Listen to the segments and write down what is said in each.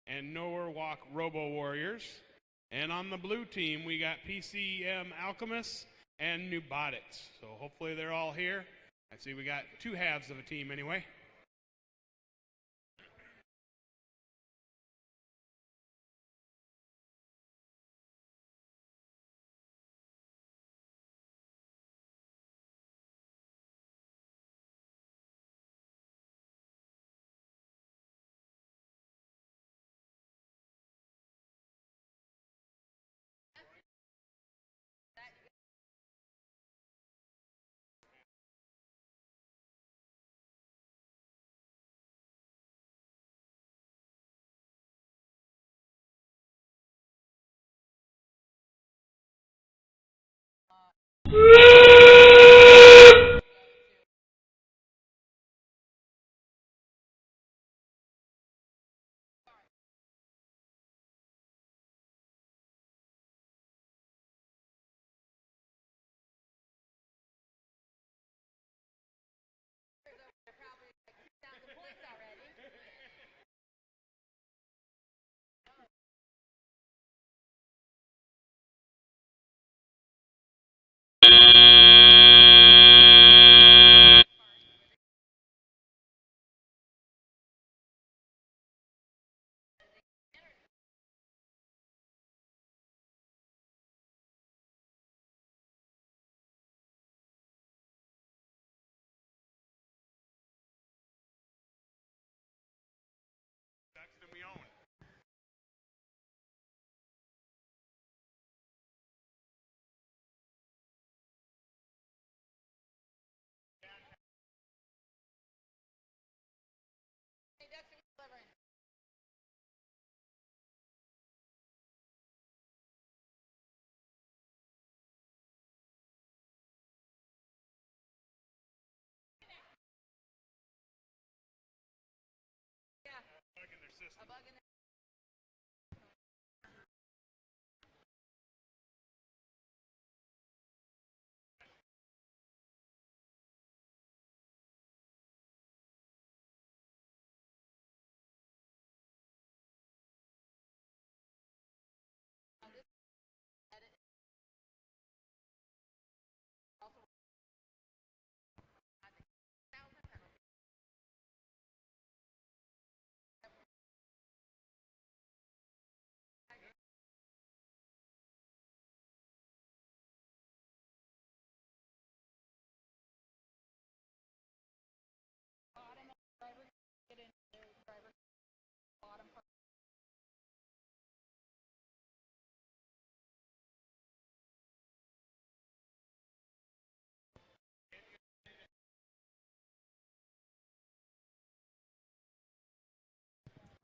and Norwalk Robo Warriors. And on the blue team, we got PCM Alchemists and Nubotics. So hopefully they're all here. I see we got two halves of a team anyway.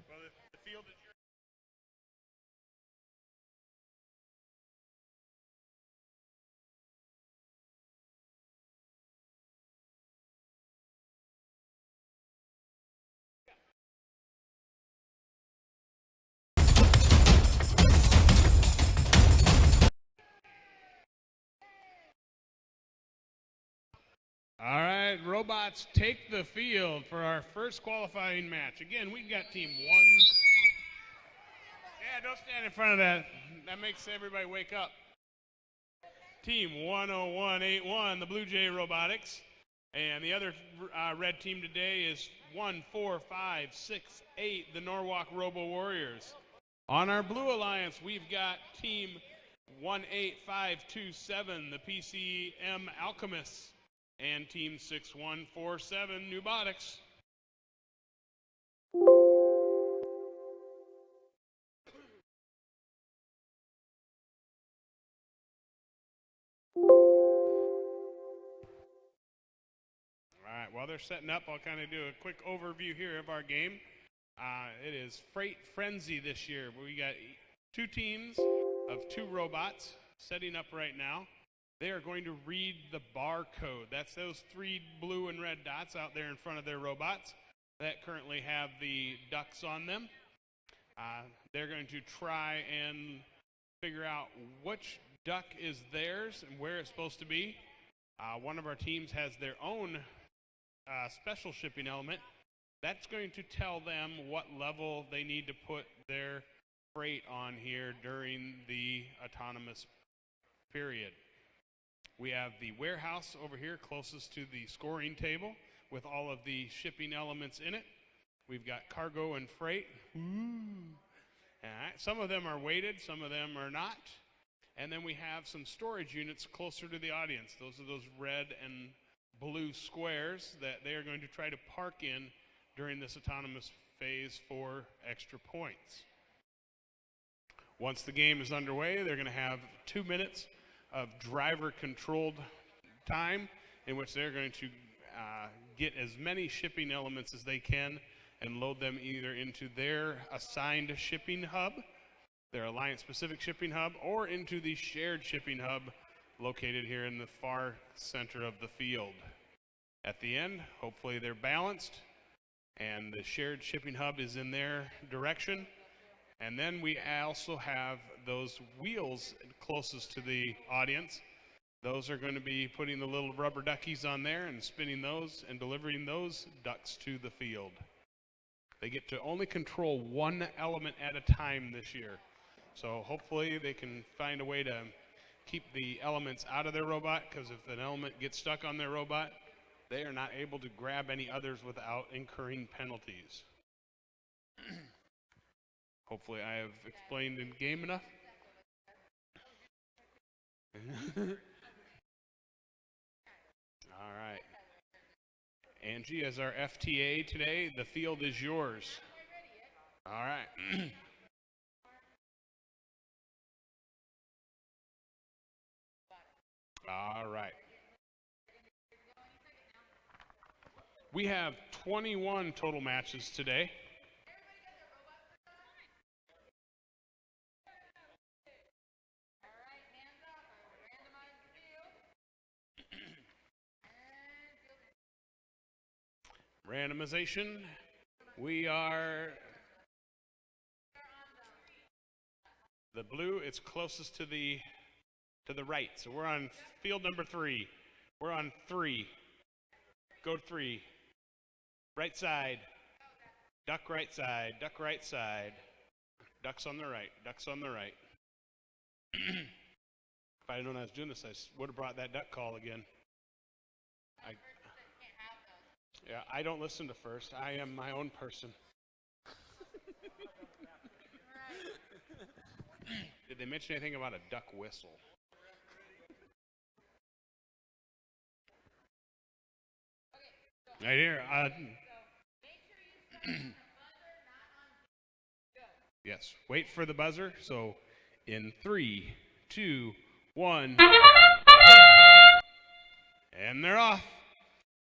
Well, the field is yours. All right, robots take the field for our first qualifying match. Again, we got team one. Yeah, don't stand in front of that. That makes everybody wake up. Team 10181, the Blue Jay Robotics. And the other red team today is 14568, the Norwalk Robo Warriors. On our blue alliance, we've got team 18527, the PCM Alchemists. And team 6147, Nubotics. All right, while they're setting up, I'll kind of do a quick overview here of our game. It is Frenzie this year. We got two teams of two robots setting up right now. They are going to read the barcode. That's those three blue and red dots out there in front of their robots that currently have the ducks on them. They're going to try and figure out which duck is theirs and where it's supposed to be. One of our teams has their own special shipping element That's going to tell them what level they need to put their freight on here during the autonomous period. We have the warehouse over here closest to the scoring table with all of the shipping elements in it. We've got cargo and freight. Some of them are weighted, some of them are not. And then we have some storage units closer to the audience. Those are those red and blue squares that they are going to try to park in during this autonomous phase for extra points. Once the game is underway, they're going to have 2 minutes of driver-controlled time in which they're going to get as many shipping elements as they can and load them either into their assigned shipping hub, their Alliance-specific shipping hub, or into the shared shipping hub located here in the far center of the field. At the end, hopefully they're balanced, and the shared shipping hub is in their direction. And then we also have those wheels closest to the audience. Those are going to be putting the little rubber duckies on there and spinning those and delivering those ducks to the field. They get to only control one element at a time this year. So hopefully they can find a way to keep the elements out of their robot, because if an element gets stuck on their robot, they are not able to grab any others without incurring penalties. Hopefully I have explained in game enough. All right. Angie, as our FTA today, the field is yours. All right. All right. We have 21 total matches today. Randomization. We are the blue. It's closest to the right. So we're on field number 3. We're on 3. Go to 3. Right side. Duck right side. Duck right side. Ducks on the right. Ducks on the right. If I had known I was doing this, I would have brought that duck call again. Yeah, I don't listen to first. I am my own person. Did they mention anything about a duck whistle? Right here. Yes, wait for the buzzer. So in 3, 2, 1. And they're off.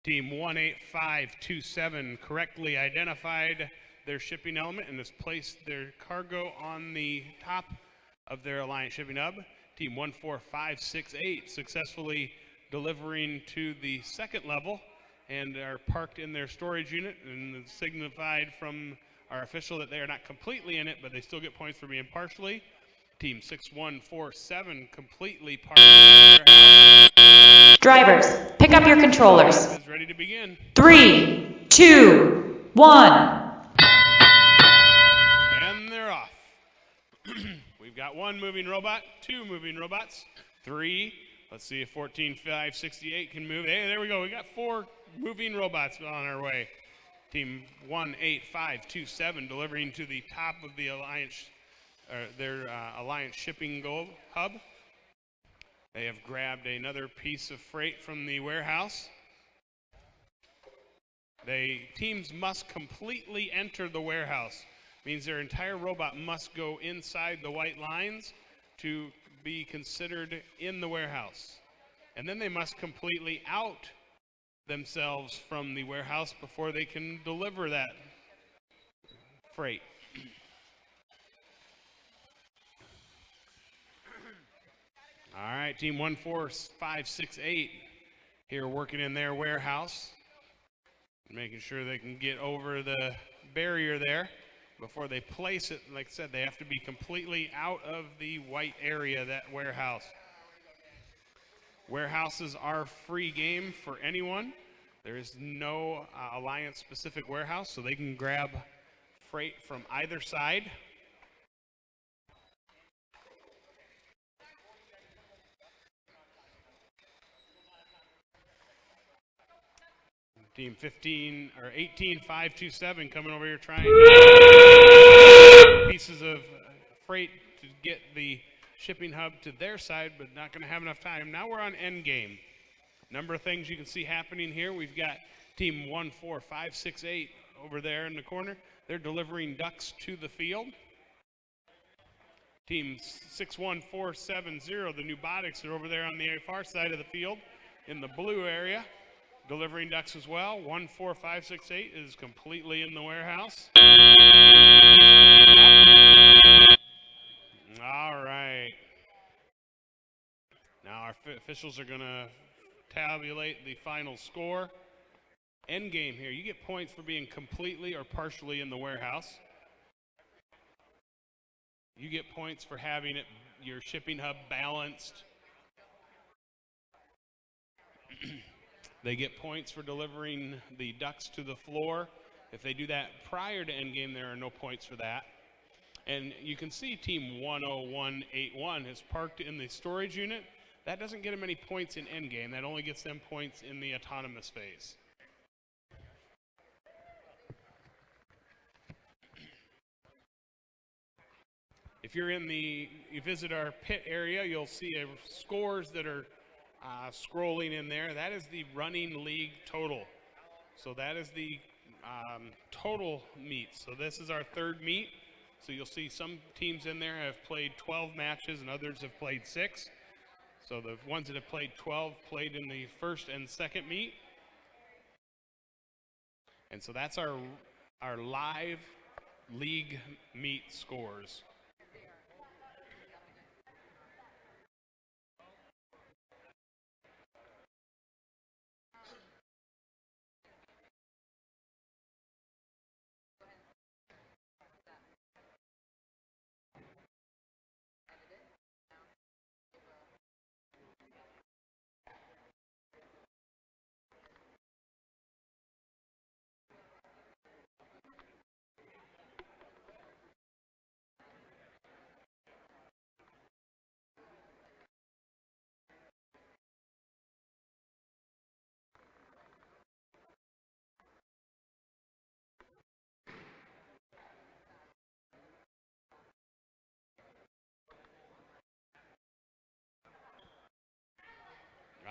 Team 18527 correctly identified their shipping element and has placed their cargo on the top of their Alliance shipping hub. Team 14568 successfully delivering to the second level and are parked in their storage unit, and signified from our official that they are not completely in it, but they still get points for being partially. Team 6147 completely parked in their house. Drivers, pick up your controllers. Is ready to begin. 3, 2, 1. And they're off. We've got 1 moving robot, 2 moving robots, 3. Let's see if 14568 can move. Hey, there we go. We got 4 moving robots on our way. Team 18527 delivering to the top of the Alliance, their Alliance shipping hub. They have grabbed another piece of freight from the warehouse. Teams must completely enter the warehouse. Means their entire robot must go inside the white lines to be considered in the warehouse. And then they must completely out themselves from the warehouse before they can deliver that freight. All right, team 14568 here working in their warehouse, making sure they can get over the barrier there before they place it. Like I said, they have to be completely out of the white area, that warehouse. Warehouses are free game for anyone. There is no Alliance-specific warehouse, so they can grab freight from either side. Team 15 or 18-527 coming over here trying pieces of freight to get the shipping hub to their side, but not going to have enough time. Now we're on end game. Number of things you can see happening here. We've got team 14568 over there in the corner. They're delivering ducks to the field. Team 61470, the Nubotics, are over there on the far side of the field in the blue area, delivering ducks as well. 14568 is completely in the warehouse. All right. Now our officials are going to tabulate the final score. End game here. You get points for being completely or partially in the warehouse. You get points for having your shipping hub balanced. They get points for delivering the ducks to the floor. If they do that prior to endgame, there are no points for that. And you can see team 10181 has parked in the storage unit. That doesn't get them any points in endgame. That only gets them points in the autonomous phase. If you're you visit our pit area, you'll see scores that are scrolling in there. That is the running league total. So that is the total meets. So this is our third meet. So you'll see some teams in there have played 12 matches and others have played 6. So the ones that have played 12 played in the first and second meet. And so that's our live league meet scores.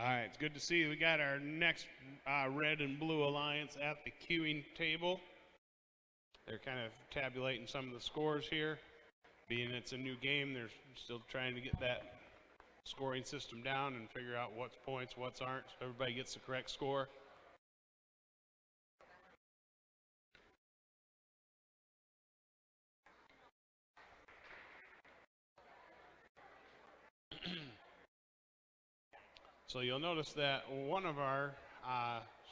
All right, it's good to see we got our next red and blue alliance at the queuing table. They're kind of tabulating some of the scores here. Being it's a new game, they're still trying to get that scoring system down and figure out what's points, what's aren't, so everybody gets the correct score. So you'll notice that one of our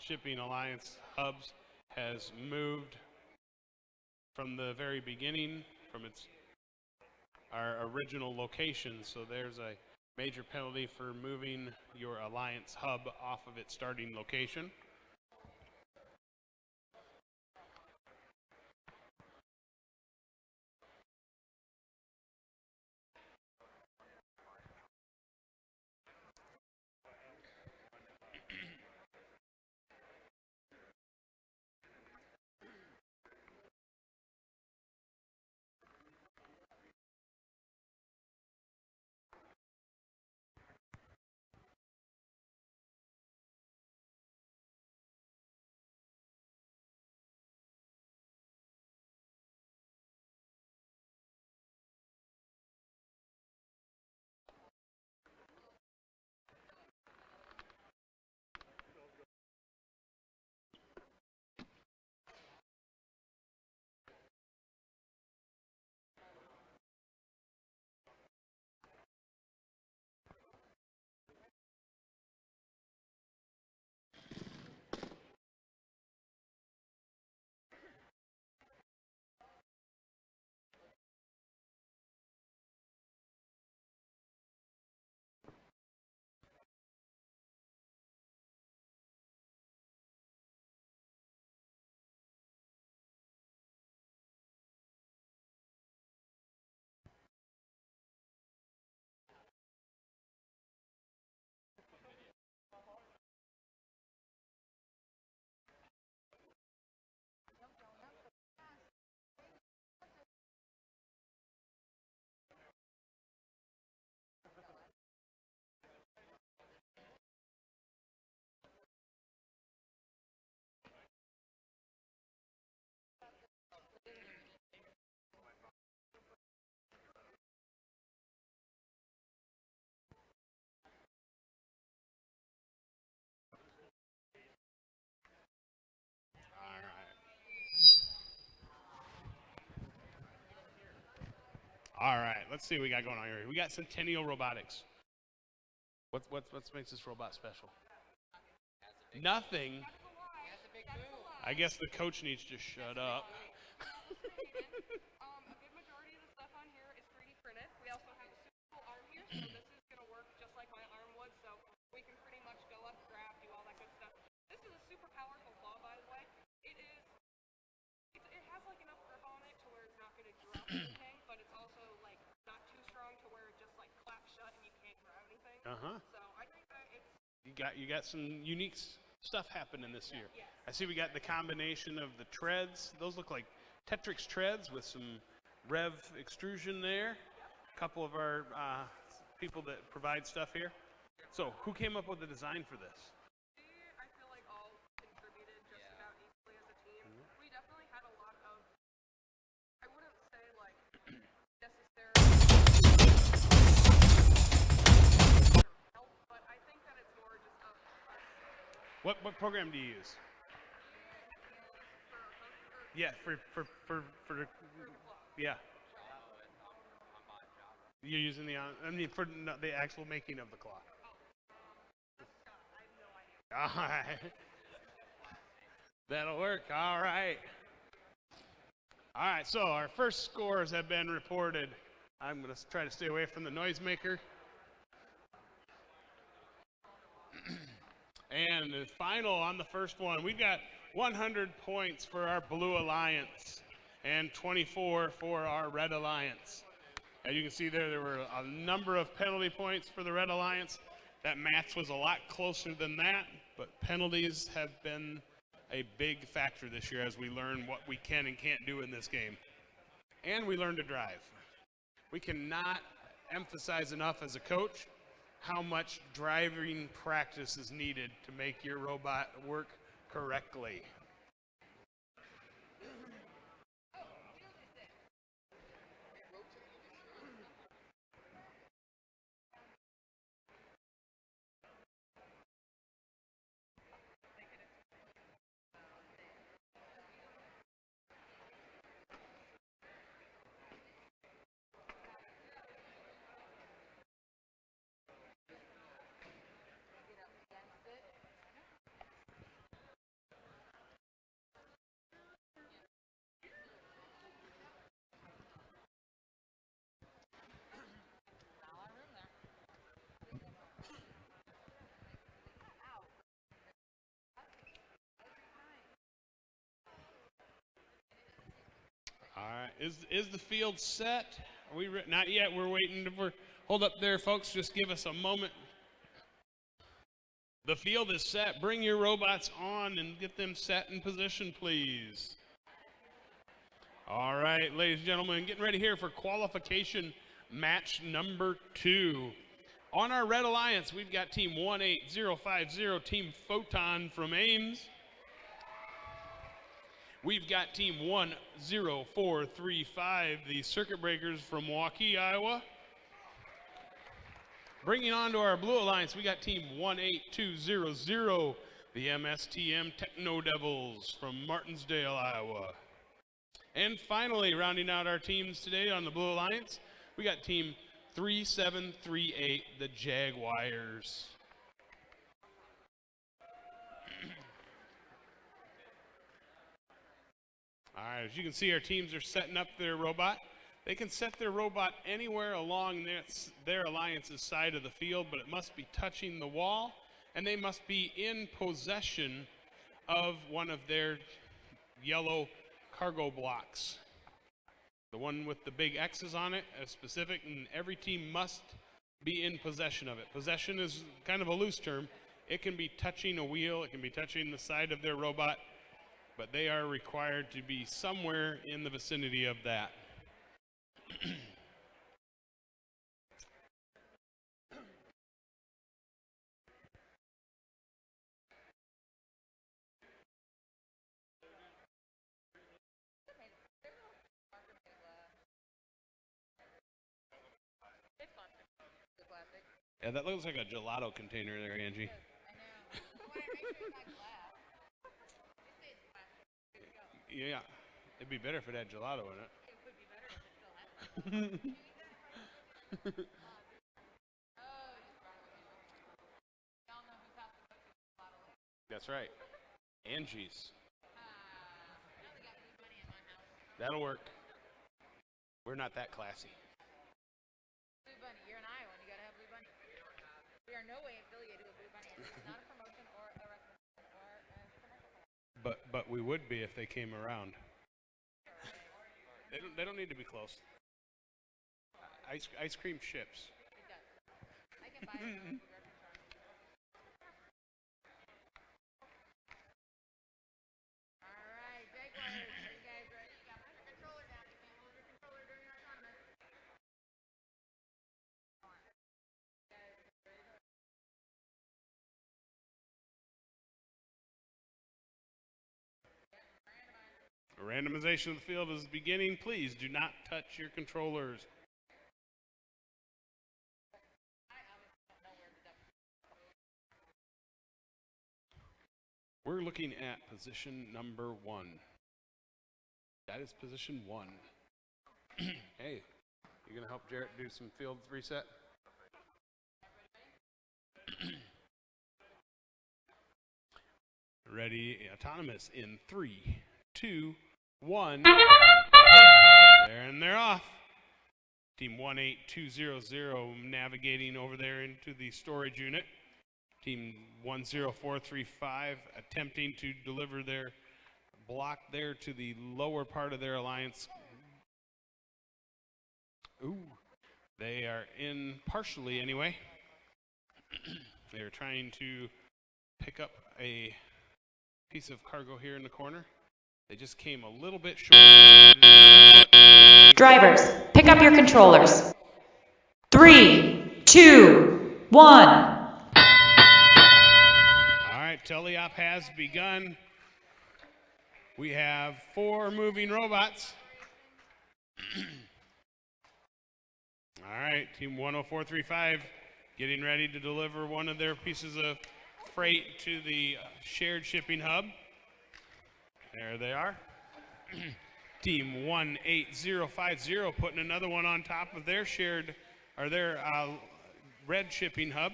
shipping alliance hubs has moved from the very beginning, from our original location. So there's a major penalty for moving your alliance hub off of its starting location. All right, let's see what we got going on here. We got Centennial Robotics. What makes this robot special? Nothing. I guess the coach needs to shut up. A good majority of the stuff on here is 3D printed. We also have a super cool arm here, so this is going to work just like my arm would, so we can pretty much go up, grab, do all that good stuff. This is a super powerful claw, by the way. It has like enough grip on it to where it's not going to drop anything, but it's also like not too strong to where it just like claps shut and you can't grab anything. So I think that it's You got some unique stuff happening this year. I see we got the combination of the treads. Those look like Tetrix treads with some Rev extrusion there. A couple of our people that provide stuff here. So who came up with the design for this? I feel like all contributed just about equally as a team. We definitely had a lot of, I wouldn't say like necessarily help, but I think that it's more just of us. What program do you use? Yeah, for yeah. You're using the for the actual making of the claw. All right. That'll work. All right. All right. So our first scores have been reported. I'm going to try to stay away from the noisemaker. And the final on the first one, we've got 100 points for our Blue Alliance and 24 for our Red Alliance. As you can see there were a number of penalty points for the Red Alliance. That match was a lot closer than that, but penalties have been a big factor this year as we learn what we can and can't do in this game. And we learn to drive. We cannot emphasize enough as a coach how much driving practice is needed to make your robot work correctly. All right, is the field set? Are we not yet? We're waiting. Hold up there, folks. Just give us a moment. The field is set. Bring your robots on and get them set in position, please. All right, ladies and gentlemen, getting ready here for qualification match number 2. On our Red Alliance, we've got Team 18050, Team Photon from Ames. We've got Team 10435, the Circuit Breakers from Waukee, Iowa. Bringing on to our Blue Alliance, we got Team 18200, the MSTM Techno Devils from Martinsdale, Iowa. And finally, rounding out our teams today on the Blue Alliance, we got Team 3738, the Jaguars. All right, as you can see, our teams are setting up their robot. They can set their robot anywhere along their alliance's side of the field, but it must be touching the wall, and they must be in possession of one of their yellow cargo blocks. The one with the big X's on it is specific, and every team must be in possession of it. Possession is kind of a loose term. It can be touching a wheel, it can be touching the side of their robot, but they are required to be somewhere in the vicinity of that. Yeah, that looks like a gelato container there, Angie. Yeah, it'd be better if it had gelato in it. That's right. Angie's. That'll work. We're not that classy. Blue Bunny, you're in Iowa and you gotta have Blue Bunny. We are no way affiliated with Blue Bunny. It's not a promotion or a recommendation or a commercial. But we would be if they came around. They don't need to be close. Ice cream ships. It does. I can buy it. All right, Jaguars, are you guys ready? You got the controller down. You can't move your controller during our tournament. Randomization of the field is beginning. Please do not touch your controllers. We're looking at position number 1. That is position 1. Hey, you gonna help Jarrett do some field reset? Ready, autonomous in 3, 2, 1. There and they're off. Team 18200 navigating over there into the storage unit. Team 10435 attempting to deliver their block there to the lower part of their alliance. Ooh, they are in partially anyway. They're trying to pick up a piece of cargo here in the corner. They just came a little bit short. Drivers, pick up your controllers. 3, 2, 1. All right, teleop has begun. We have 4 moving robots. All right, team 10435 getting ready to deliver one of their pieces of freight to the shared shipping hub. There they are. Team 18050 putting another one on top of their shared, or their red shipping hub.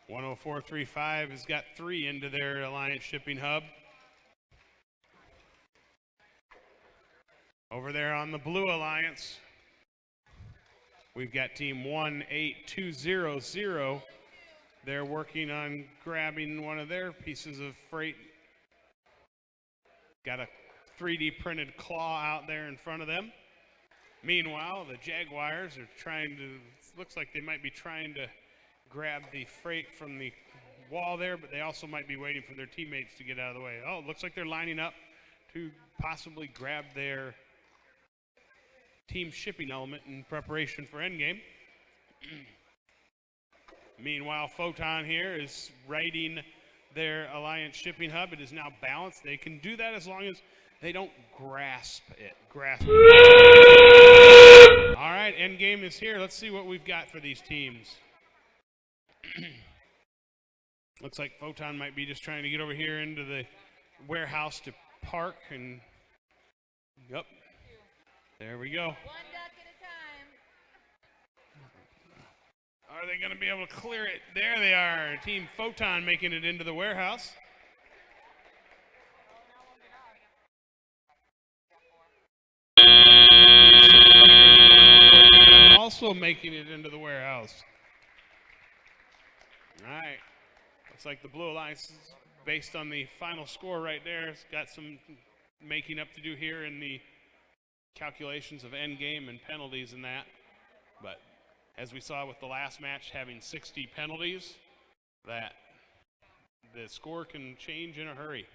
(10435) has got 3 into their alliance shipping hub. Over there on the blue alliance, we've got team 18200. They're working on grabbing one of their pieces of freight. Got a 3D printed claw out there in front of them. Meanwhile, the Jaguars are trying to, looks like they might be trying to grab the freight from the wall there, but they also might be waiting for their teammates to get out of the way. Oh, it looks like they're lining up to possibly grab their team shipping element in preparation for endgame. Meanwhile, Photon here is righting their alliance shipping hub. It is now balanced. They can do that as long as they don't grasp it. All right, endgame is here. Let's see what we've got for these teams. Looks like Photon might be just trying to get over here into the warehouse to park, and yep, there we go. One duck at a time. Are they going to be able to clear it? There they are. Team Photon making it into the warehouse. Also making it into the warehouse. All right. Looks like the Blue Alliance, based on the final score right there, has got some making up to do here in the calculations of end game and penalties and that. But as we saw with the last match, having 60 penalties, that the score can change in a hurry.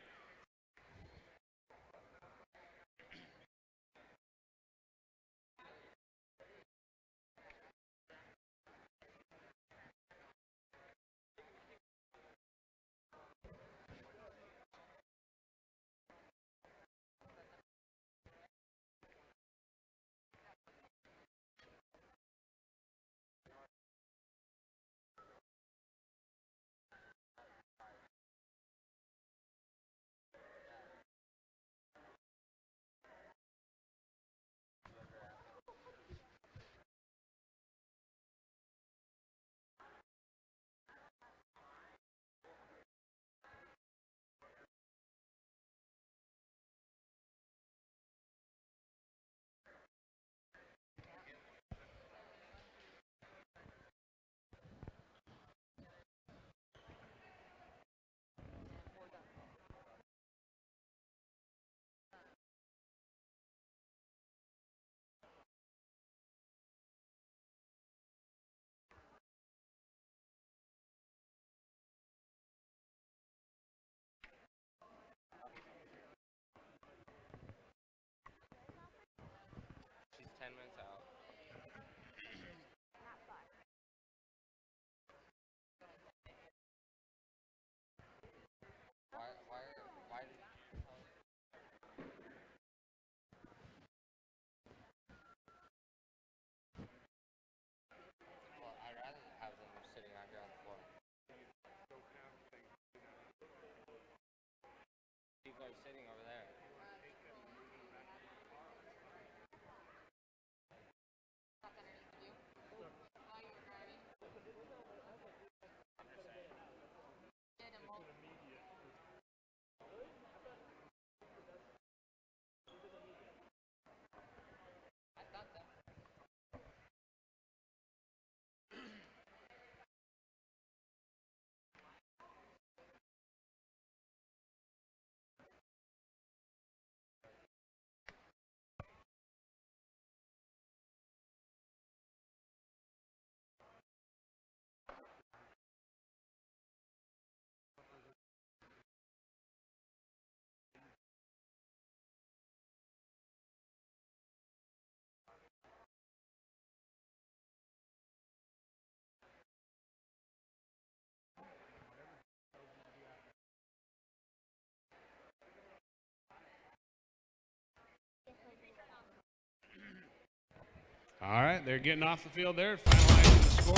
All right, they're getting off the field there, finalizing the score.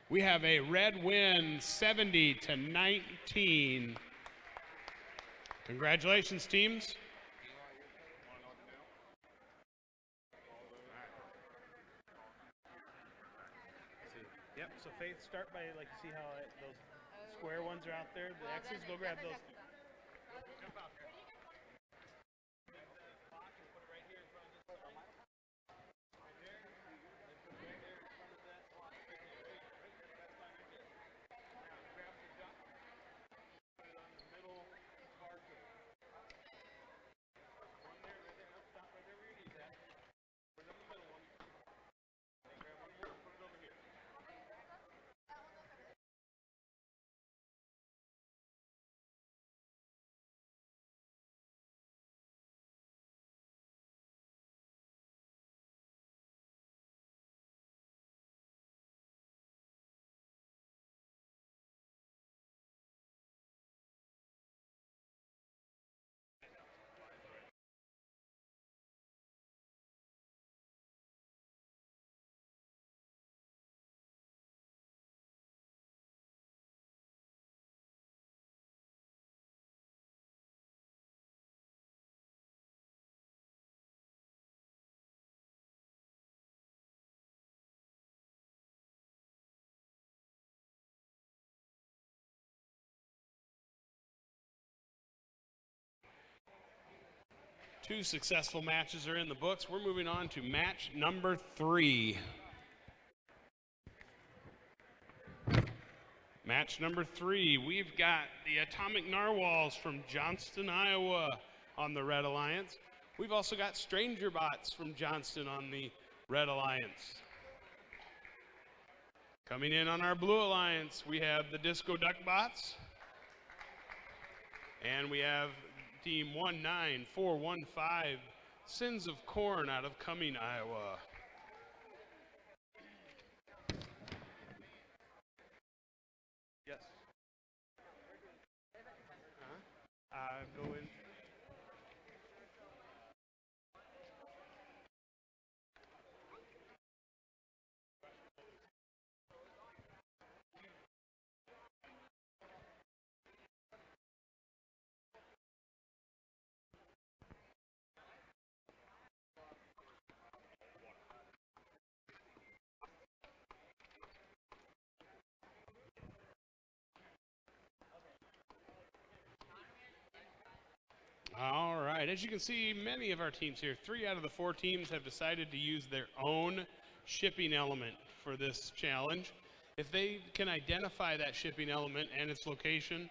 We have a red win, 70-19. Congratulations, teams. Yep, so Faith, start by, like, you see how those square ones are out there, the X's, go grab those. Jump out there. Two successful matches are in the books. We're moving on to match number 3. Match number 3, we've got the Atomic Narwhals from Johnston, Iowa on the Red Alliance. We've also got Stranger Bots from Johnston on the Red Alliance. Coming in on our Blue Alliance, we have the Disco Duck Bots. And we have Team 19415, Sins of Corn out of Cumming, Iowa. Yes. Go in. All right, as you can see, many of our teams here, 3 out of the 4 teams have decided to use their own shipping element for this challenge. If they can identify that shipping element and its location,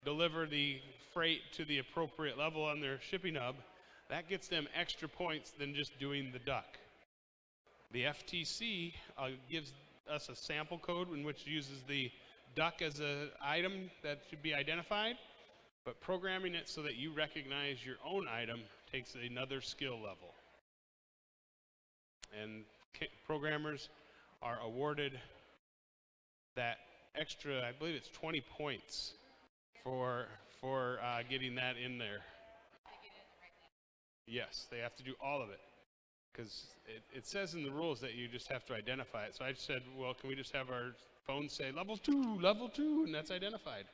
deliver the freight to the appropriate level on their shipping hub, that gets them extra points than just doing the duck. The FTC gives us a sample code in which uses the duck as an item that should be identified. But programming it so that you recognize your own item takes another skill level. And programmers are awarded that extra, I believe it's 20 points for getting that in there. Yes, they have to do all of it. Because it says in the rules that you just have to identify it. So I said, well, can we just have our phone say level 2, and that's identified.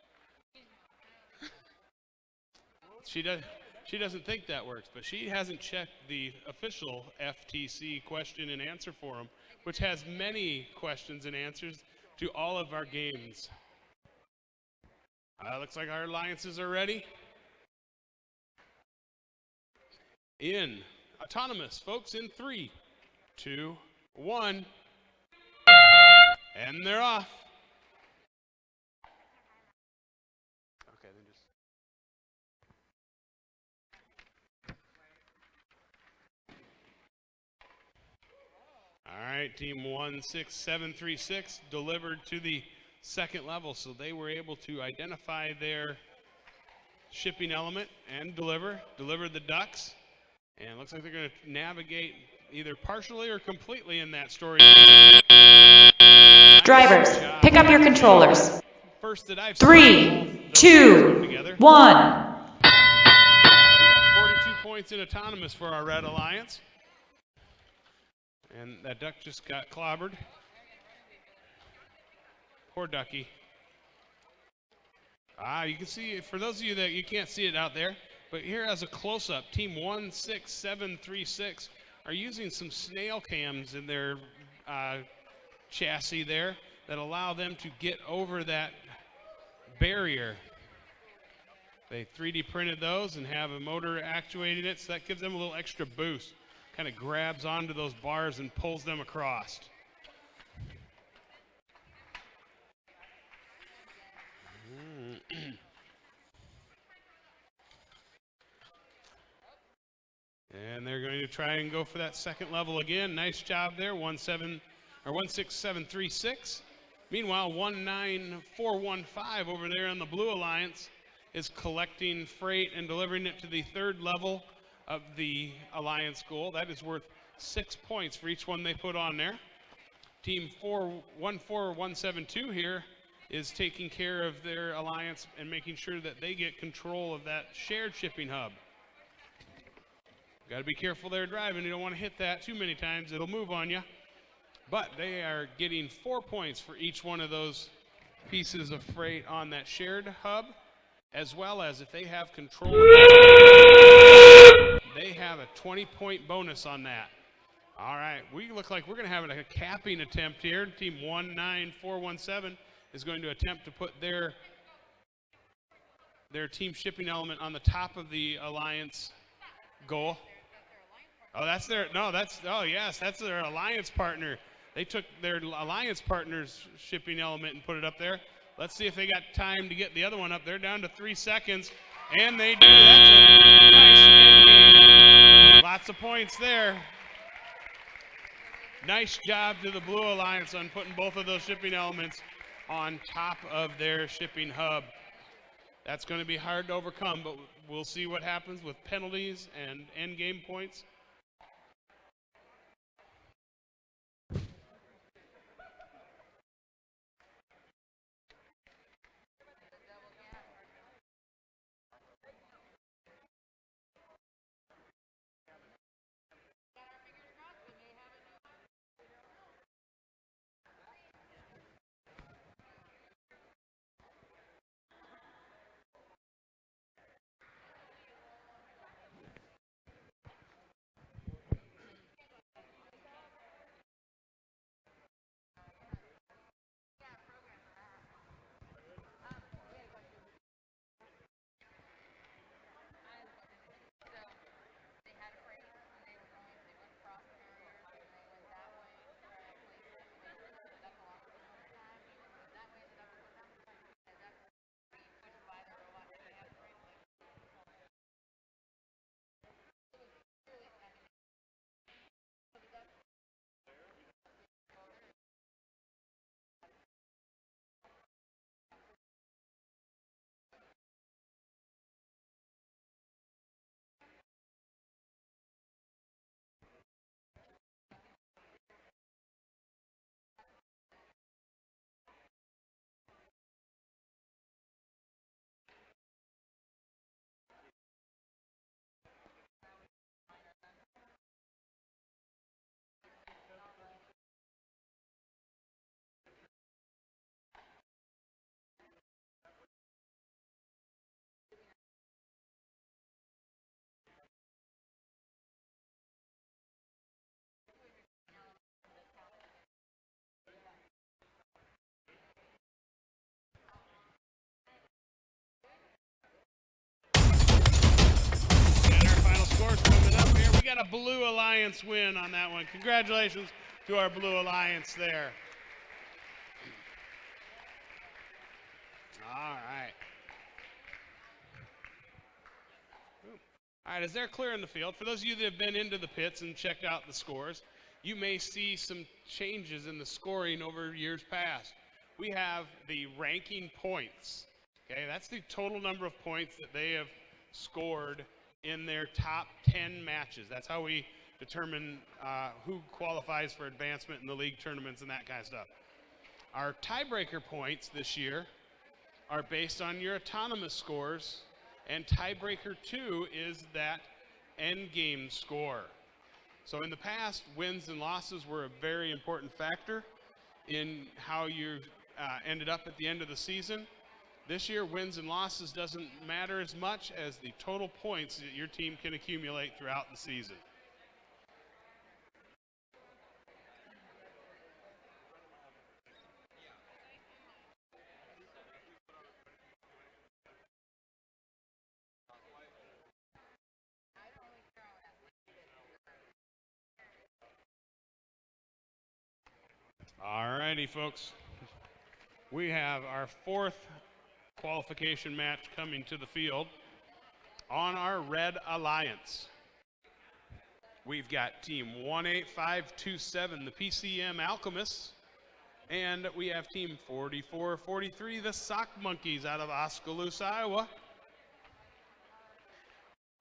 She doesn't think that works, but she hasn't checked the official FTC question and answer forum, which has many questions and answers to all of our games. Looks like our alliances are ready. In autonomous, folks, in 3, 2, 1, and they're off. All right, team 16736 delivered to the second level, so they were able to identify their shipping element and deliver the ducks. And it looks like they're going to navigate either partially or completely in that story. Drivers, pick up your controllers. First that I've 3, 2, 1. 42 points in autonomous for our Red Alliance. And that duck just got clobbered. Poor ducky. You can see, for those of you that you can't see it out there, but here as a close-up, team 16736 are using some snail cams in their chassis there that allow them to get over that barrier. They 3D printed those and have a motor actuating it, so that gives them a little extra boost. Kind of grabs onto those bars and pulls them across. And they're going to try and go for that second level again. Nice job there, 16736. Meanwhile, 19415 over there on the Blue Alliance is collecting freight and delivering it to the third level of the Alliance goal. That is worth 6 points for each one they put on there. Team 14172 here is taking care of their Alliance and making sure that they get control of that shared shipping hub. Got to be careful there driving. You don't want to hit that too many times. It'll move on you. But they are getting 4 points for each one of those pieces of freight on that shared hub, as well as if they have control of that, they have a 20-point bonus on that. All right, we look like we're going to have a capping attempt here. Team 19417 is going to attempt to put their team shipping element on the top of the Alliance goal. Oh, that's their Alliance partner. They took their Alliance partner's shipping element and put it up there. Let's see if they got time to get the other one up. They're down to 3 seconds, and they do. That's a nice end game. Lots of points there. Nice job to the Blue Alliance on putting both of those shipping elements on top of their shipping hub. That's going to be hard to overcome, but we'll see what happens with penalties and end game points. Got a Blue Alliance win on that one. Congratulations to our Blue Alliance there. All right. All right, as they're clearing the field, for those of you that have been into the pits and checked out the scores, you may see some changes in the scoring over years past. We have the ranking points. Okay, that's the total number of points that they have scored in their top 10 matches. That's how we determine who qualifies for advancement in the league tournaments and that kind of stuff. Our tiebreaker points this year are based on your autonomous scores, and tiebreaker 2 is that end game score. So in the past, wins and losses were a very important factor in how you ended up at the end of the season. This year, wins and losses doesn't matter as much as the total points that your team can accumulate throughout the season. All righty, folks. We have our fourth qualification match coming to the field on our Red Alliance. We've got team 18527, the PCM Alchemists, and we have team 4443, the Sock Monkeys out of Oskaloosa, Iowa.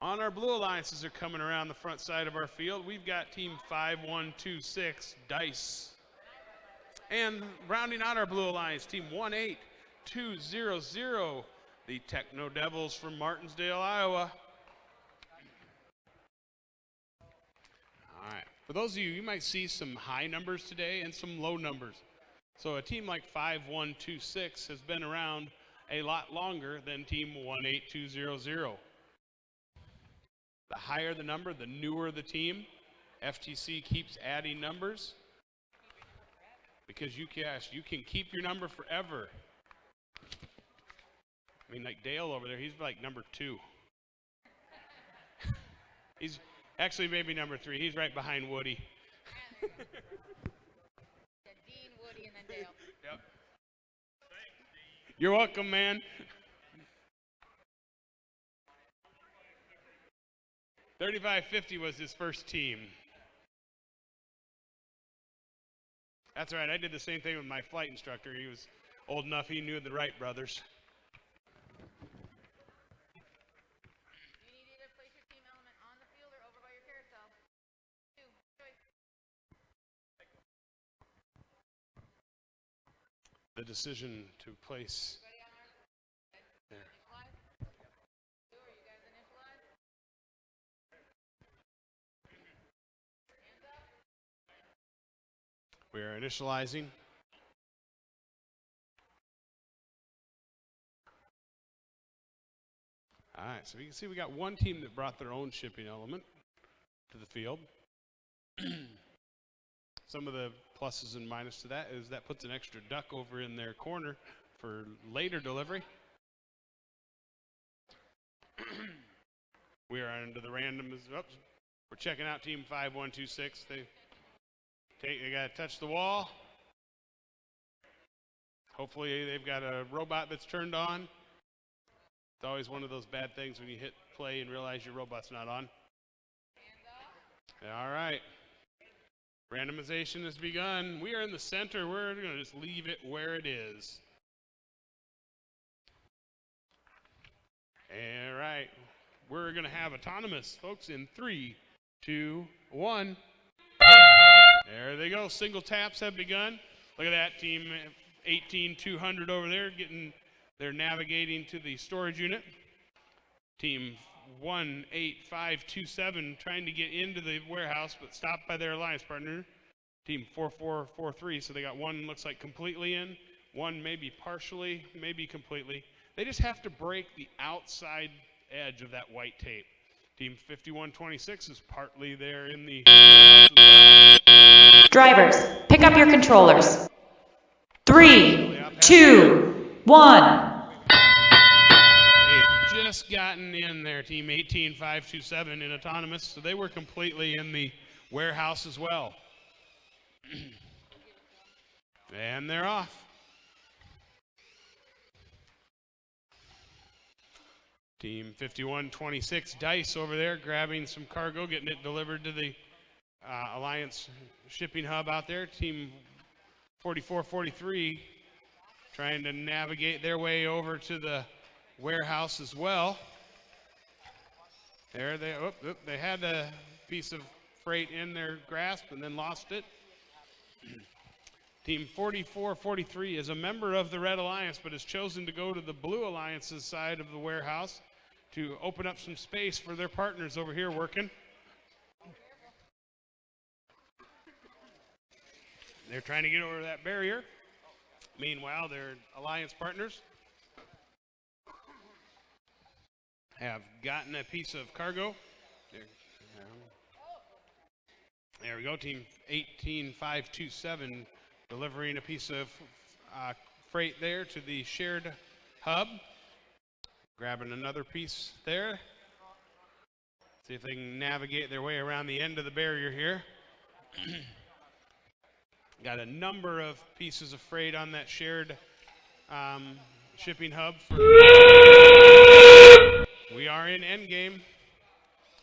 On our blue alliances are coming around the front side of our field. We've got team 5126, Dice. And rounding out our blue alliance, team 18200, the Techno Devils from Martinsdale, Iowa. All right, for those of you, you might see some high numbers today and some low numbers. So a team like 5126 has been around a lot longer than team 18200. The higher the number, the newer the team. FTC keeps adding numbers because you can keep your number forever. I mean, like Dale over there, he's like number 2. He's actually maybe number 3. He's right behind Woody. Dean, Woody, and then Dale. Yep. You're welcome, man. 3550 was his first team. That's right, I did the same thing with my flight instructor. He was old enough, he knew the Wright brothers. You need either place your team element on the field or over by your carousel. Choice. The decision to place. Everybody on ours? There. Initialize? Are you guys initialized? Hands up. We are initializing. All right, so you can see we got one team that brought their own shipping element to the field. Some of the pluses and minuses to that is that puts an extra duck over in their corner for later delivery. We are under the random. Oops, we're checking out team 5126. They got to touch the wall. Hopefully they've got a robot that's turned on. It's always one of those bad things when you hit play and realize your robot's not on. All right. Randomization has begun. We are in the center. We're going to just leave it where it is. All right. We're going to have autonomous, folks, in 3, 2, 1. There they go. Single taps have begun. Look at that, team 18200 over there they're navigating to the storage unit. Team 18527 trying to get into the warehouse but stopped by their alliance partner. Team 4443, so they got one looks like completely in, one maybe partially, maybe completely. They just have to break the outside edge of that white tape. Team 5126 is partly there in the Drivers, pick up your controllers. 3, 2, 1. They had just gotten in there, team 18527 in autonomous, so they were completely in the warehouse as well. And they're off. Team 5126 Dice over there grabbing some cargo, getting it delivered to the Alliance shipping hub out there. Team 4443 trying to navigate their way over to the warehouse as well. There they had a piece of freight in their grasp and then lost it. Team 4443 is a member of the Red Alliance but has chosen to go to the Blue Alliance's side of the warehouse to open up some space for their partners over here working. They're trying to get over that barrier. Meanwhile, their alliance partners have gotten a piece of cargo. There we go, team 18527 delivering a piece of freight there to the shared hub. Grabbing another piece there. See if they can navigate their way around the end of the barrier here. Got a number of pieces of freight on that shared shipping hub. We are in endgame.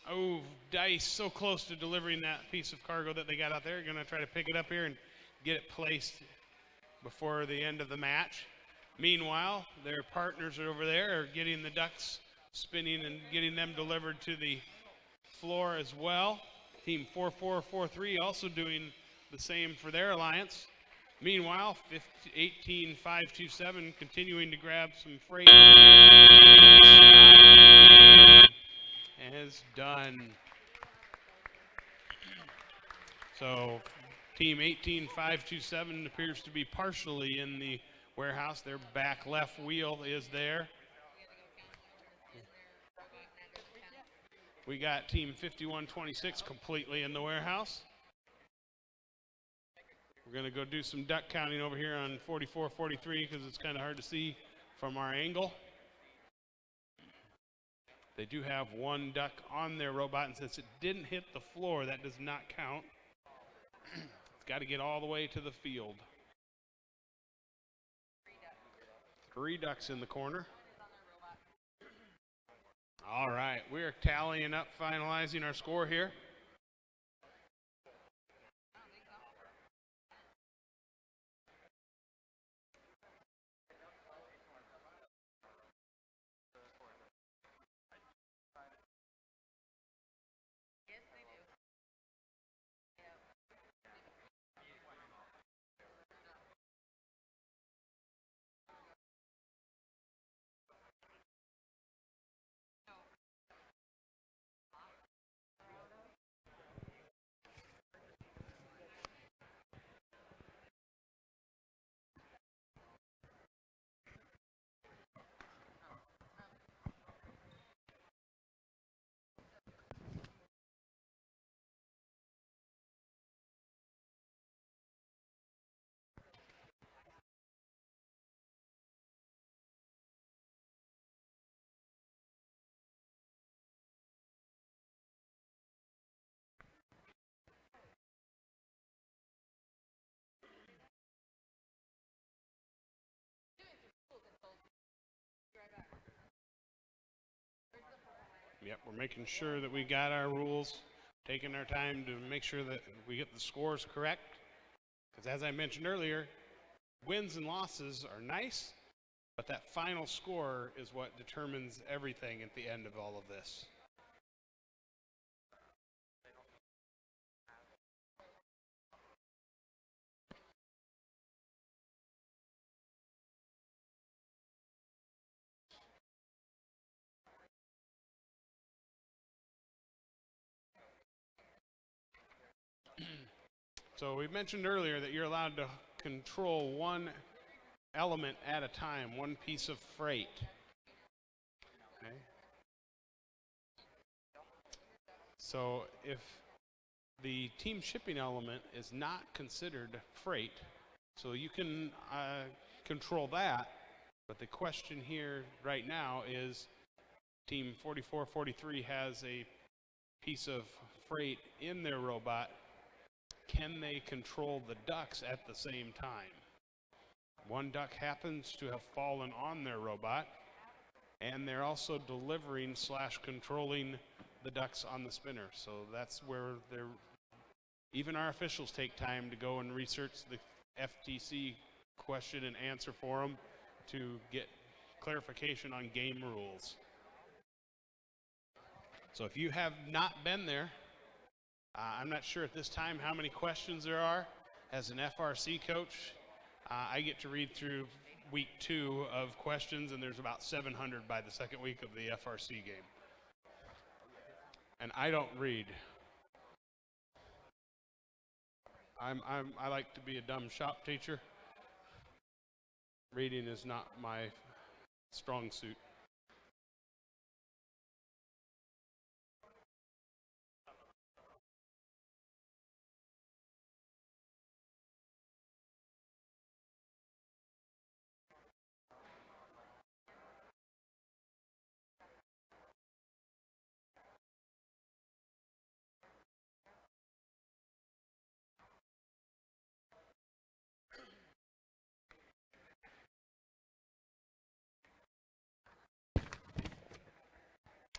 Oh, Dice so close to delivering that piece of cargo that they got out there. Going to try to pick it up here and get it placed before the end of the match. Meanwhile, their partners are over there are getting the ducks spinning and getting them delivered to the floor as well. Team 4443 also doing the same for their alliance. Meanwhile, 18527 continuing to grab some freight. Is done. So team 18527 appears to be partially in the warehouse. Their back left wheel is there. We got team 5126 completely in the warehouse. We're going to go do some duck counting over here on 4443 because it's kind of hard to see from our angle. They do have one duck on their robot, and since it didn't hit the floor, that does not count. It's got to get all the way to the field. 3 ducks in the corner. All right, we're tallying up, finalizing our score here. Yep, we're making sure that we got our rules, taking our time to make sure that we get the scores correct. Because as I mentioned earlier, wins and losses are nice, but that final score is what determines everything at the end of all of this. So we mentioned earlier that you're allowed to control one element at a time, one piece of freight. Okay. So if the team shipping element is not considered freight, so you can control that, but the question here right now is team 4443 has a piece of freight in their robot. Can they control the ducks at the same time? One duck happens to have fallen on their robot, and they're also delivering / controlling the ducks on the spinner. So that's where even our officials take time to go and research the FTC question and answer for them to get clarification on game rules. So if you have not been there, I'm not sure at this time how many questions there are. As an FRC coach, I get to read through week 2 of questions, and there's about 700 by the second week of the FRC game. And I don't read. I like to be a dumb shop teacher. Reading is not my strong suit.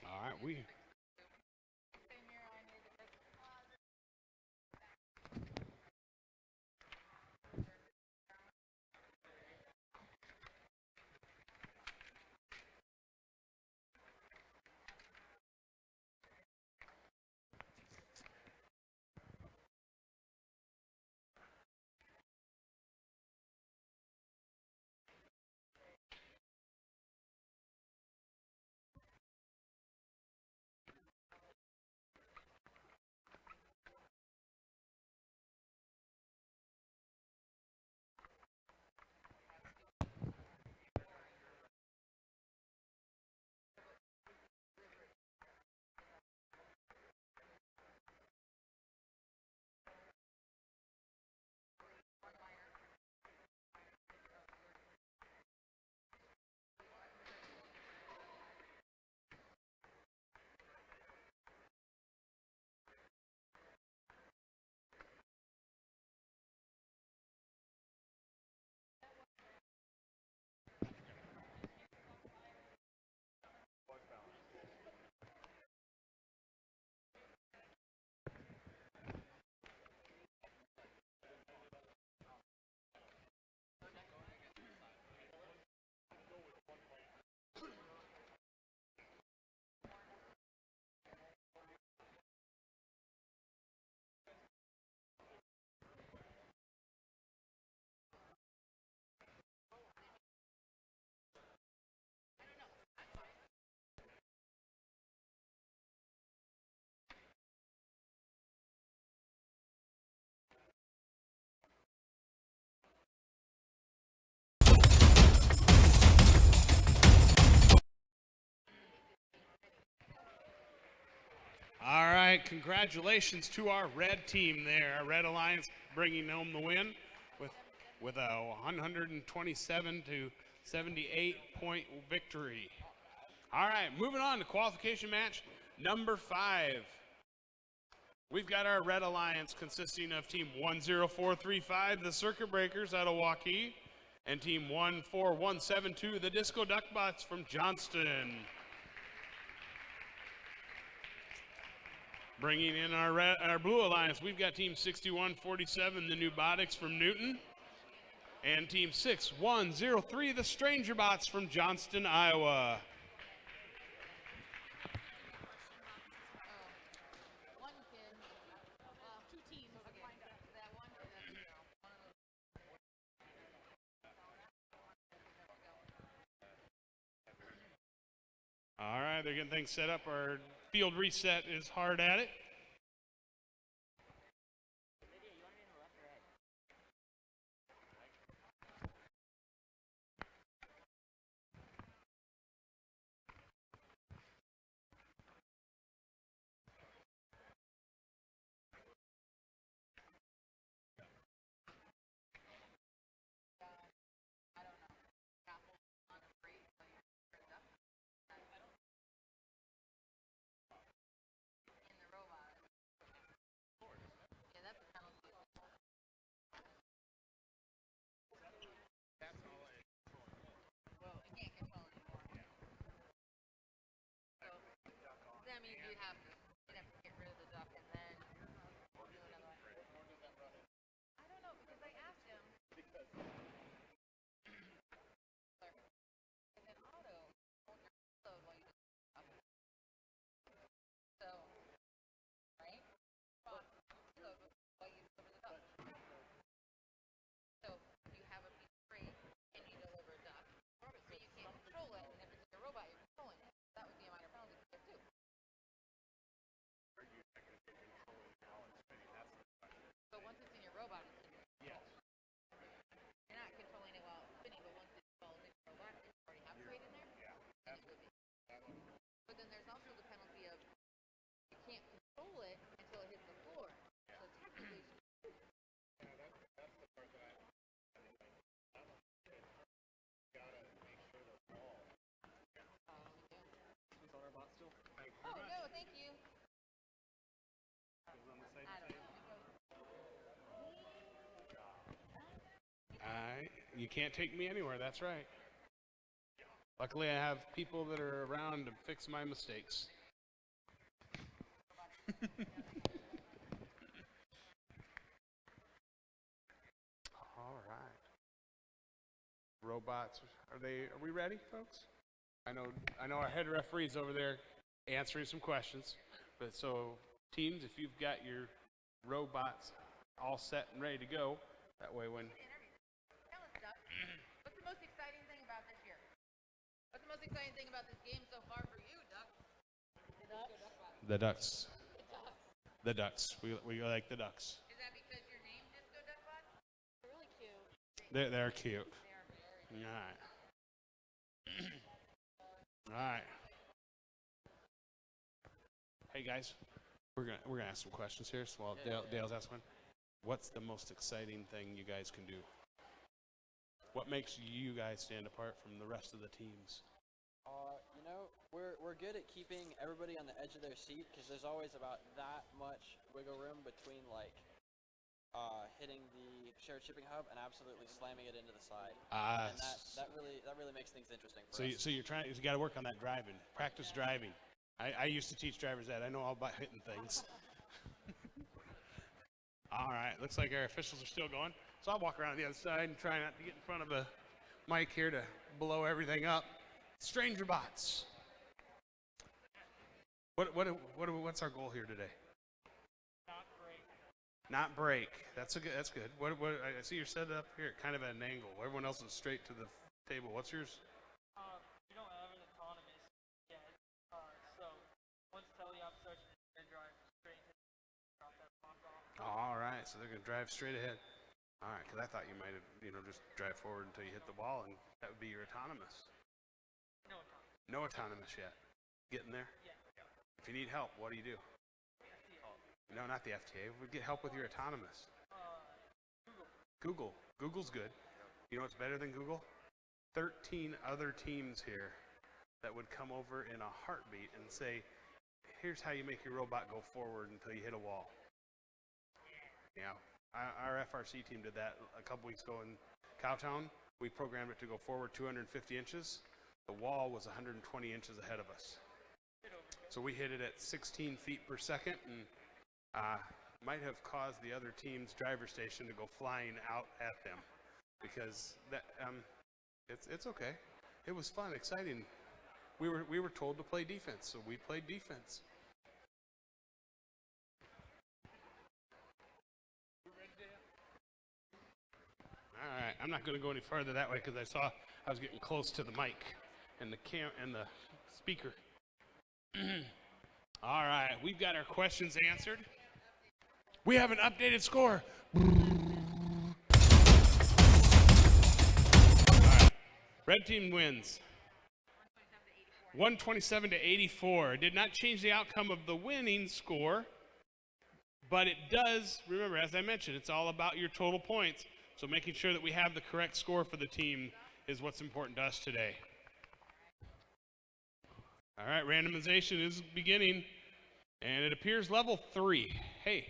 All right, we. All right, congratulations to our red team there. Our Red Alliance bringing home the win with a 127 to 78 point victory. All right, moving on to qualification match number 5. We've got our Red Alliance consisting of team 10435, the Circuit Breakers out of Waukee, and team 14172, the Disco Duckbots from Johnston. Bringing in our Blue Alliance, we've got team 6147, the Nubotics from Newton, and team 6103, the Stranger Bots from Johnston, Iowa. All right, they're getting things set up. Our field reset is hard at it. You can't take me anywhere, that's right. Luckily, I have people that are around to fix my mistakes. All right. Robots, are we ready, folks? I know our head referee's over there answering some questions. But so teams, if you've got your robots all set and ready to go, that way when Tell us, Duck. What's the most exciting thing about this year? What's the most exciting thing about this game so far for you, Duck? the ducks. The ducks. We like the ducks. Is that because your name Disco Duckbot? They're really cute. They're cute. All right. All right. Hey guys, we're gonna ask some questions here. So while Dale's asking one, what's the most exciting thing you guys can do? What makes you guys stand apart from the rest of the teams? You know, we're good at keeping everybody on the edge of their seat because there's always about that much wiggle room between like hitting the shared shipping hub and absolutely slamming it into the side. And that really makes things interesting for us. So you got to work on that driving. Practice driving. I used to teach drivers that. I know all about hitting things. All right, looks like our officials are still going. So I'll walk around the other side and try not to get in front of a mic here to blow everything up. Stranger bots. What's our goal here today? Not break. That's good. What I see you're set up here kind of at an angle. Everyone else is straight to the table. What's yours? We don't have an autonomous yet. So once teleop starts, they drive straight to drop that block off. All right, so they're gonna drive straight ahead. All right, because I thought you might have, just drive forward until you hit the wall, and that would be your autonomous. No autonomous. No autonomous yet. Getting there? Yeah. If you need help, what do you do? No, not the FTA. We get help with your autonomous. Google. Google's good. You know what's better than Google? 13 other teams here that would come over in a heartbeat and say, here's how you make your robot go forward until you hit a wall. Yeah. Our FRC team did that a couple weeks ago in Cowtown. We programmed it to go forward 250 inches. The wall was 120 inches ahead of us. So we hit it at 16 feet per second and might have caused the other team's driver station to go flying out at them because that it's okay. It was fun, exciting. We were told to play defense, so we played defense. All right, I'm not going to go any farther that way because I saw I was getting close to the mic and the speaker. All right, we've got our questions answered. We have an updated score. All right, red team wins. 127 to 84. It did not change the outcome of the winning score, but it does, remember, as I mentioned, it's all about your total points. So making sure that we have the correct score for the team is what's important to us today. All right, randomization is beginning, and it appears level 3. Hey,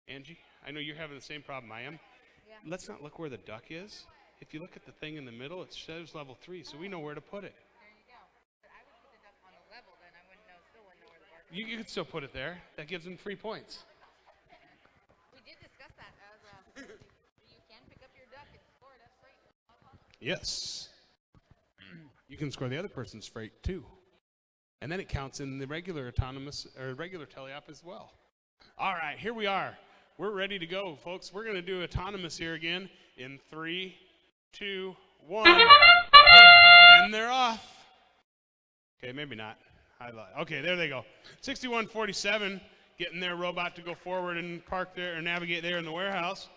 Angie, I know you're having the same problem I am. Yeah. Let's not look where the duck is. If you look at the thing in the middle, it says level 3, so we know where to put it. There you go. But I would put the duck on the level, then I wouldn't know where the bark. You could still put it there. That gives them 3 points. We did discuss that as you can pick up your duck and score it as freight. Yes. You can score the other person's freight too. And then it counts in the regular autonomous or regular teleop as well. All right, here we are. We're ready to go, folks. We're going to do autonomous here again in 3, 2, 1. And they're off. Okay, maybe not. Okay, there they go. 6147 getting their robot to go forward and park there or navigate there in the warehouse.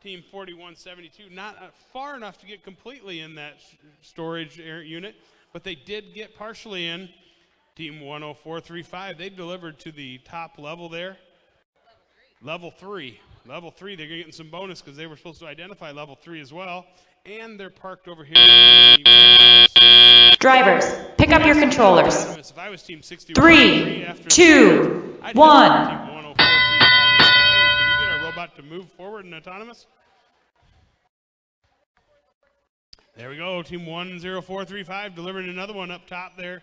Team 4172 not far enough to get completely in that storage unit, but they did get partially in. Team 10435, they delivered to the top level there. Level 3. Level 3, they're getting some bonus because they were supposed to identify level 3 as well. And they're parked over here. Drivers, pick up your controllers. If I was team 61, 3, 2, 1. Team 10435. Can you get our robot to move forward in autonomous? There we go. Team 10435 delivering another one up top there.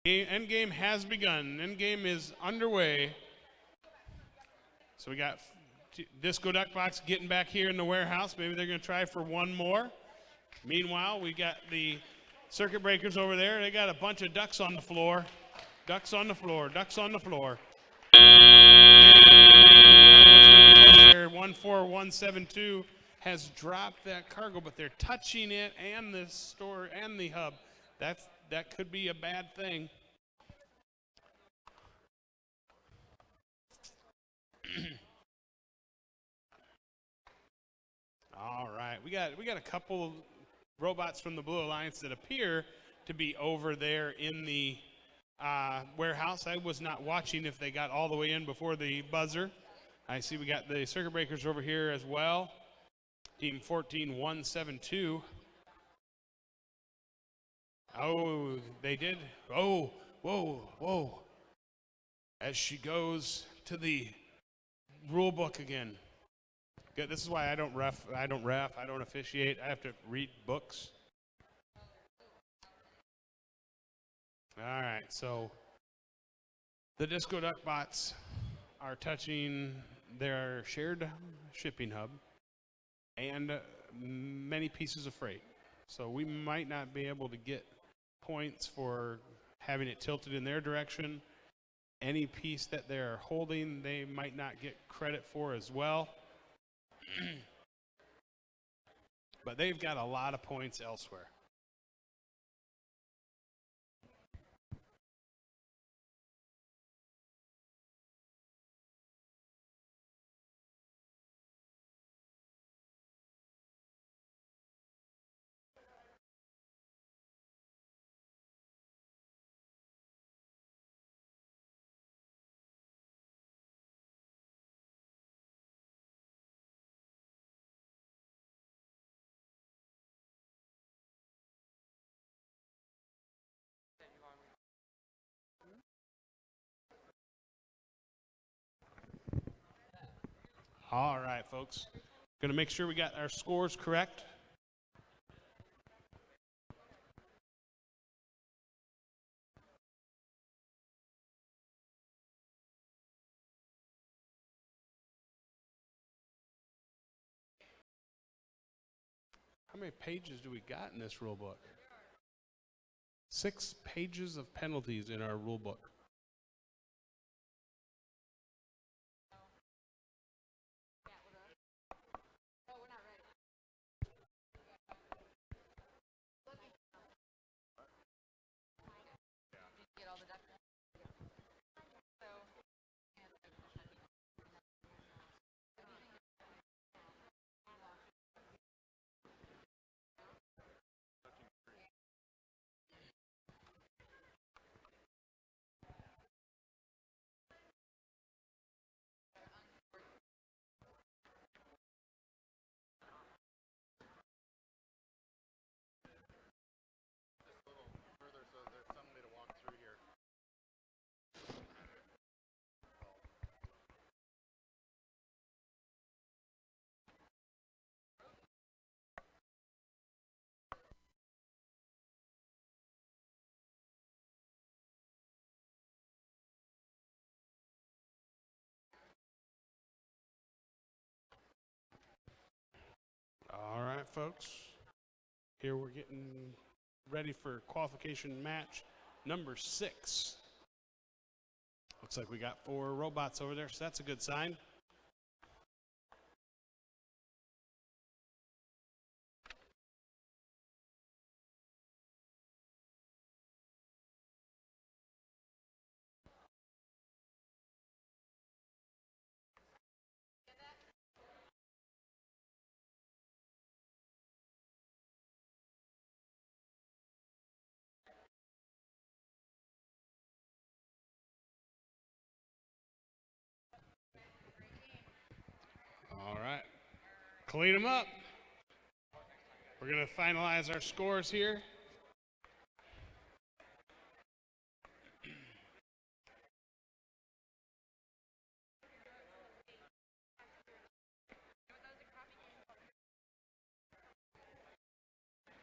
End game has begun. End game is underway. So we got Disco Duck Box getting back here in the warehouse. Maybe they're going to try for one more. Meanwhile, we got the circuit breakers over there. They got a bunch of ducks on the floor. Ducks on the floor. Ducks on the floor. 14172 has dropped that cargo, but they're touching it and the store and the hub. That could be a bad thing. All right, we got a couple of robots from the Blue Alliance that appear to be over there in the warehouse. I was not watching if they got all the way in before the buzzer. I see we got the circuit breakers over here as well. Team 14172. Oh, they did. Oh, whoa. As she goes to the rule book again. Good. This is why I don't ref, I don't officiate. I have to read books. All right, so the Disco Duck bots are touching their shared shipping hub and many pieces of freight. So we might not be able to get points for having it tilted in their direction. Any piece that they're holding, they might not get credit for as well. But they've got a lot of points elsewhere. All right, folks. Going to make sure we got our scores correct. How many pages do we got in this rule book? 6 pages of penalties in our rule book. right, folks. Here we're getting ready for qualification match number 6. Looks like we got 4 robots over there, so that's a good sign. All right, clean them up. We're going to finalize our scores here.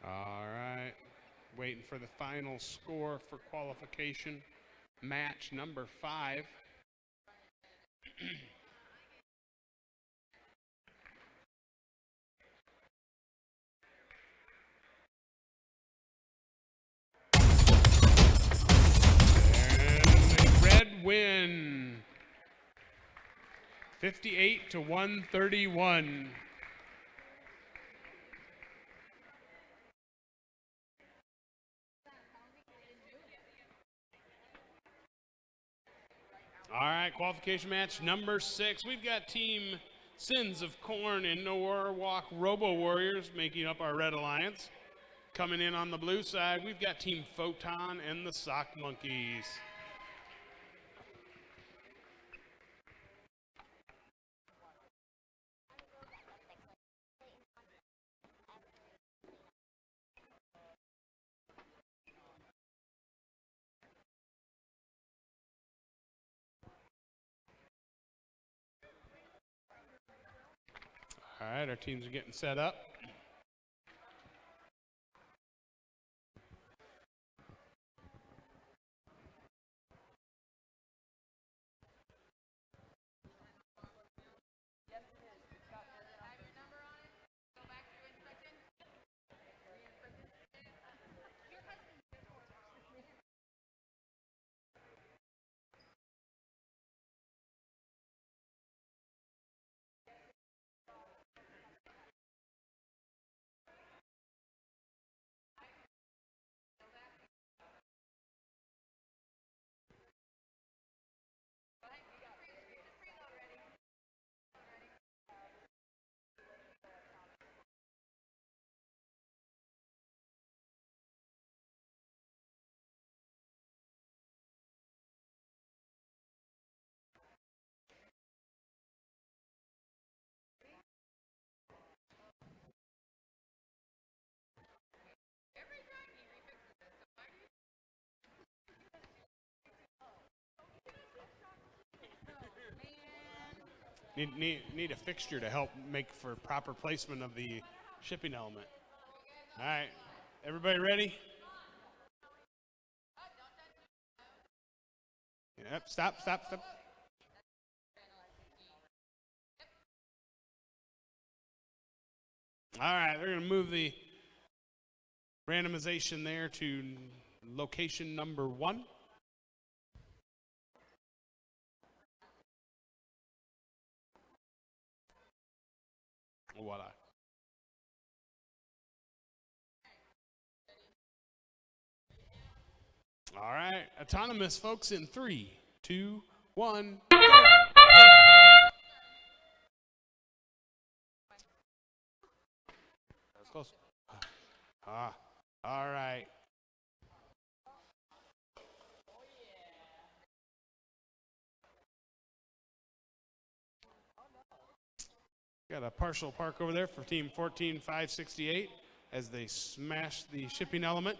All right, waiting for the final score for qualification match number 5. Win 58 to 131. All right, qualification match number 6. We've got Team Sins of Corn and Norwalk Robo Warriors making up our Red Alliance. Coming in on the blue side, we've got Team Photon and the Sock Monkeys. All right, our teams are getting set up. Need a fixture to help make for proper placement of the shipping element. All right, everybody ready? Yep, stop. All right, they're going to move the randomization there to location number 1. Voila. All right, autonomous folks in 3, 2, 1, go. That's close. All right. Got a partial park over there for team 14568 as they smash the shipping element.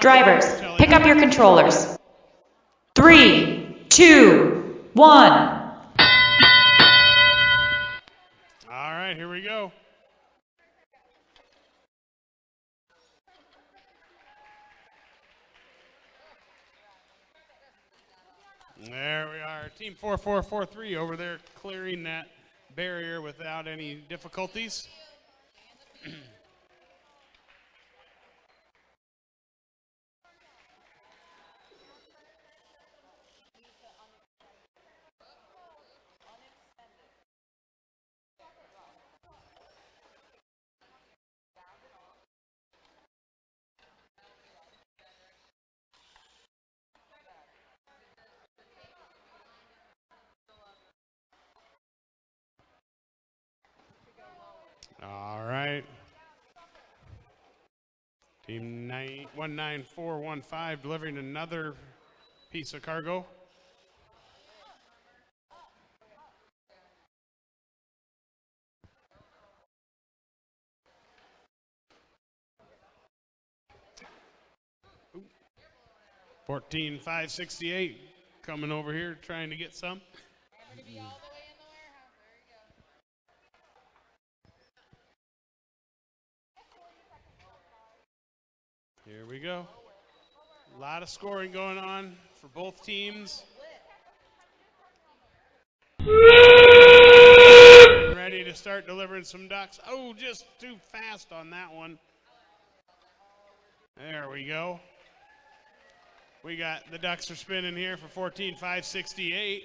Drivers, pick up your controllers. 3, 2, 1. All right, here we go. There we are. Team 4443 over there clearing that barrier without any difficulties. All right. Team 19415 delivering another piece of cargo. Ooh. 14568 coming over here trying to get some. Here we go. A lot of scoring going on for both teams. And ready to start delivering some ducks. Oh, just too fast on that one. There we go. We got the ducks are spinning here for 14568.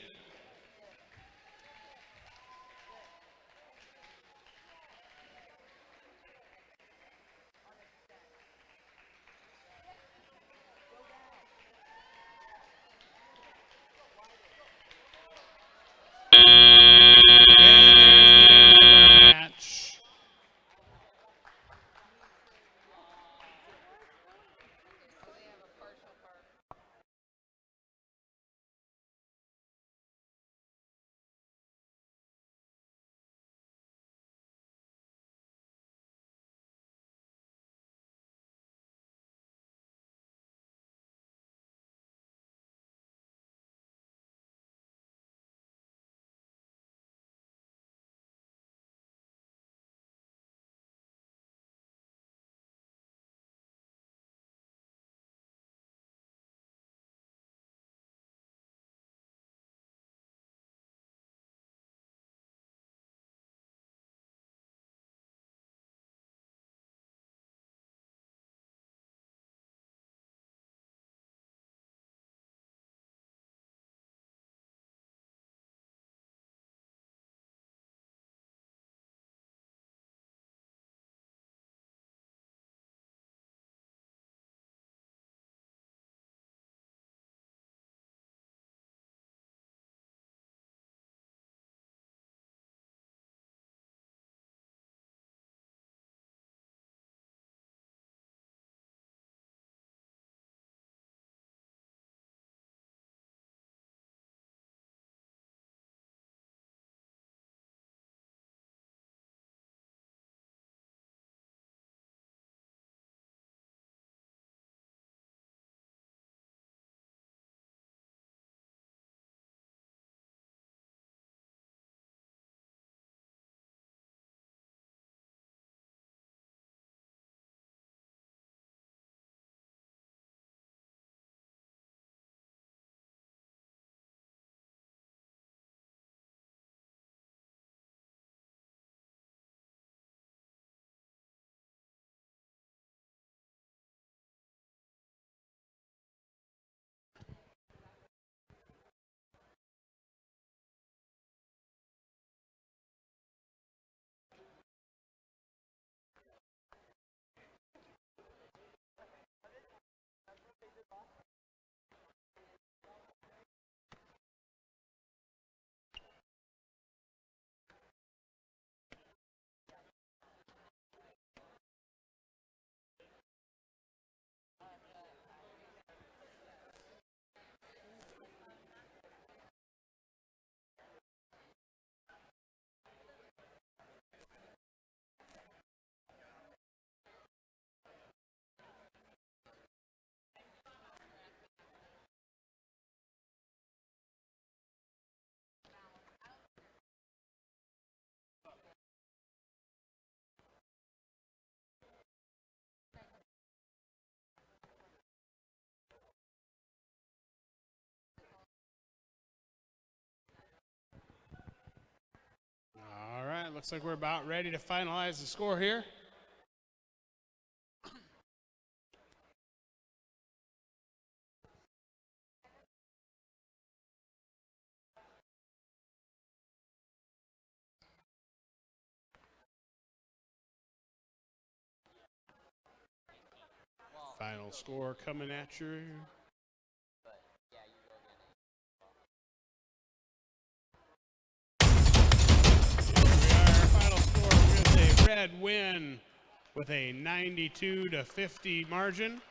looks like we're about ready to finalize the score here. Final score coming at you. Final score with a Red win with a 92-50 margin.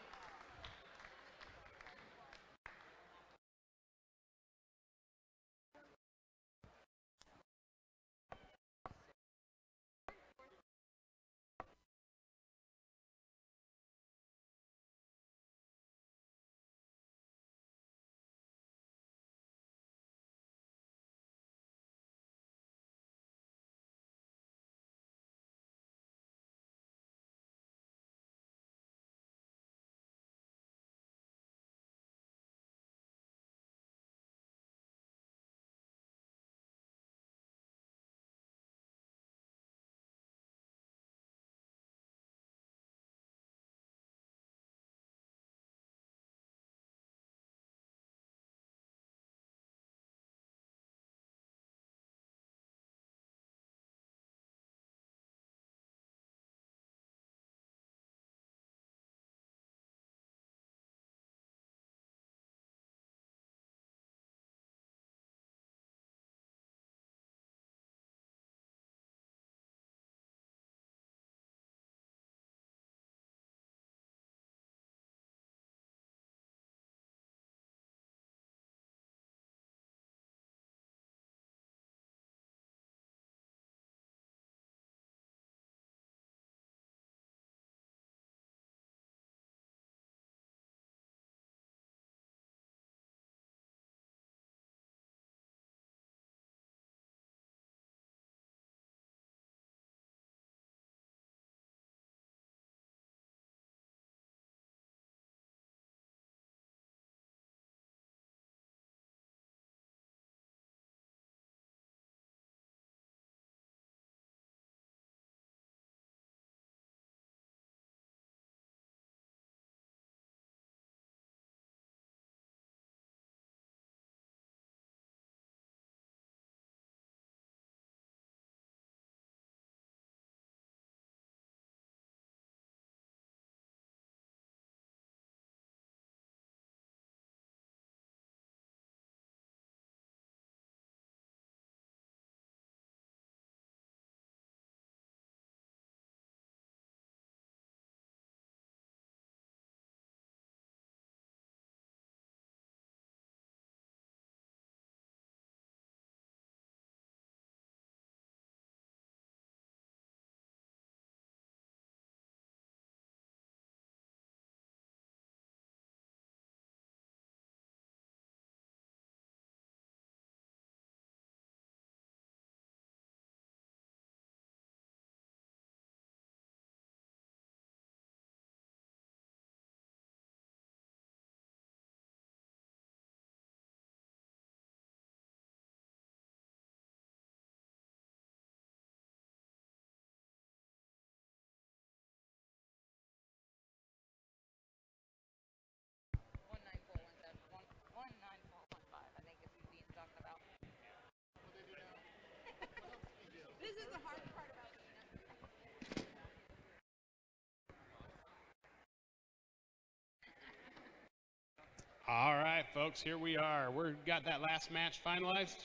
All right, folks, here we are. We've got that last match finalized.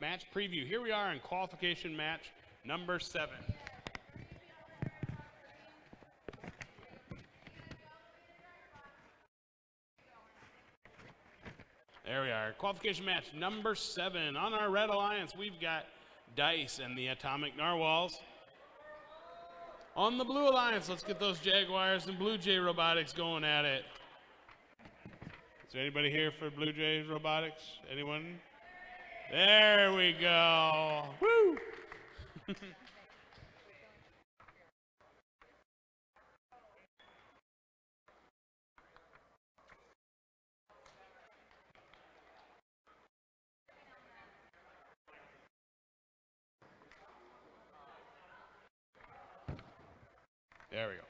Match preview. Here we are in qualification match number 7. There we are. Qualification match number 7. On our Red Alliance, we've got Dice and the Atomic Narwhals. On the Blue Alliance, let's get those Jaguars and Blue Jay Robotics going at it. Is there anybody here for Blue Jay Robotics? Anyone? There we go. Woo! There we go.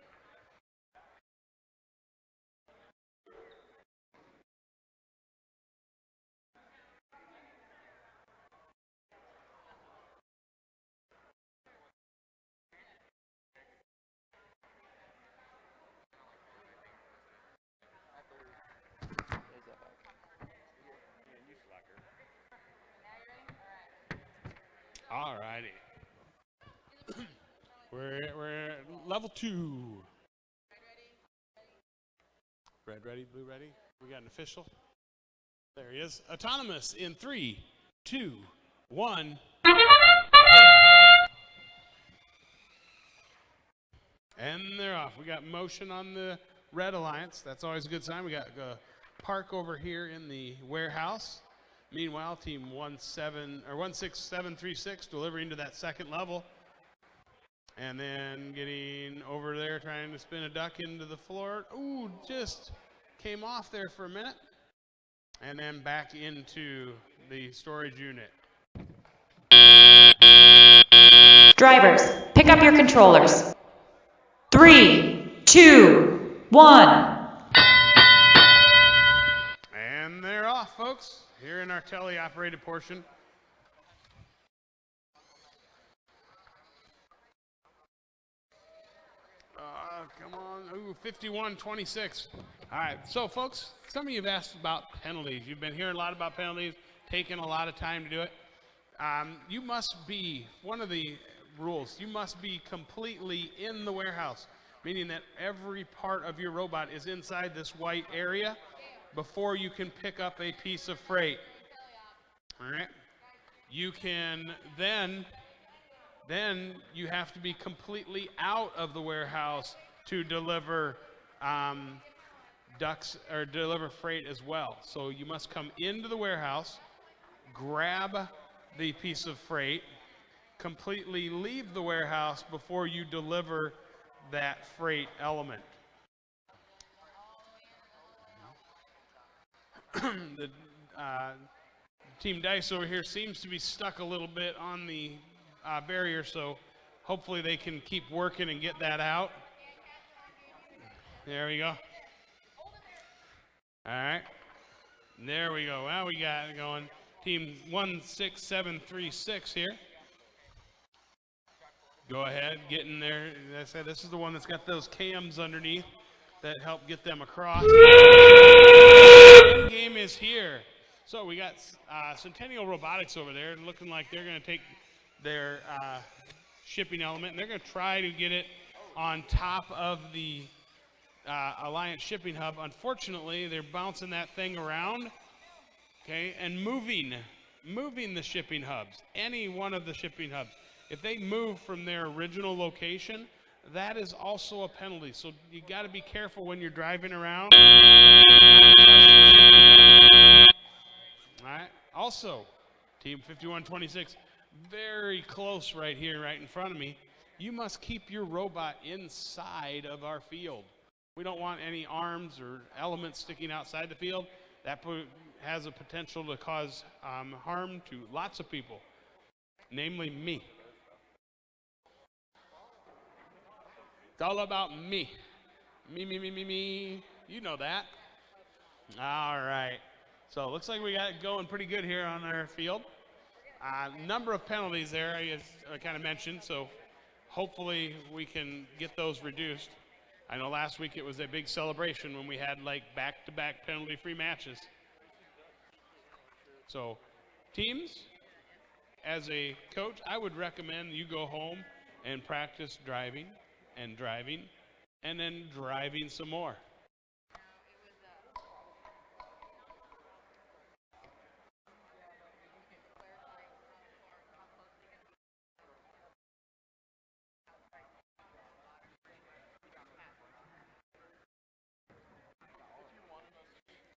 All righty. We're at level 2. Red ready, blue ready. We got an official. There he is. Autonomous in 3, 2, 1. And they're off. We got motion on the Red Alliance. That's always a good sign. We got park over here in the warehouse. Meanwhile, team 16736 delivering to that second level. And then getting over there, trying to spin a duck into the floor. Ooh, just came off there for a minute. And then back into the storage unit. Drivers, pick up your controllers. 3, 2, 1. And they're off, folks, here in our tele-operated portion. Come on. Ooh, 51-26. All right, so, folks, some of you have asked about penalties. You've been hearing a lot about penalties, taking a lot of time to do it. You must be, one of the rules, you must be completely in the warehouse, meaning that every part of your robot is inside this white area before you can pick up a piece of freight. All right? You can then you have to be completely out of the warehouse to deliver ducks or deliver freight as well. So you must come into the warehouse, grab the piece of freight, completely leave the warehouse before you deliver that freight element. The Team Dice over here seems to be stuck a little bit on the barrier, so hopefully they can keep working and get that out. There we go. All right. There we go. Well, we got it going. Team 16736 here. Go ahead, get in there. As I said, this is the one that's got those cams underneath that help get them across. End game is here. So we got Centennial Robotics over there looking like they're going to take their shipping element and they're going to try to get it on top of the Alliance shipping hub. Unfortunately, they're bouncing that thing around, okay, and moving the shipping hubs, any one of the shipping hubs. If they move from their original location, that is also a penalty. So you got to be careful when you're driving around. All right. Also, Team 5126, very close right here, right in front of me. You must keep your robot inside of our field. We don't want any arms or elements sticking outside the field. That has a potential to cause harm to lots of people, namely me. It's all about me. Me. You know that. All right. So it looks like we got it going pretty good here on our field. Number of penalties there, as I kind of mentioned, so hopefully we can get those reduced. I know last week it was a big celebration when we had like back-to-back penalty-free matches. So teams, as a coach, I would recommend you go home and practice driving, and then driving some more.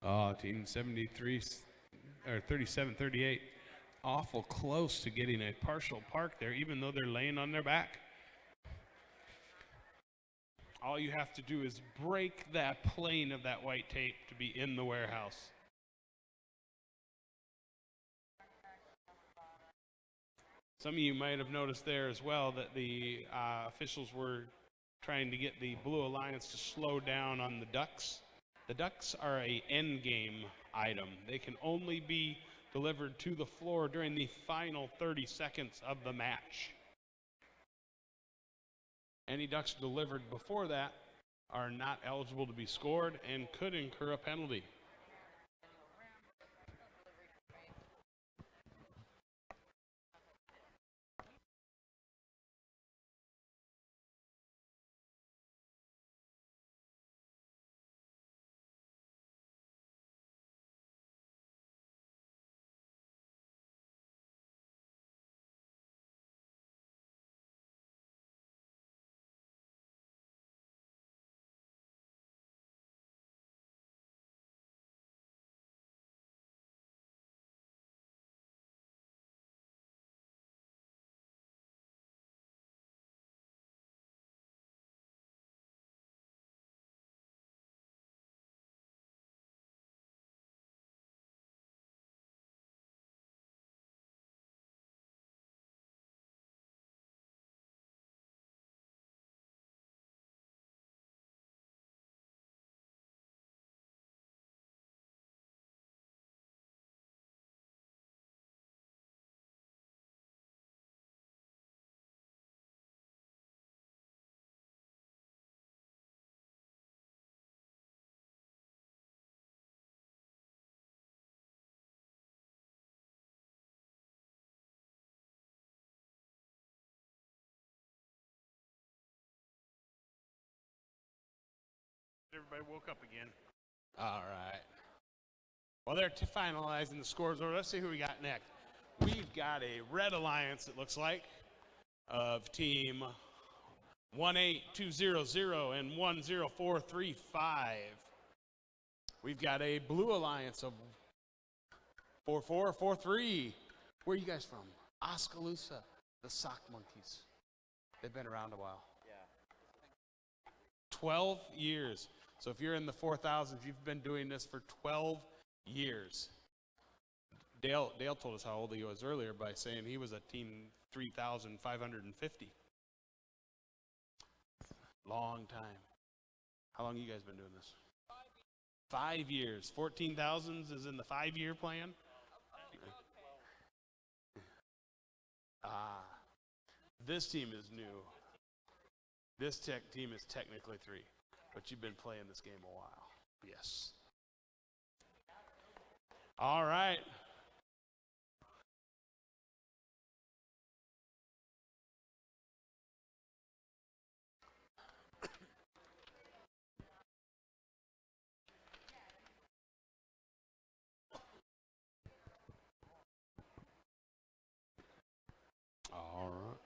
Oh, Team 73 or 37-38, awful close to getting a partial park there, even though they're laying on their back. All you have to do is break that plane of that white tape to be in the warehouse. Some of you might have noticed there as well that the officials were trying to get the Blue Alliance to slow down on the ducks. The ducks are a end game item. They can only be delivered to the floor during the final 30 seconds of the match. Any ducks delivered before that are not eligible to be scored and could incur a penalty. Everybody woke up again. All right. While they're finalizing the scores, let's see who we got next. We've got a Red Alliance, it looks like, of team 18200 and 10435. We've got a Blue Alliance of 4443. Where are you guys from? Oskaloosa, the Sock Monkeys. They've been around a while. 12 years. So if you're in the 4,000s, you've been doing this for 12 years. Dale told us how old he was earlier by saying he was a team 3,550. Long time. How long you guys been doing this? 5 years. 14,000s is in the 5-year plan? This team is new. This team is technically 3, but you've been playing this game a while. Yes. All right. All right.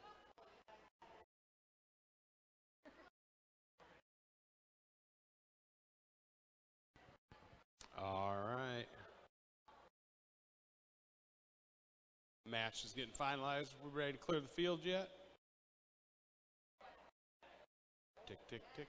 All right. Match is getting finalized. We're ready to clear the field yet? Tick, tick, tick.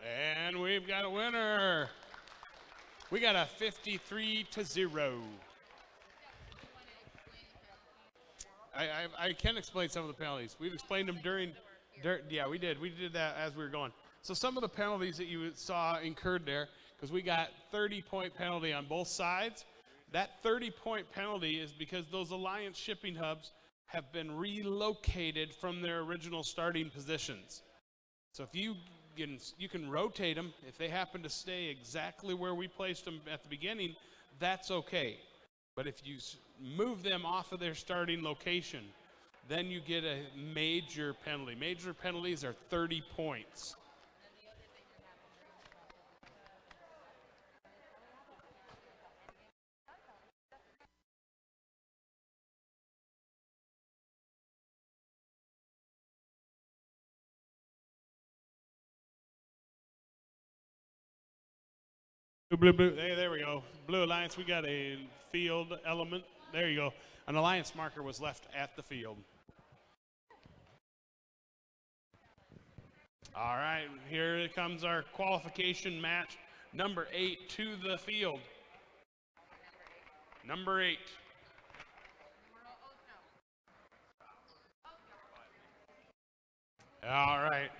And we've got a winner. We got a 53-0. I can explain some of the penalties. We've explained them yeah, we did. We did that as we were going. So some of the penalties that you saw incurred there, because we got 30-point penalty on both sides. That 30-point penalty is because those Alliance shipping hubs have been relocated from their original starting positions. So if you can rotate them. If they happen to stay exactly where we placed them at the beginning, that's okay. But if you move them off of their starting location, then you get a major penalty. Major penalties are 30 points. Blue, blue. Hey, there we go. Blue Alliance, we got a field element. There you go. An Alliance marker was left at the field. All right, here comes our qualification match. Number 8 to the field. Number 8. All right.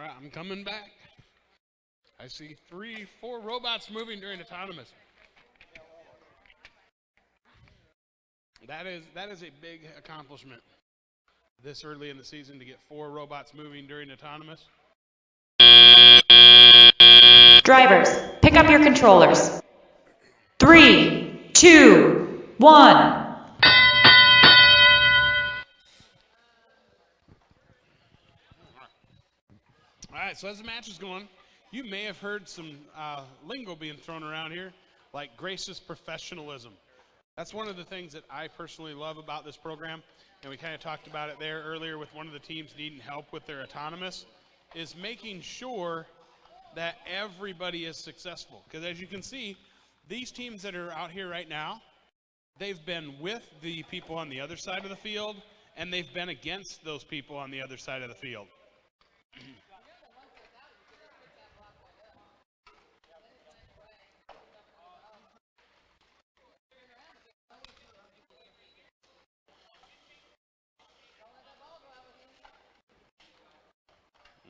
right, I'm coming back. I see 4 robots moving during autonomous. That is a big accomplishment this early in the season to get 4 robots moving during autonomous. Drivers, pick up your controllers. 3, 2, 1. All right, so as the match is going, you may have heard some lingo being thrown around here, like gracious professionalism. That's one of the things that I personally love about this program, and we kind of talked about it there earlier with one of the teams needing help with their autonomous, is making sure that everybody is successful. Because as you can see, these teams that are out here right now, they've been with the people on the other side of the field, and they've been against those people on the other side of the field.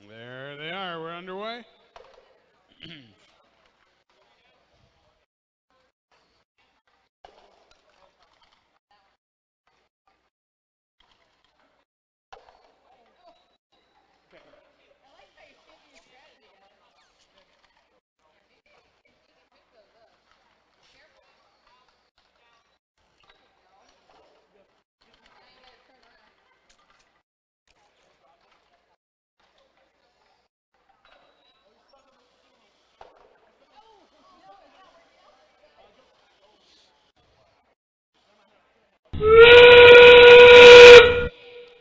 There they are. We're underway.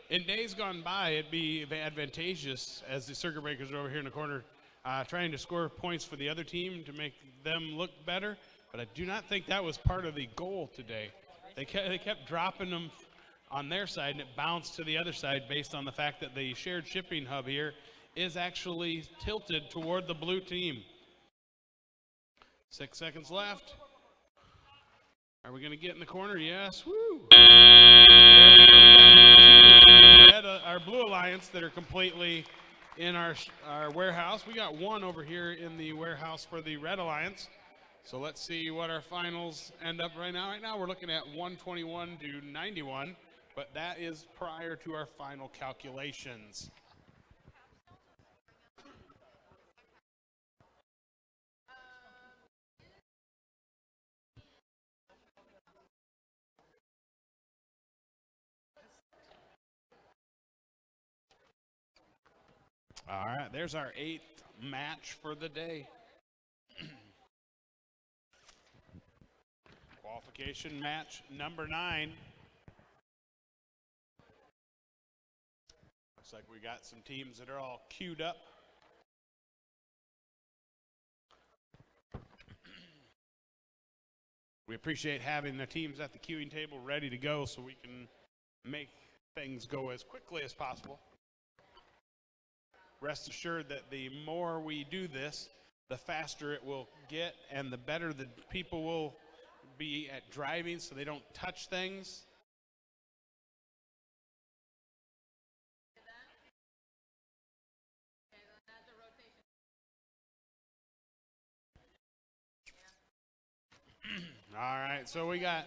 In days gone by, it'd be advantageous as the circuit breakers are over here in the corner trying to score points for the other team to make them look better, but I do not think that was part of the goal today. They kept dropping them on their side, and it bounced to the other side based on the fact that the shared shipping hub here is actually tilted toward the blue team. 6 seconds left. Are we going to get in the corner? Yes. Woo! Our Blue Alliance that are completely in our warehouse. We got 1 over here in the warehouse for the Red Alliance. So let's see what our finals end up right now. Right now we're looking at 121 to 91, but that is prior to our final calculations. All right, there's our 8th match for the day. Qualification match number 9. Looks like we got some teams that are all queued up. We appreciate having the teams at the queuing table ready to go so we can make things go as quickly as possible. Rest assured that the more we do this, the faster it will get and the better the people will be at driving so they don't touch things. All right, so we got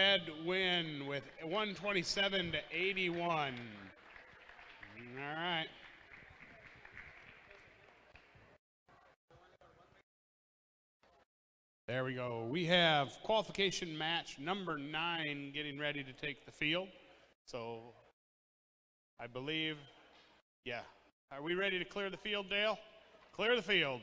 Red win with 127 to 81. All right. There we go. We have qualification match number 9 getting ready to take the field. So I believe, yeah. Are we ready to clear the field, Dale? Clear the field.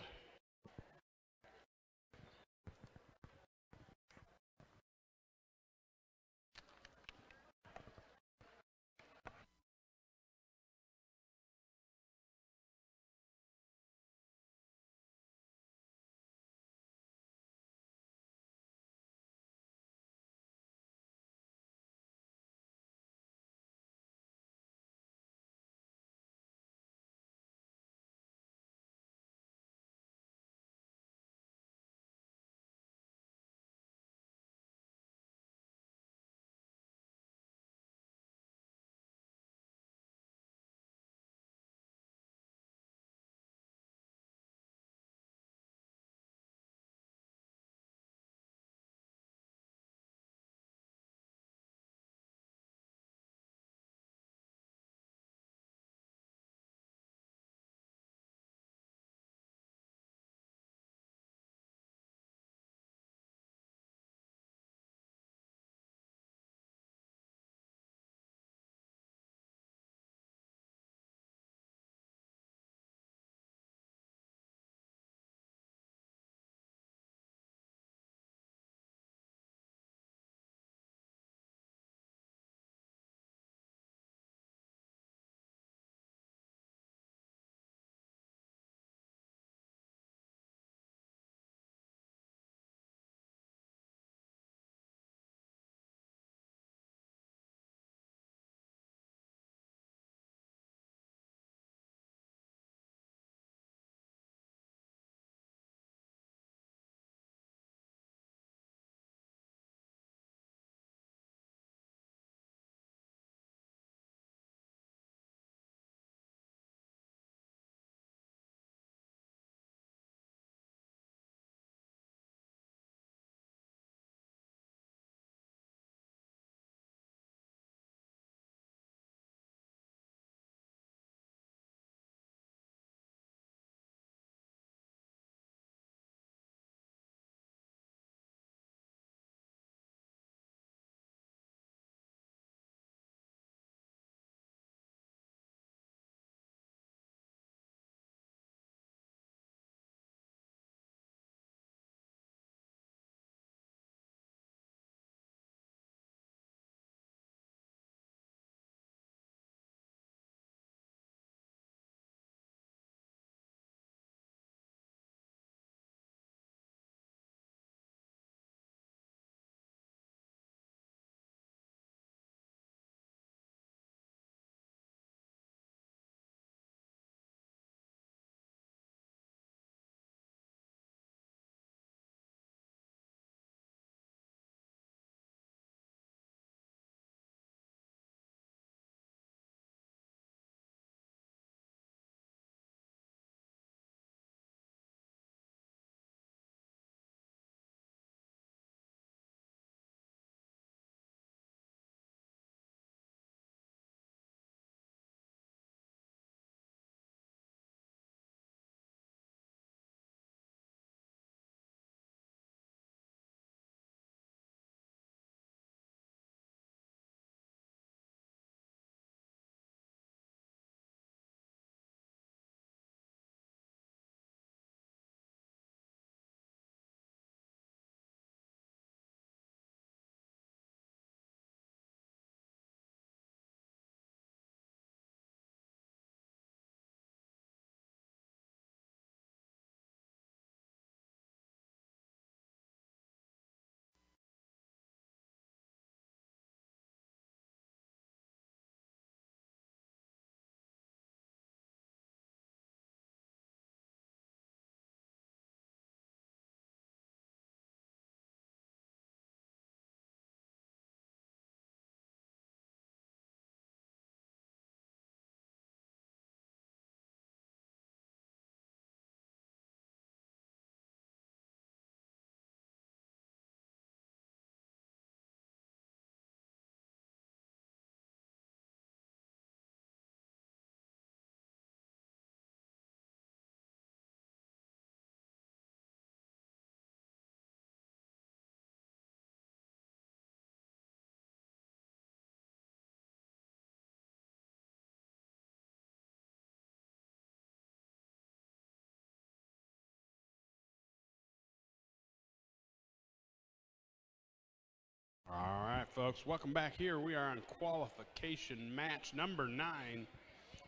folks. Welcome back here. We are on qualification match number 9.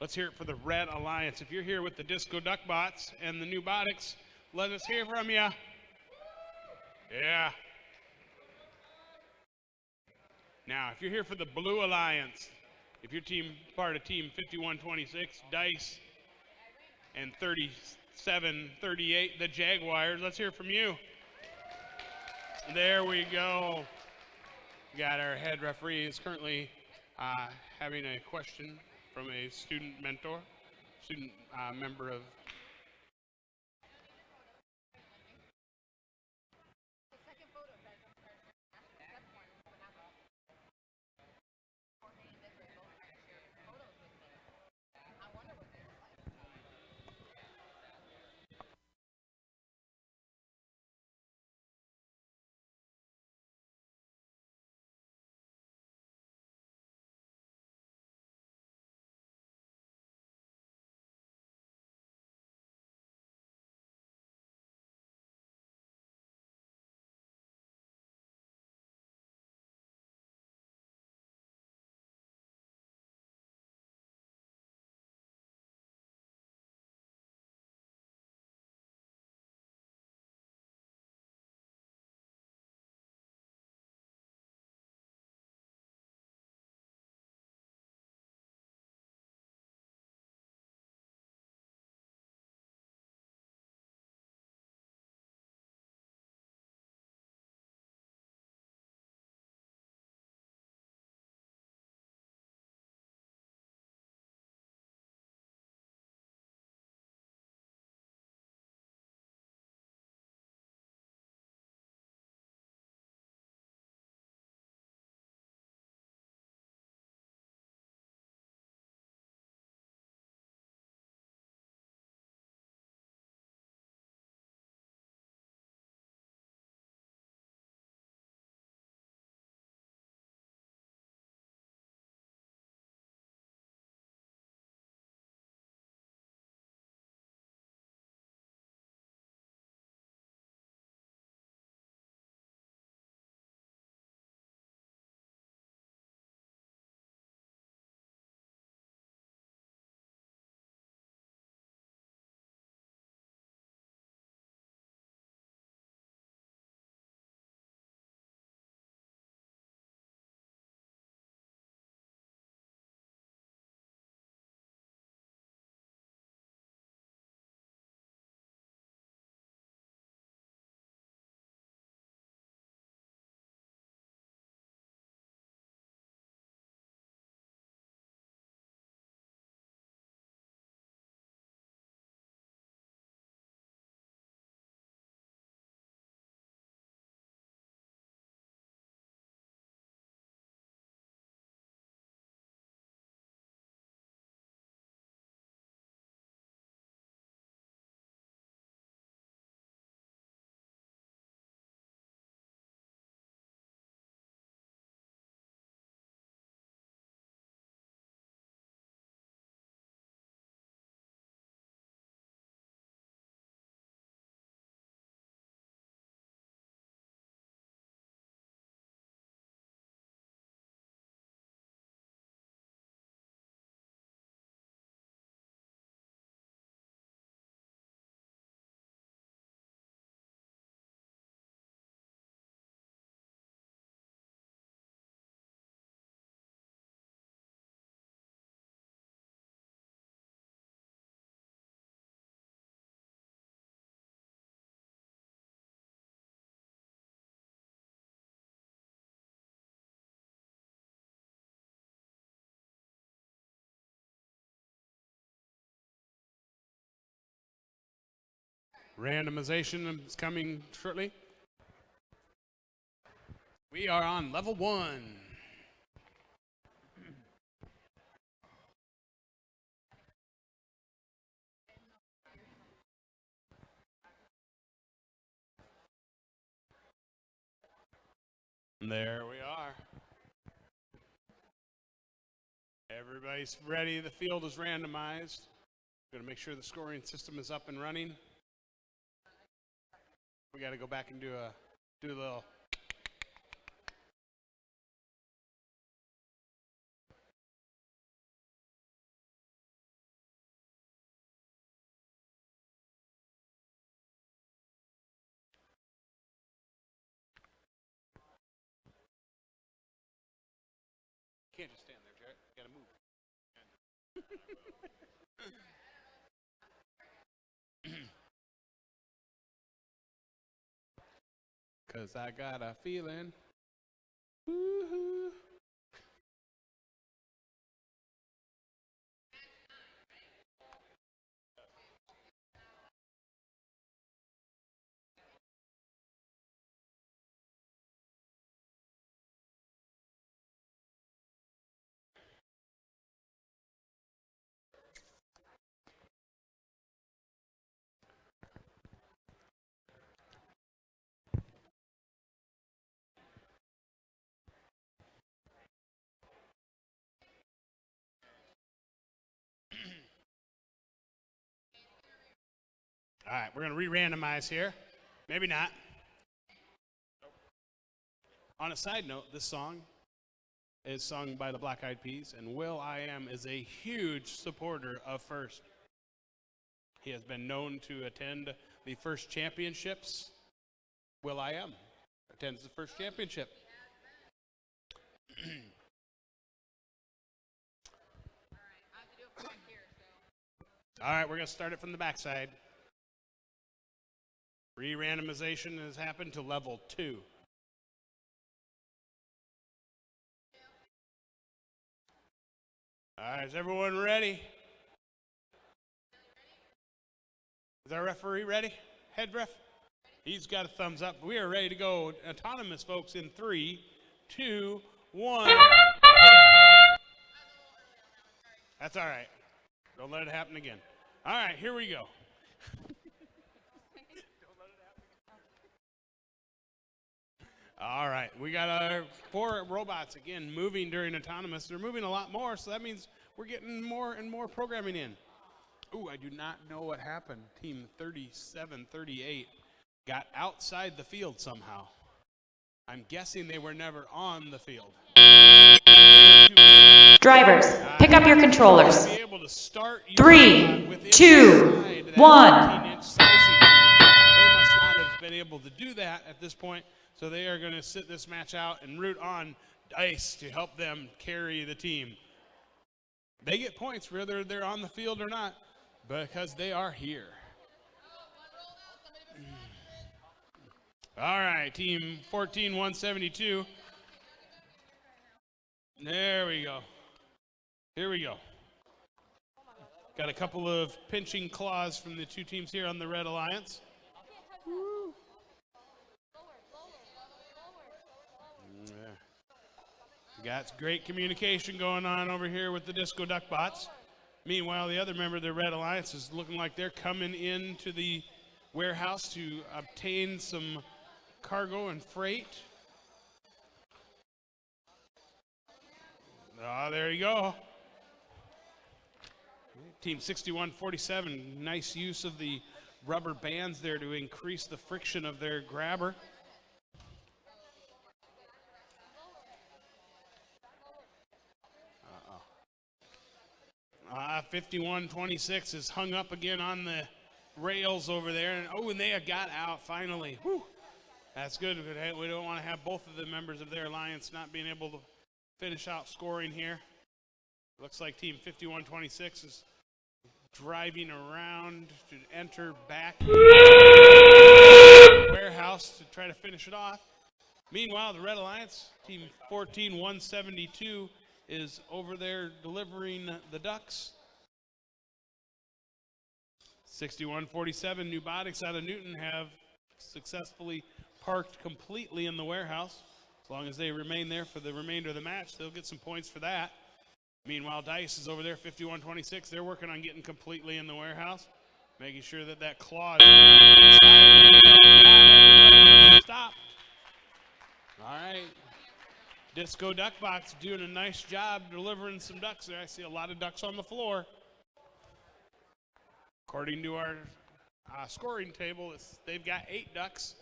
Let's hear it for the Red Alliance. If you're here with the Disco Duck Bots and the new Botics, let us hear from you. Yeah. Now, if you're here for the Blue Alliance, if your team part of Team 5126, Dice, and 3738, the Jaguars, let's hear from you. There we go. Got our head referee is currently having a question from a student member of. Randomization is coming shortly. We are on level 1. And there we are. Everybody's ready. The field is randomized. Going to make sure the scoring system is up and running. We got to go back and do a little can't just stand there, Jarrett. You gotta move. Cause I got a feeling. Woo-hoo. All right, we're going to re-randomize here. Maybe not. On a side note, this song is sung by the Black Eyed Peas, and Will I Am is a huge supporter of First. He has been known to attend the First Championships. Will I Am attends the First Championship. All right, we're going to start it from the backside. Re-randomization has happened to level 2. All right, is everyone ready? Is our referee ready? Head ref? He's got a thumbs up. We are ready to go. Autonomous, folks, in 3, 2, 1. That's all right. Don't let it happen again. All right, here we go. All right, we got our 4 robots, again, moving during autonomous. They're moving a lot more, so that means we're getting more and more programming in. Ooh, I do not know what happened. Team 3738 got outside the field somehow. I'm guessing they were never on the field. Drivers, pick up your controllers. 3, 2, 1. They must not have been able to do that at this point. So they are going to sit this match out and root on Dice to help them carry the team. They get points whether they're on the field or not because they are here. All right, team 14172. There we go. Here we go. Got a couple of pinching claws from the 2 teams here on the Red Alliance. Woo. Got great communication going on over here with the Disco Duck bots. Meanwhile, the other member of the Red Alliance is looking like they're coming into the warehouse to obtain some cargo and freight. Oh, there you go. Team 6147, nice use of the rubber bands there to increase the friction of their grabber. 5126 is hung up again on the rails over there. And they got out finally. Whew. That's good. We don't want to have both of the members of their alliance not being able to finish out scoring here. Looks like team 5126 is driving around to enter back the warehouse to try to finish it off. Meanwhile, the Red Alliance, team 14172, is over there delivering the ducks. 6147 Newbotics out of Newton have successfully parked completely in the warehouse. As long as they remain there for the remainder of the match, they'll get some points for that. Meanwhile, Dice is over there, 5126. They're working on getting completely in the warehouse, making sure that that claw is down inside. Stop. All right. Disco Duckbots doing a nice job delivering some ducks there. I see a lot of ducks on the floor. According to our scoring table, they've got 8 ducks.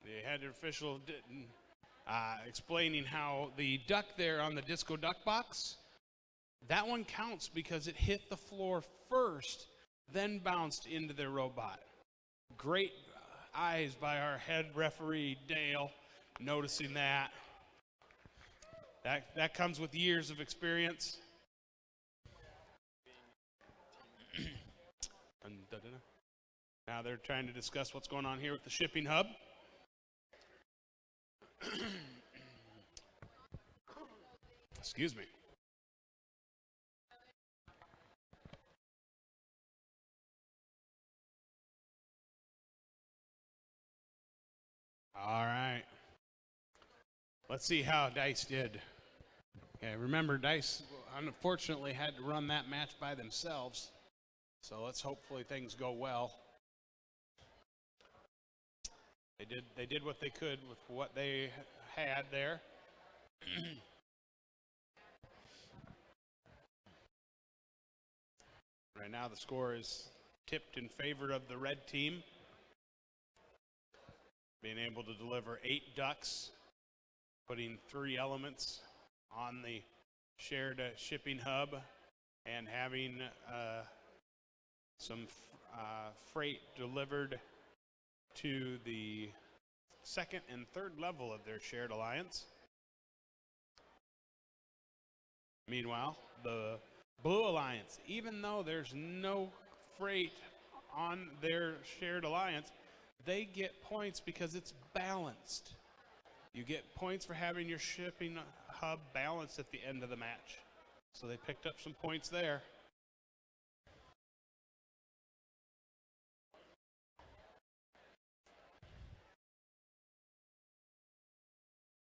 The head official explaining how the duck there on the Disco Duck box, that one counts because it hit the floor first, then bounced into their robot. Great eyes by our head referee, Dale, noticing that. That comes with years of experience. Now they're trying to discuss what's going on here with the shipping hub. Excuse me. All right. Let's see how Dice did. Okay, remember, Dice unfortunately had to run that match by themselves. So let's hopefully things go well. They did what they could with what they had there. Right now the score is tipped in favor of the red team. Being able to deliver 8 ducks, putting 3 elements on the shared shipping hub, and having some freight delivered to the second and third level of their shared alliance. Meanwhile, the Blue Alliance, even though there's no freight on their shared alliance, they get points because it's balanced. You get points for having your shipping hub balanced at the end of the match. So they picked up some points there.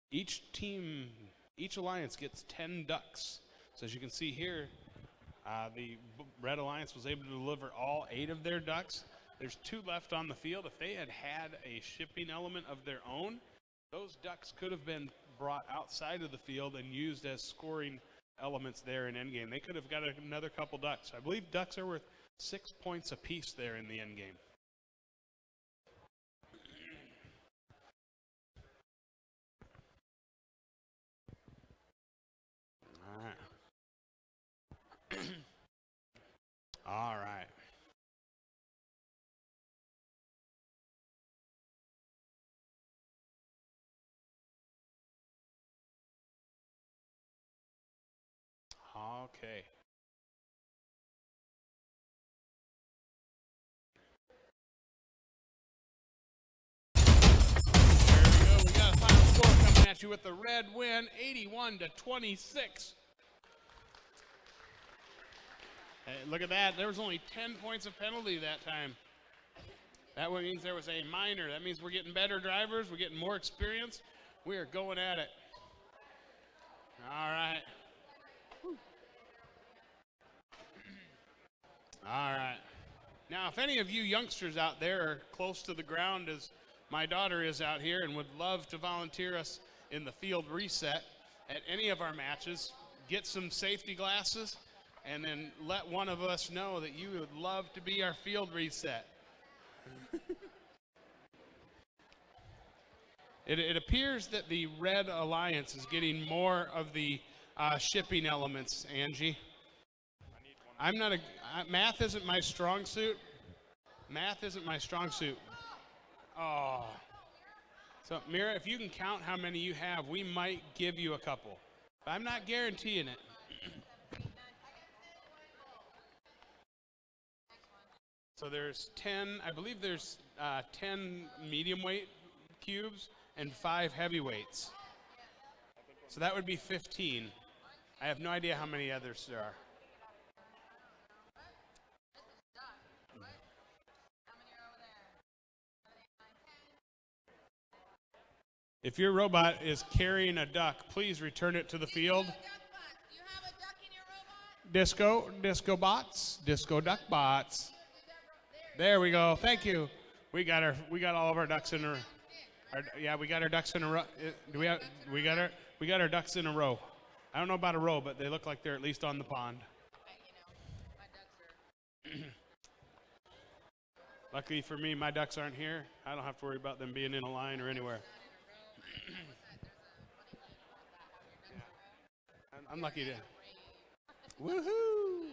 Each alliance gets 10 ducks. So as you can see here, the Red Alliance was able to deliver all 8 of their ducks. There's 2 left on the field. If they had had a shipping element of their own, those ducks could have been brought outside of the field and used as scoring elements there in endgame. They could have got another couple ducks. I believe ducks are worth 6 points apiece there in the endgame. All right. Okay. There we go. We got a final score coming at you with the Red win, 81-26. Hey, look at that. There was only 10 points of penalty that time. That means there was a minor. That means we're getting better drivers. We're getting more experience. We are going at it. All right. All right. Now, if any of you youngsters out there are close to the ground as my daughter is out here and would love to volunteer us in the field reset at any of our matches, get some safety glasses, and then let one of us know that you would love to be our field reset. It appears that the Red Alliance is getting more of the shipping elements, Angie. I'm not math isn't my strong suit. Math isn't my strong suit. Oh. So, Mira, if you can count how many you have, we might give you a couple. But I'm not guaranteeing it. So there's 10, I believe there's 10 medium weight cubes and 5 heavyweights. So that would be 15. I have no idea how many others there are. If your robot is carrying a duck, please return it to the field. Disco bots, disco duck bots. There we go. Thank you. We got all of our ducks in a. We got our ducks in a row. We got our ducks in a row. I don't know about a row, but they look like they're at least on the pond. Luckily for me, my ducks aren't here. I don't have to worry about them being in a line or anywhere. I'm lucky to. Woohoo!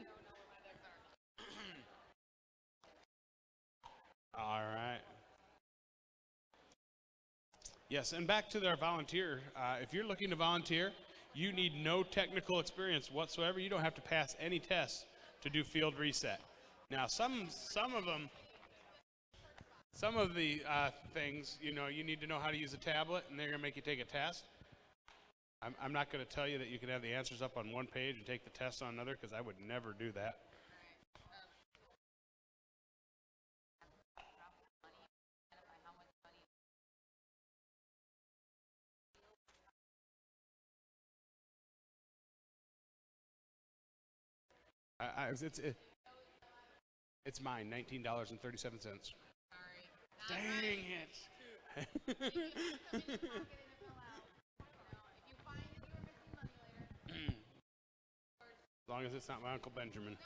All right. Yes, and back to their volunteer. If you're looking to volunteer, you need no technical experience whatsoever. You don't have to pass any tests to do field reset. Now, some of the things, you know, you need to know how to use a tablet, and they're going to make you take a test. I'm not going to tell you that you can have the answers up on one page and take the test on another, because I would never do that. It's mine, $19.37. Dang it. As long as it's not my Uncle Benjamin.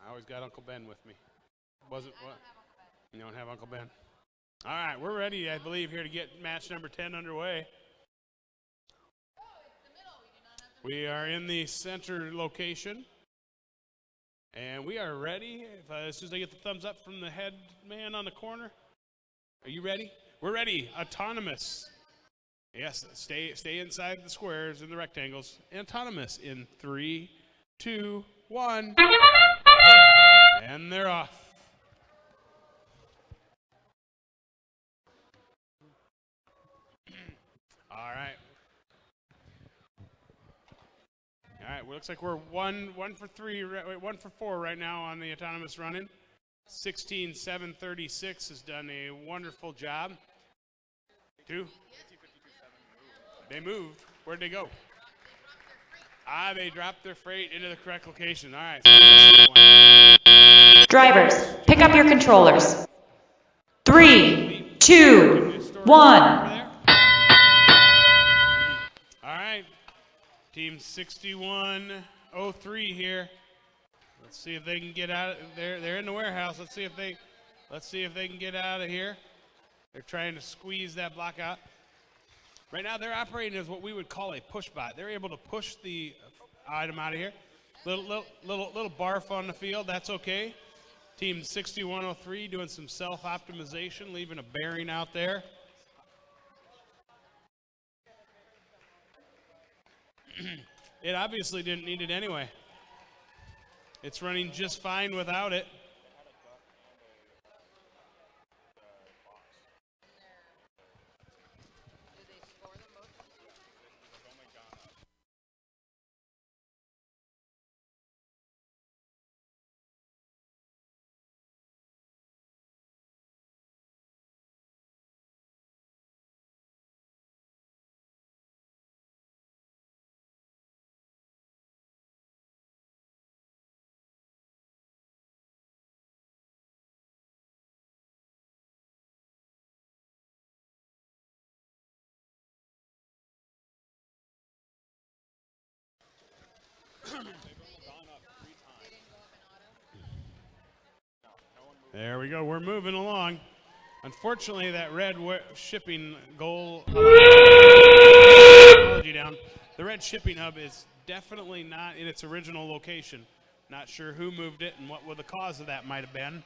I always got Uncle Ben with me. Was it what? You don't have Uncle Ben? All right, we're ready, I believe, here to get match number 10 underway. We are in the center location, and we are ready. As soon as I get the thumbs up from the head man on the corner. Are you ready? We're ready. Autonomous. Yes, stay inside the squares and the rectangles. Autonomous in 3, 2, 1. And they're off. All right. All right, well, looks like we're one for 4 right now on the autonomous running. 16-736 has done a wonderful job. 2. They moved. Where'd they go? They dropped their freight into the correct location. All right. So Drivers, pick up your controllers. 3, 2, 1. All right. Team 6103 here. Let's see if they can get out. They're in the warehouse. Let's see if they can get out of here. They're trying to squeeze that block out. Right now, they're operating as what we would call a push bot. They're able to push the item out of here. Little barf on the field. That's okay. Team 6103 doing some self-optimization, leaving a bearing out there. It obviously didn't need it anyway. It's running just fine without it. There we go. We're moving along. Unfortunately, that red shipping goal technology down. The red shipping hub is definitely not in its original location. Not sure who moved it and what the cause of that might have been.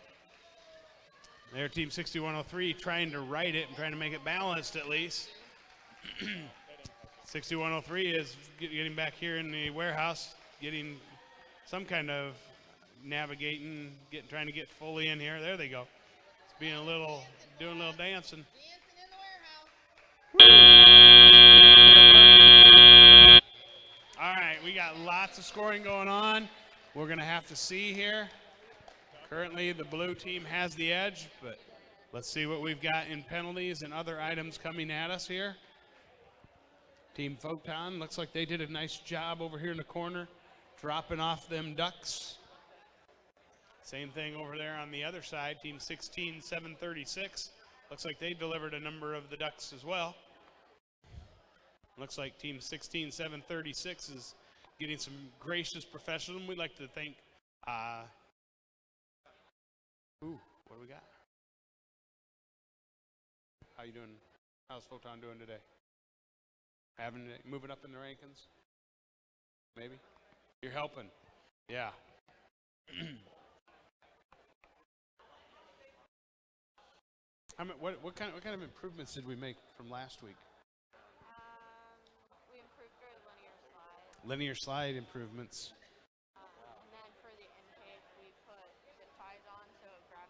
Their Team 6103 trying to right it and trying to make it balanced at least. 6103 is getting back here in the warehouse, getting some kind of navigating, trying to get fully in here. There they go. It's doing a little dancing. Dancing in the warehouse. All right, we got lots of scoring going on. We're going to have to see here. Currently, the blue team has the edge, but let's see what we've got in penalties and other items coming at us here. Team Photon looks like they did a nice job over here in the corner, dropping off them ducks. Same thing over there on the other side, Team 16-736. Looks like they delivered a number of the ducks as well. Looks like Team 16-736 is getting some gracious professionalism. We'd like to thank, what do we got? How you doing? How's Photon doing today? Moving up in the rankings? Maybe? You're helping. Yeah. What kind of improvements did we make from last week? We improved our linear slide. Linear slide improvements. And then for the intake, we put zip ties on so grab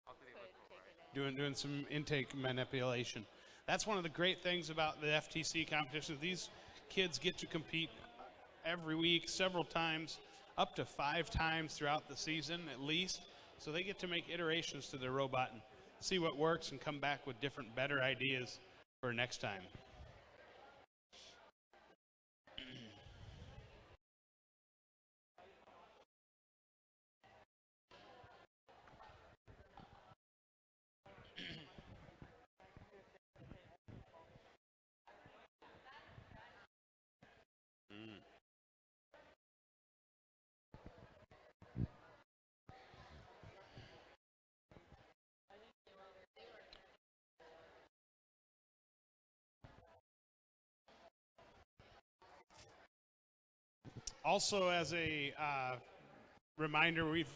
could take it in. Doing some intake manipulation. That's one of the great things about the FTC competition. These kids get to compete every week, several times, up to 5 times throughout the season at least. So they get to make iterations to their robot and see what works and come back with different, better ideas for next time. Also, as a reminder, we've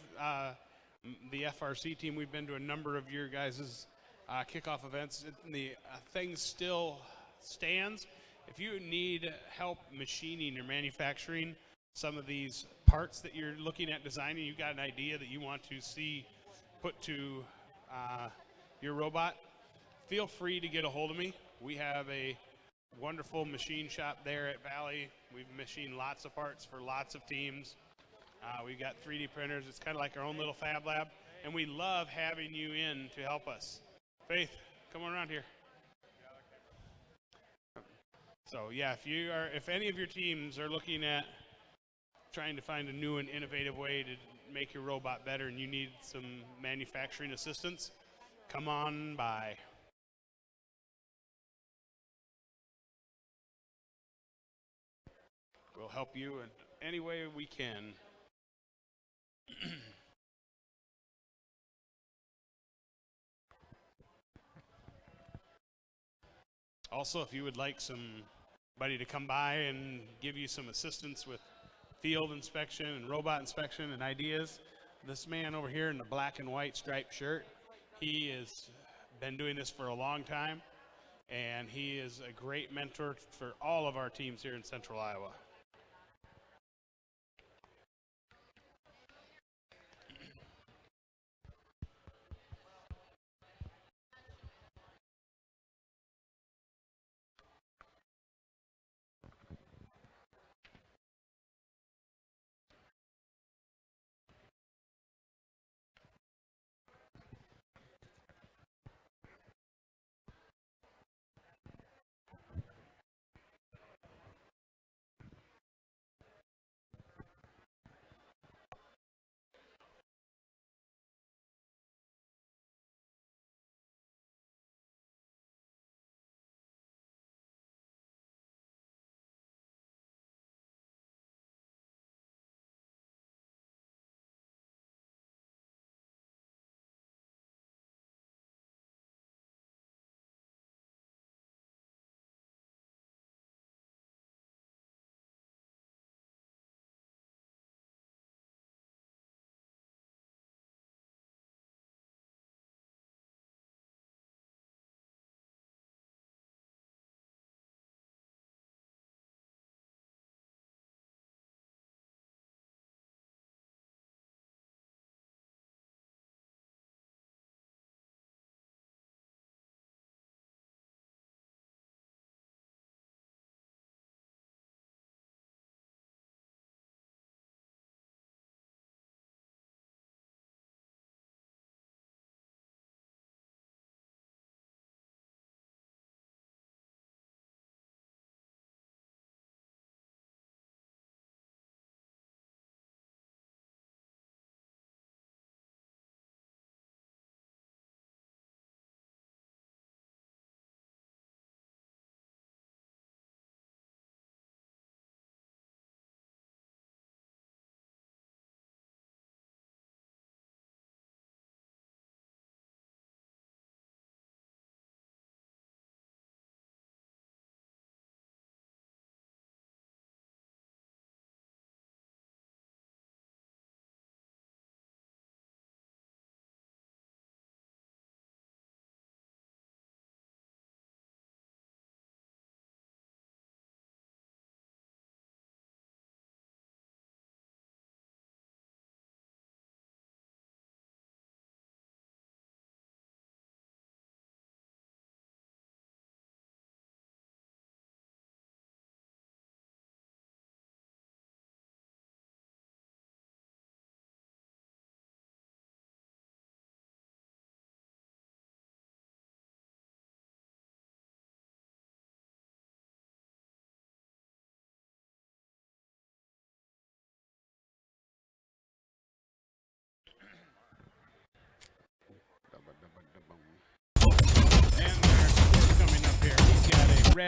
the FRC team. We've been to a number of your guys' kickoff events. The thing still stands. If you need help machining or manufacturing some of these parts that you're looking at designing, you got an idea that you want to see put to your robot, feel free to get a hold of me. We have a wonderful machine shop there at Valley. We've machined lots of parts for lots of teams. We've got 3D printers. It's kind of like our own little fab lab, and we love having you in to help us. Faith, come on around here. So yeah, if any of your teams are looking at trying to find a new and innovative way to make your robot better and you need some manufacturing assistance, come on by. We'll help you in any way we can. Also, if you would like somebody to come by and give you some assistance with field inspection and robot inspection and ideas, this man over here in the black and white striped shirt, he has been doing this for a long time, and he is a great mentor for all of our teams here in Central Iowa.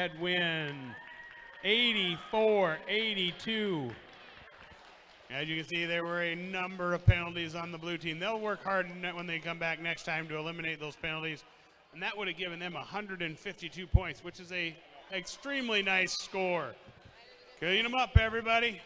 Red win 84-82. As you can see, there were a number of penalties on the blue team. They'll work hard when they come back next time to eliminate those penalties. And that would have given them 152 points, which is a extremely nice score. Clean them up, everybody.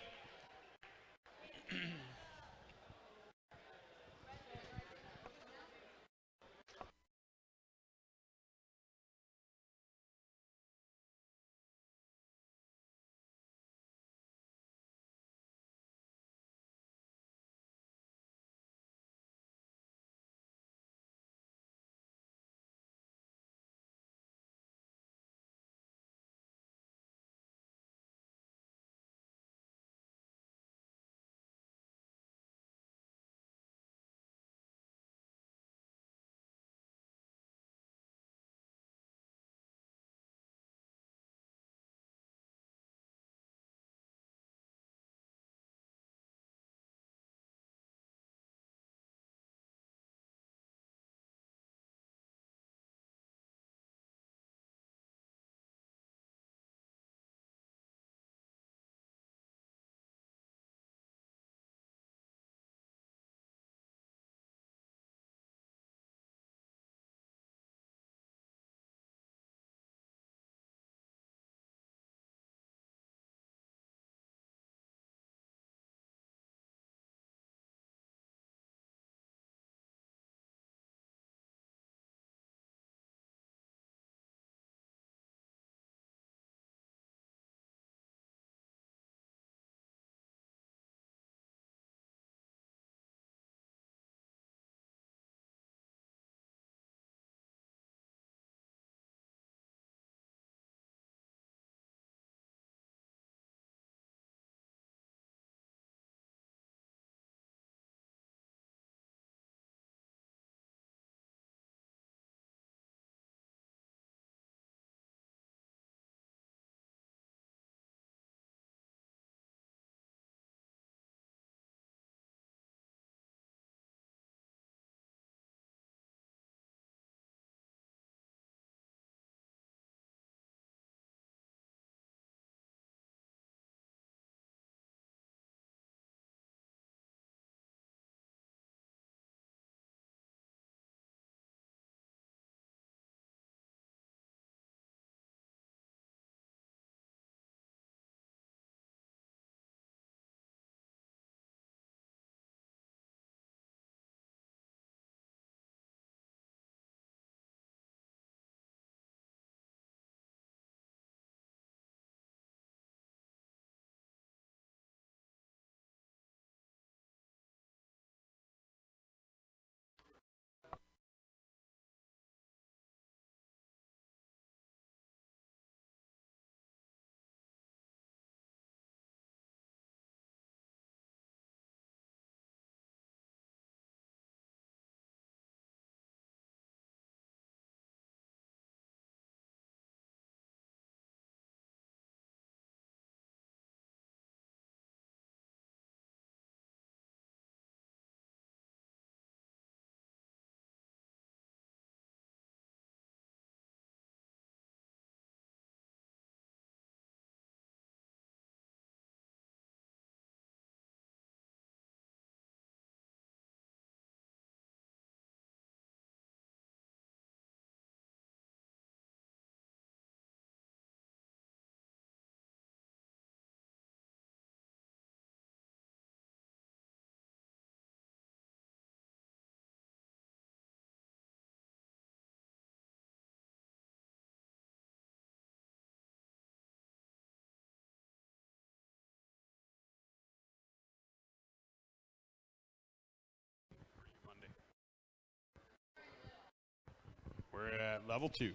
We're at level 2.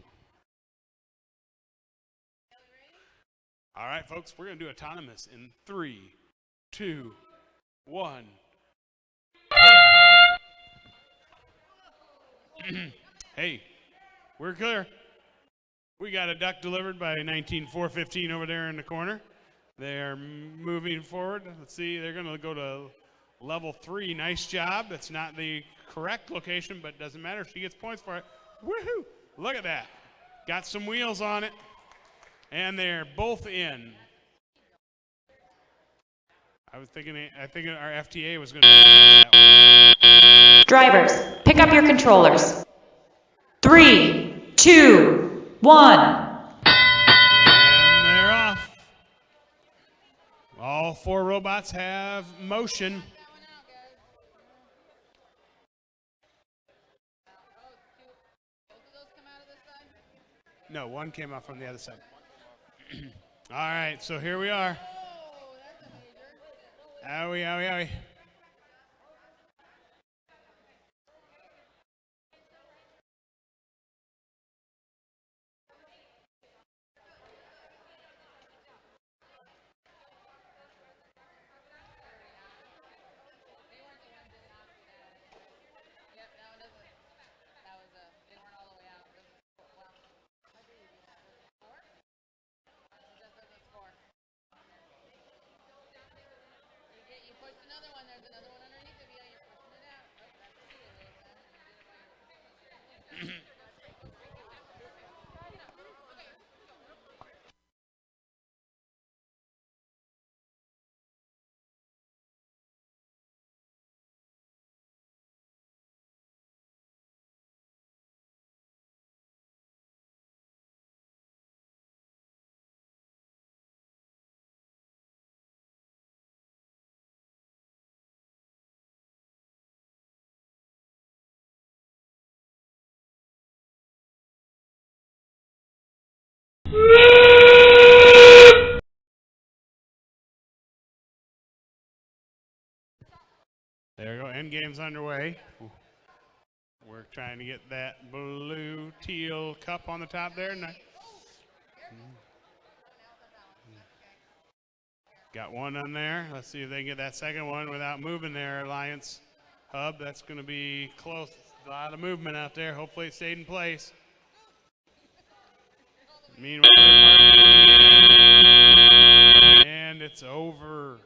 All right, folks, we're going to do autonomous in 3, 2, 1. Hey, we're clear. We got a duck delivered by 19415 over there in the corner. They're moving forward. Let's see, they're going to go to level 3. Nice job. That's not the correct location, but doesn't matter. She gets points for it. Woohoo! Look at that. Got some wheels on it. And they're both in. I think our FTA was going to that one. Drivers, pick up your controllers. 3, 2, 1. And they're off. All 4 robots have motion. No, one came out from the other side. All right, so here we are. Owie, owie, owie. There we go. End game's underway. We're trying to get that blue teal cup on the top there. Got one on there. Let's see if they can get that second one without moving their alliance hub. That's going to be close. A lot of movement out there. Hopefully it stayed in place. Meanwhile, and it's over.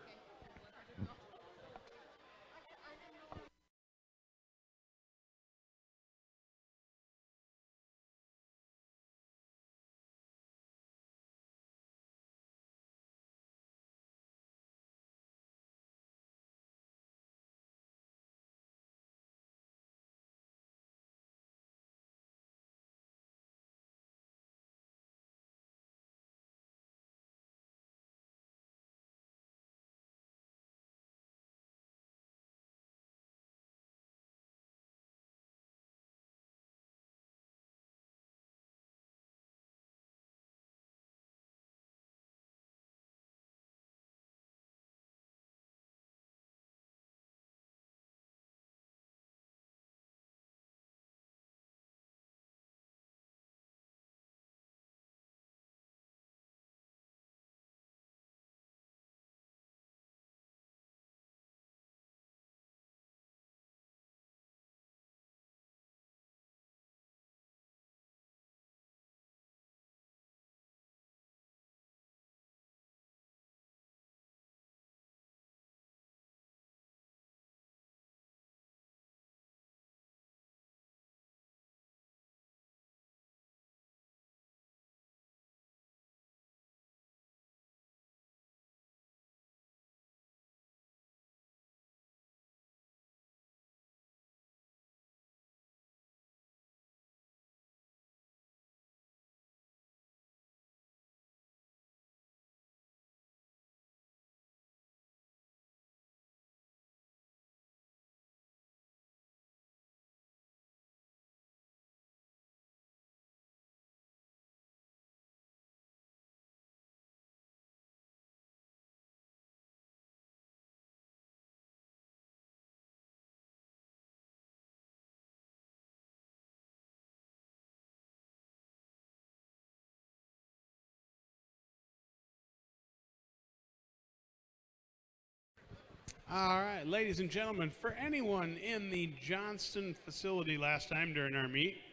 All right, ladies and gentlemen, for anyone in the Johnston facility last time during our meet,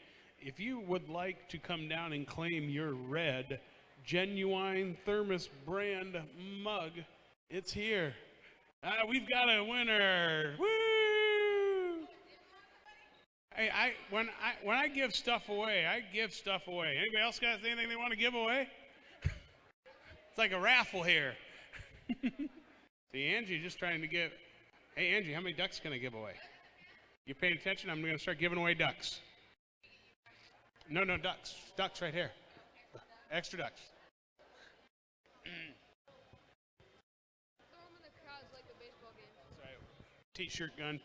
if you would like to come down and claim your red genuine thermos brand mug, it's here. We've got a winner. Woo! Hey, when I give stuff away, I give stuff away. Anybody else got anything they want to give away? It's like a raffle here. See, Angie just trying to give. Hey, Angie, how many ducks can I give away? You paying attention? I'm going to start giving away ducks. No, ducks. Ducks right here. Extra ducks. Throw them in the crowds like a baseball game. That's right. T-shirt gun.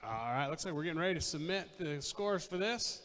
All right, looks like we're getting ready to submit the scores for this.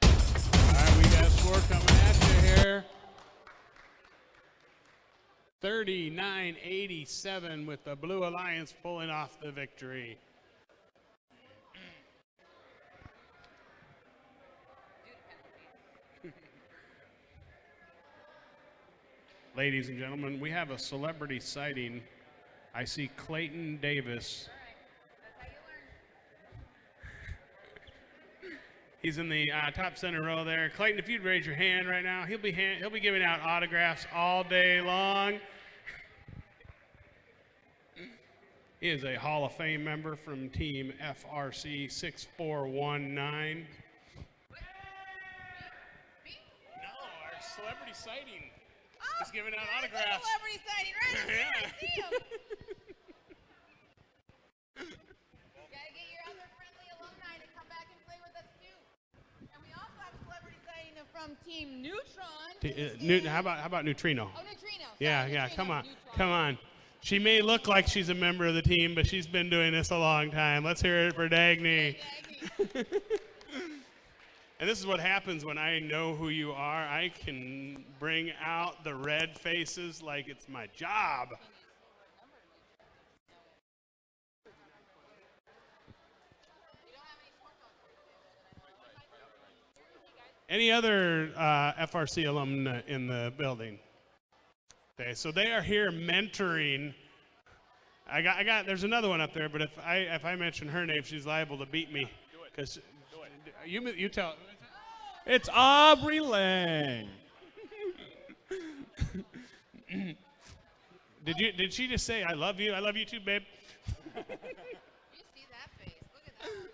All right, we got a score coming at you here. 39-87 with the Blue Alliance pulling off the victory. Ladies and gentlemen, we have a celebrity sighting. I see Clayton Davis. He's in the top center row there. Clayton, if you'd raise your hand right now, he'll be giving out autographs all day long. He is a Hall of Fame member from Team FRC 6419. No, our celebrity sighting. He's giving out autographs. Celebrity sighting, right? Yeah. I see him. Gotta get your other friendly alumni to come back and play with us too. And we also have a celebrity sighting from Team Neutron. How about Neutrino? Oh, Neutrino. Yeah, Sorry, Neutrino. come on, Neutron. come on. She may look like she's a member of the team, but she's been doing this a long time. Let's hear it for Dagny. And this is what happens when I know who you are. I can bring out the red faces like it's my job. Any other FRC alumni in the building? Okay, so they are here mentoring. There's another one up there, but if I mention her name, she's liable to beat me. Because you tell. It's Aubrey Lang. Did she just say I love you? I love you too, babe. You see that face? Look at that one.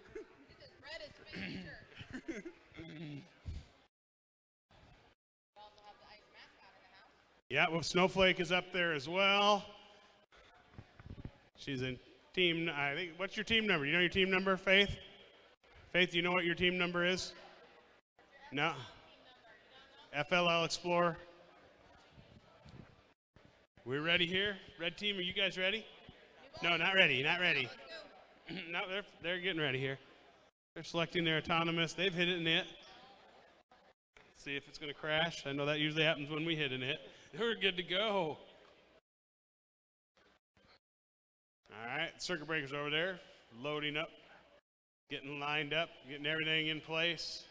It's as red as face shirt. We also have the ice mascot in the house. Yeah, well, Snowflake is up there as well. She's in team. I think. What's your team number? You know your team number, Faith? Faith, do you know what your team number is? No. FLL Explorer. We're ready here. Red team, are you guys ready? No, not ready. Not ready. No, they're getting ready here. They're selecting their autonomous. They've hit it in it. Let's see if it's going to crash. I know that usually happens when we hit in it. We're good to go. All right, circuit breakers over there, loading up, getting lined up, getting everything in place.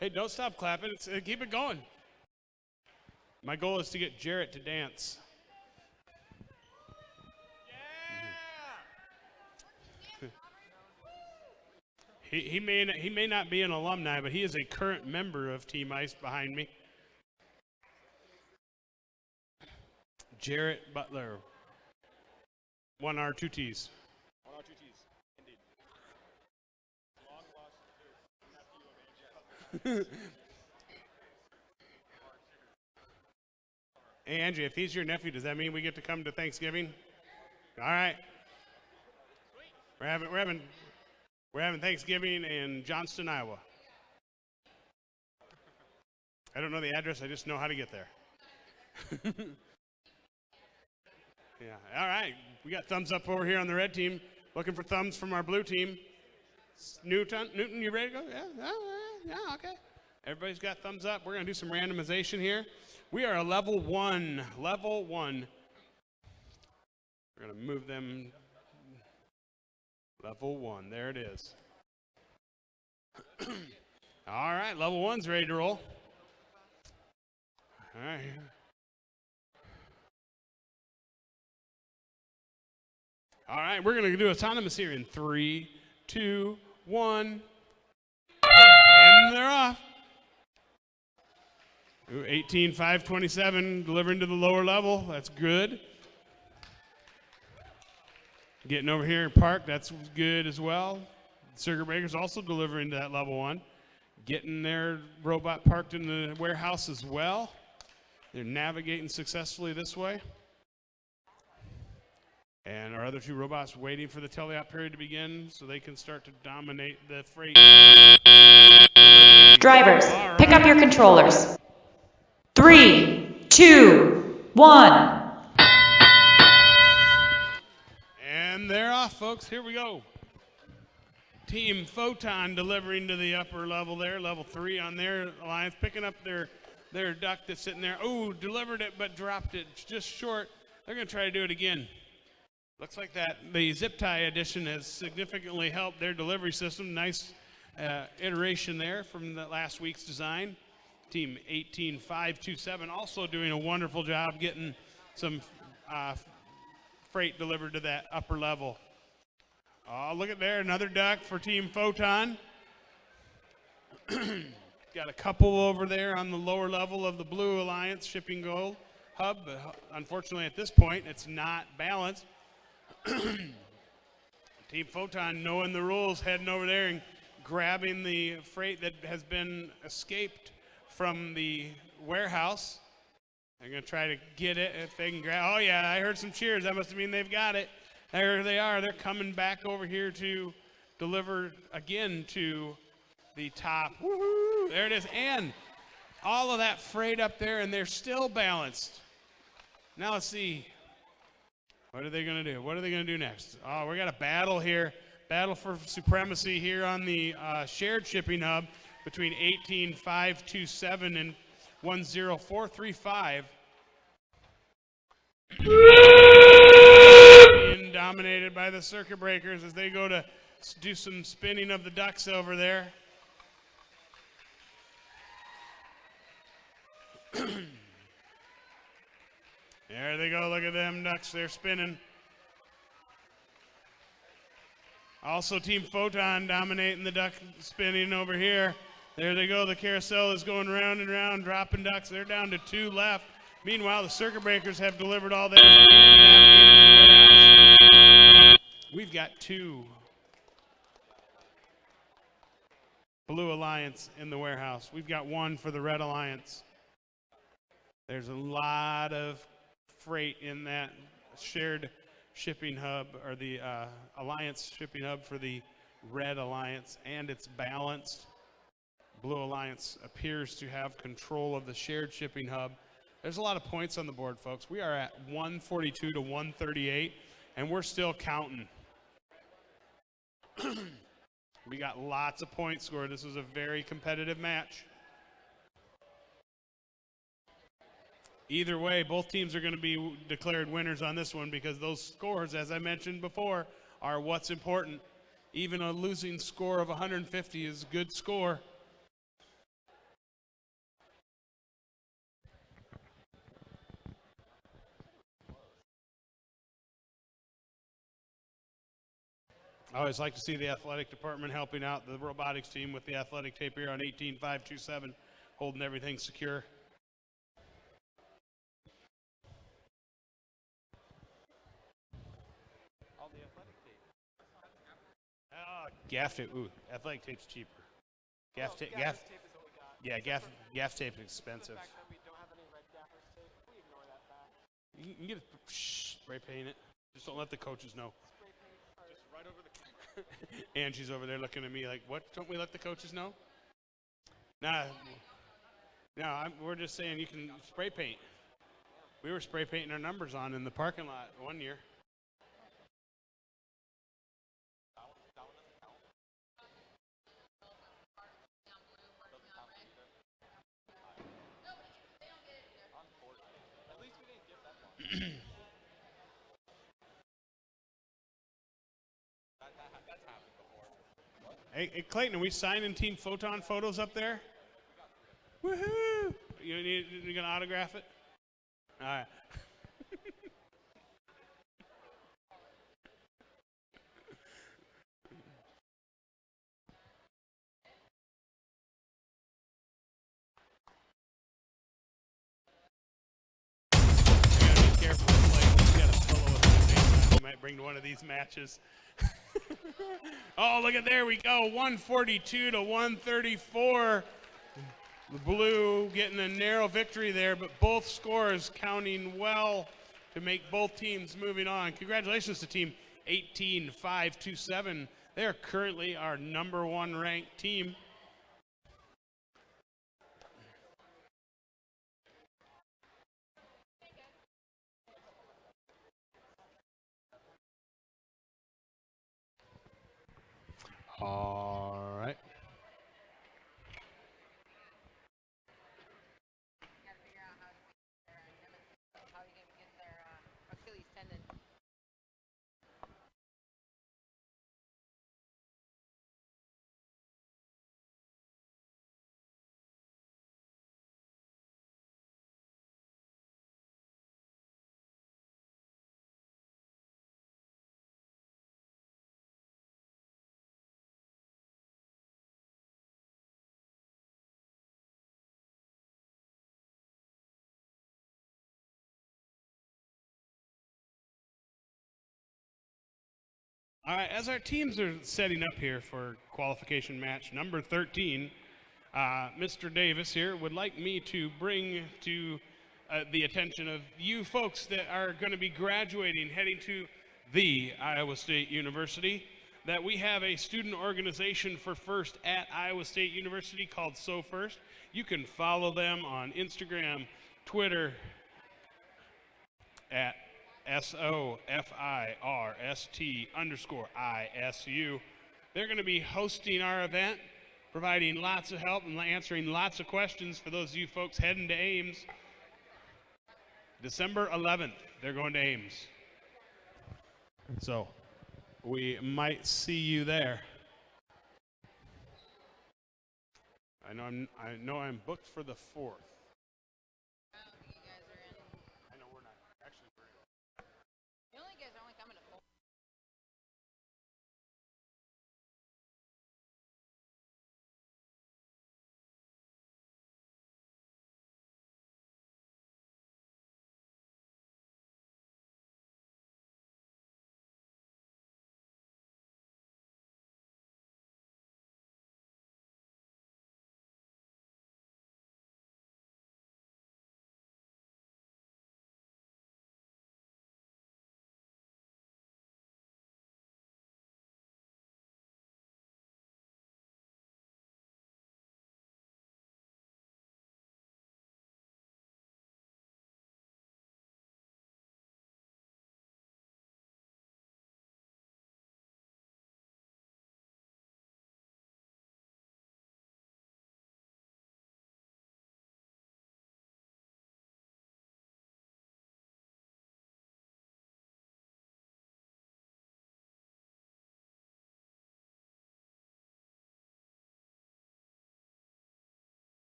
Hey, don't stop clapping. Keep it going. My goal is to get Jarrett to dance. Yeah! he may not be an alumni, but he is a current member of Team Ice behind me. Jarrett Butler. 1R, 2 Ts. 1 or 2 T's, indeed. Long lost nephew of Angel. Hey, Andrew, if he's your nephew, does that mean we get to come to Thanksgiving? All right. We're having Thanksgiving in Johnston, Iowa. I don't know the address. I just know how to get there. Yeah. All right. We got thumbs up over here on the red team. Looking for thumbs from our blue team. Newton, you ready to go? Yeah, okay. Everybody's got thumbs up. We're going to do some randomization here. We are a level 1. Level 1. We're going to move them. Level 1. There it is. All right. Level 1's ready to roll. All right. All right, we're going to do autonomous here in 3, 2, 1. And they're off. 18,527 delivering to the lower level. That's good. Getting over here in park, that's good as well. Circuit breakers also delivering to that level 1. Getting their robot parked in the warehouse as well. They're navigating successfully this way. And our other 2 robots waiting for the teleop period to begin so they can start to dominate the freight. Drivers, All pick right. up your controllers. 3, 2, 1. And they're off, folks. Here we go. Team Photon delivering to the upper level there, level 3 on their alliance, picking up their duck that's sitting there. Oh, delivered it but dropped it just short. They're going to try to do it again. Looks like the zip tie addition has significantly helped their delivery system. Nice iteration there from the last week's design. Team 18527 also doing a wonderful job getting some freight delivered to that upper level. Oh, look at there, another duck for Team Photon. Got a couple over there on the lower level of the Blue Alliance Shipping Gold hub. Unfortunately, at this point, it's not balanced. Team Photon knowing the rules, heading over there and grabbing the freight that has been escaped from the warehouse. They're going to try to get it if they can grab. Oh, yeah, I heard some cheers. That must mean they've got it. There they are. They're coming back over here to deliver again to the top. Woo-hoo! There it is. And all of that freight up there, and they're still balanced. Now let's see. What are they going to do? What are they going to do next? Oh, we got a battle here. Battle for supremacy here on the shared shipping hub between 18,527 and 10435. Being dominated by the circuit breakers as they go to do some spinning of the ducks over there. There they go. Look at them ducks. They're spinning. Also, Team Photon dominating the duck spinning over here. There they go. The carousel is going round and round, dropping ducks. They're down to 2 left. Meanwhile, the circuit breakers have delivered all theirs. We've got 2 Blue Alliance in the warehouse. We've got one for the Red Alliance. There's a lot of freight in that shared shipping hub, or the Alliance shipping hub for the Red Alliance, and it's balanced. Blue Alliance appears to have control of the shared shipping hub. There's a lot of points on the board, folks. We are at 142 to 138, and we're still counting. We got lots of points scored. This was a very competitive match. Either way, both teams are going to be declared winners on this one because those scores, as I mentioned before, are what's important. Even a losing score of 150 is a good score. I always like to see the athletic department helping out the robotics team with the athletic tape here on 18.527, holding everything secure. All the athletic tape. Gaff tape. Ooh, athletic tape's cheaper. Gaff tape. Gaff tape is what we got. Yeah, gaff tape is expensive. The fact that we don't have any red gaffers tape, we ignore that fact. You can get it, spray paint it. Just don't let the coaches know. Spray paint just right over the camera. Angie's over there looking at me like, what? Don't we let the coaches know? Nah. No, we're just saying you can spray paint. We were spray painting our numbers on in the parking lot one year. At least we didn't get that one. That's happened before. Hey, Clayton, are we signing Team Photon photos up there? Woohoo! You gonna autograph it? All right. You gotta be careful with Clayton. You gotta follow us. We might bring to one of these matches. Oh, look at there we go. 142 to 134. The blue getting a narrow victory there, but both scores counting well to make both teams moving on. Congratulations to team 18-527. They are currently our #1 ranked team. All right. Gotta figure out how to get their how to get their Achilles tendon. All right, as our teams are setting up here for qualification match number 13, Mr. Davis here would like me to bring to the attention of you folks that are going to be graduating, heading to the Iowa State University, that we have a student organization for FIRST at Iowa State University called So First. You can follow them on Instagram, Twitter, at SOFIRST_ISU. They're going to be hosting our event, providing lots of help and answering lots of questions for those of you folks heading to Ames. December 11th, they're going to Ames. So we might see you there. I know I'm booked for the 4th.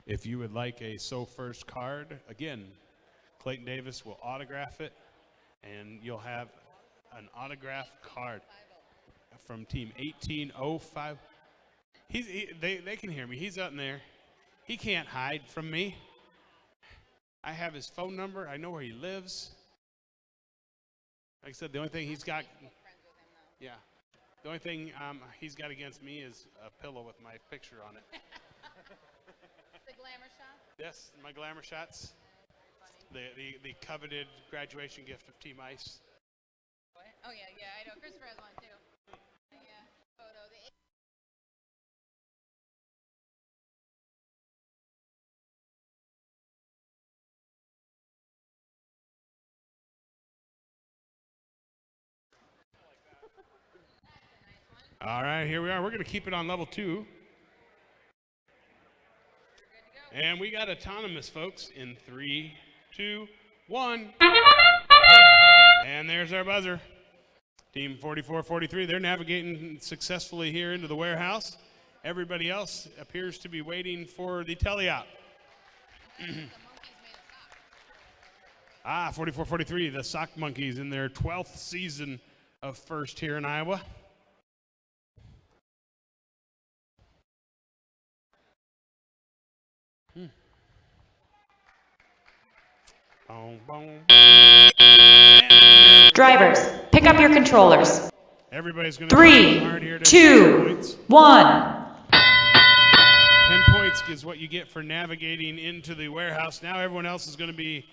If you would like a So First card, again, Clayton Davis will autograph it, and you'll have an autographed card from Team 1805. They can hear me. He's up in there. He can't hide from me. I have his phone number. I know where he lives. Like I said, the only thing he's got, yeah, the only thing he's got against me is a pillow with my picture on it. The glamour shot? Yes, my glamour shots. The coveted graduation gift of Team Ice. What? Oh, yeah, I know. Christopher has one, too. Yeah, photo. All right, here we are. We're going to keep it on level 2. And we got autonomous, folks, in 3, 2, 1. And there's our buzzer. Team 44-43, they're navigating successfully here into the warehouse. Everybody else appears to be waiting for the teleop. 44-43, the Sock Monkeys in their 12th season of first here in Iowa. Boom, boom. Drivers, pick up your controllers. Everybody's going to 3, 2, 1. 10 points is what you get for navigating into the warehouse. Now everyone else is going to be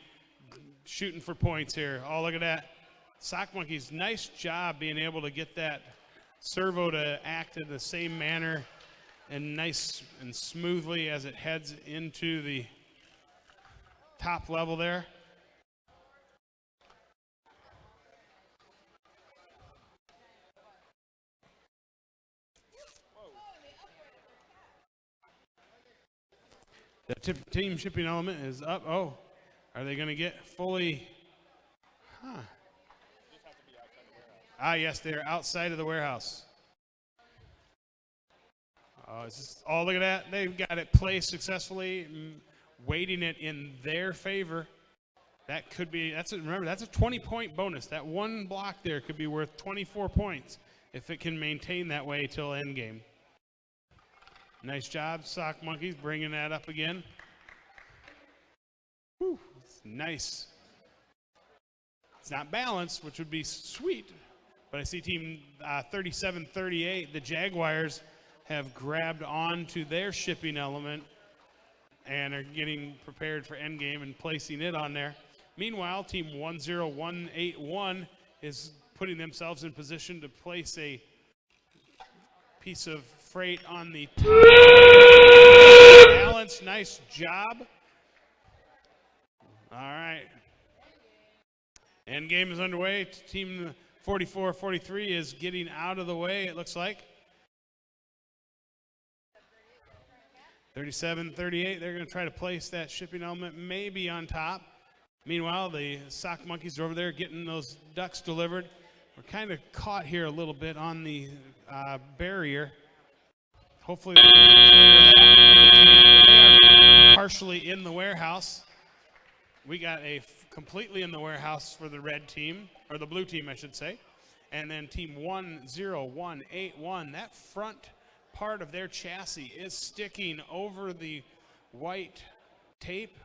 shooting for points here. Oh, look at that. Sock Monkeys, nice job being able to get that servo to act in the same manner and nice and smoothly as it heads into the top level there. The team shipping element is up. Oh, are they going to get fully? Yes, they're outside of the warehouse. Oh, look at that. They've got it placed successfully, weighting it in their favor. That could be, remember, that's a 20-point bonus. That one block there could be worth 24 points if it can maintain that way till end game. Nice job, Sock Monkeys, bringing that up again. Whew, it's nice. It's not balanced, which would be sweet, but I see team 37-38, the Jaguars, have grabbed onto their shipping element and are getting prepared for endgame and placing it on there. Meanwhile, team 10181 is putting themselves in position to place a piece of freight on the top. Balance, nice job. All right. End game is underway. Team 44-43 is getting out of the way, it looks like. 37-38, they're going to try to place that shipping element maybe on top. Meanwhile, the Sock Monkeys are over there getting those ducks delivered. We're kind of caught here a little bit on the barrier. Hopefully, they are partially in the warehouse. We got completely in the warehouse for the red team, or the blue team, I should say. And then team 10181, that front part of their chassis is sticking over the white tape,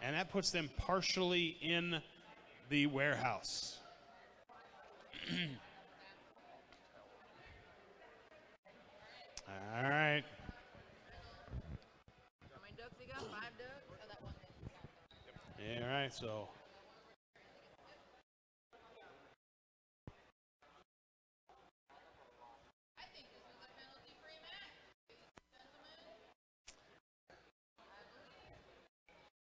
and that puts them partially in the warehouse. All right. How many ducks you got? 5 ducks? Oh, that one. Yeah, all right, so. I think this was a penalty-free match.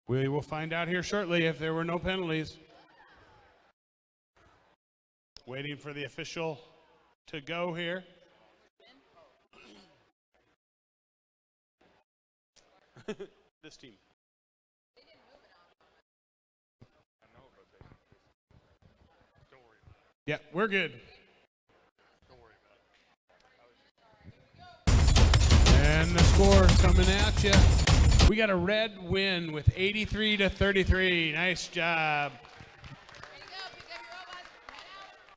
We will find out here shortly if there were no penalties. Waiting for the official to go here. This team. Yeah, we're good. And the score coming at you. We got a red win with 83 to 33. Nice job. Way to go. Pick up your robots. Head out.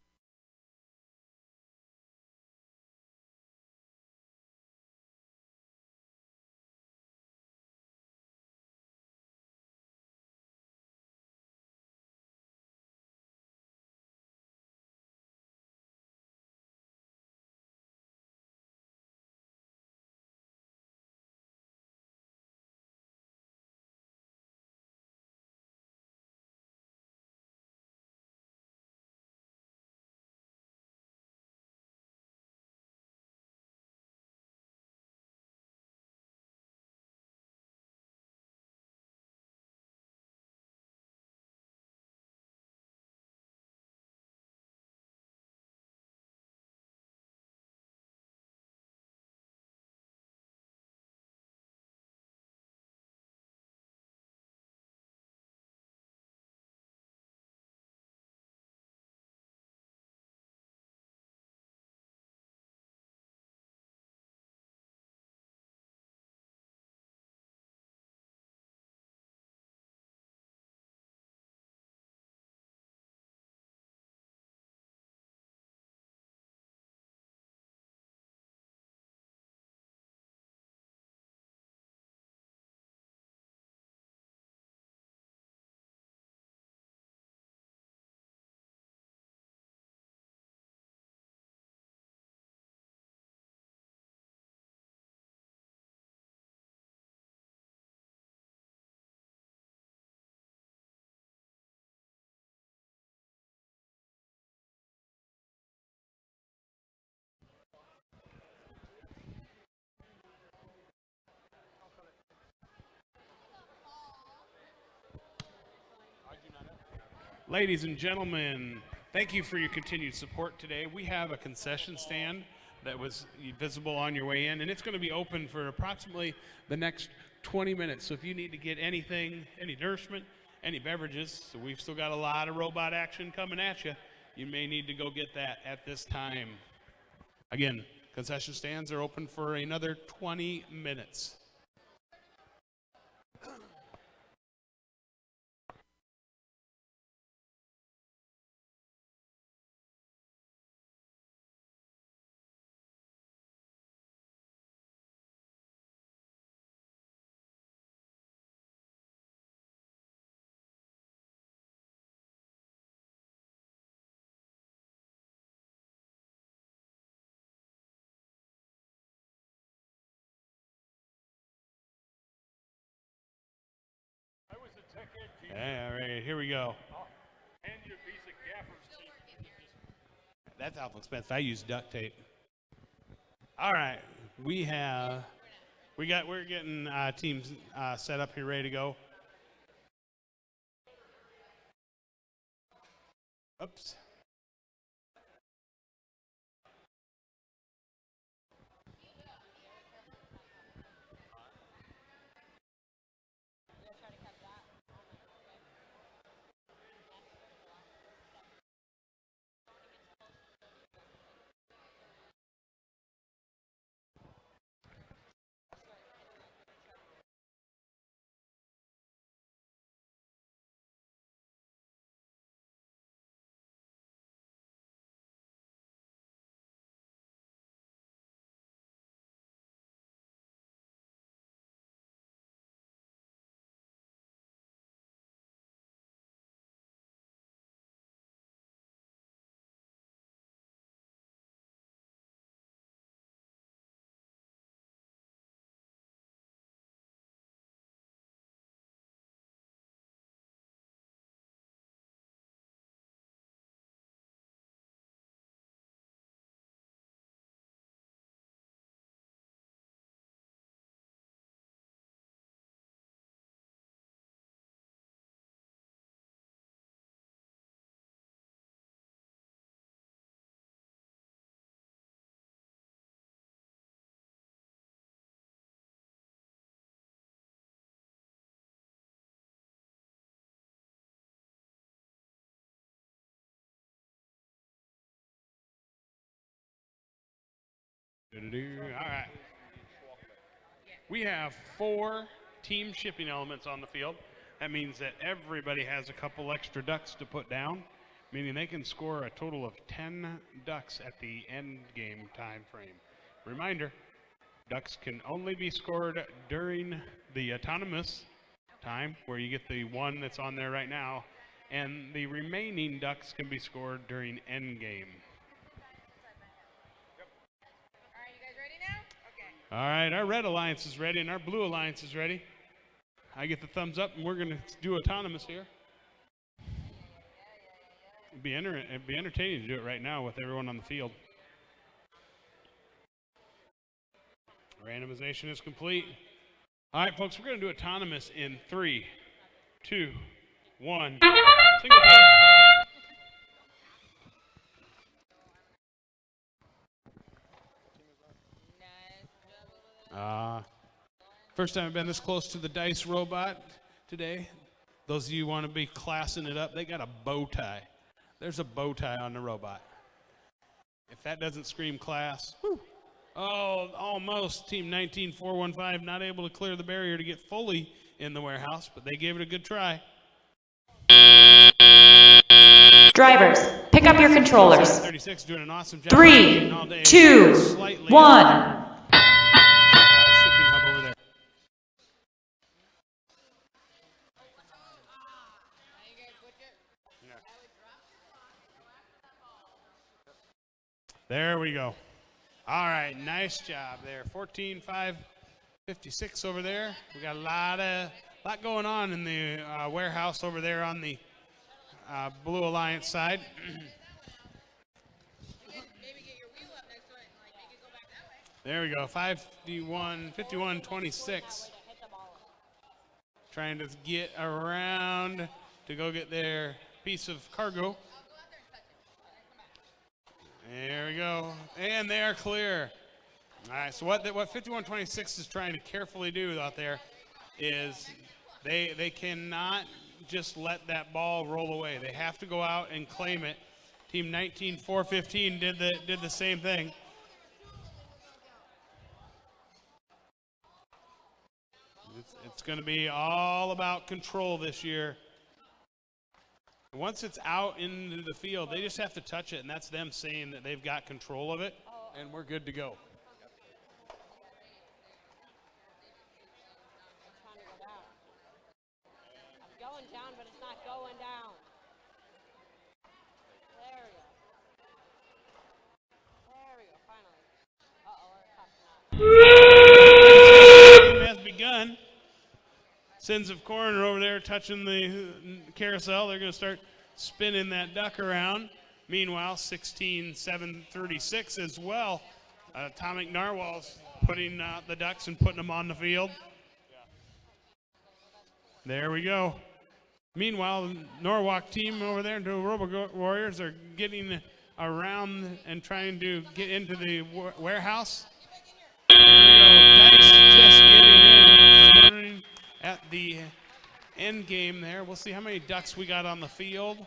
Ladies and gentlemen, thank you for your continued support today. We have a concession stand that was visible on your way in, and it's going to be open for approximately the next 20 minutes. So if you need to get anything, any nourishment, any beverages, so we've still got a lot of robot action coming at you, you may need to go get that at this time. Again, concession stands are open for another 20 minutes. All right, here we go. Hand you a piece of gaffer's tape. That's awful expensive. I use duct tape. All right, we're getting teams set up here, ready to go. Oops. All right. We have 4 team shipping elements on the field. That means that everybody has a couple extra ducks to put down, meaning they can score a total of 10 ducks at the end game time frame. Reminder, ducks can only be scored during the autonomous time, where you get the one that's on there right now, and the remaining ducks can be scored during end game. All right, you guys ready now? Okay. All right, our red alliance is ready and our blue alliance is ready. I get the thumbs up and we're going to do autonomous here. It'd be entertaining to do it right now with everyone on the field. Randomization is complete. All right, folks, we're going to do autonomous in 3, 2, 1. Single time. First time I've been this close to the dice robot today. Those of you who want to be classing it up, they got a bow tie. There's a bow tie on the robot. If that doesn't scream class, whew. Oh, almost. Team 19-415 not able to clear the barrier to get fully in the warehouse, but they gave it a good try. Drivers, pick up your controllers. 36 doing an awesome job. 3, 2, 1. Shipping hub over there. There we go. All right, nice job there. 14-5-56 over there. We got a lot going on in the warehouse over there on the Blue Alliance side. There we go. 51-26. Trying to get around to go get their piece of cargo. There we go. And they are clear. All right, so what 51-26 is trying to carefully do out there is they cannot just let that ball roll away. They have to go out and claim it. Team 19-415 did the same thing. It's going to be all about control this year. Once it's out into the field, they just have to touch it, and that's them saying that they've got control of it, and we're good to go. I'm going down, but it's not going down. There we go. There we go, finally. Uh-oh, Game has begun. Sins of Corn are over there touching the carousel. They're going to start spinning that duck around. Meanwhile, 16-7-36 as well. Atomic Narwhal's putting out the ducks and putting them on the field. There we go. Meanwhile, the Norwalk team over there, the Robo Warriors, are getting around and trying to get into the warehouse. There we go. Dice just getting in. At the end game there. We'll see how many ducks we got on the field.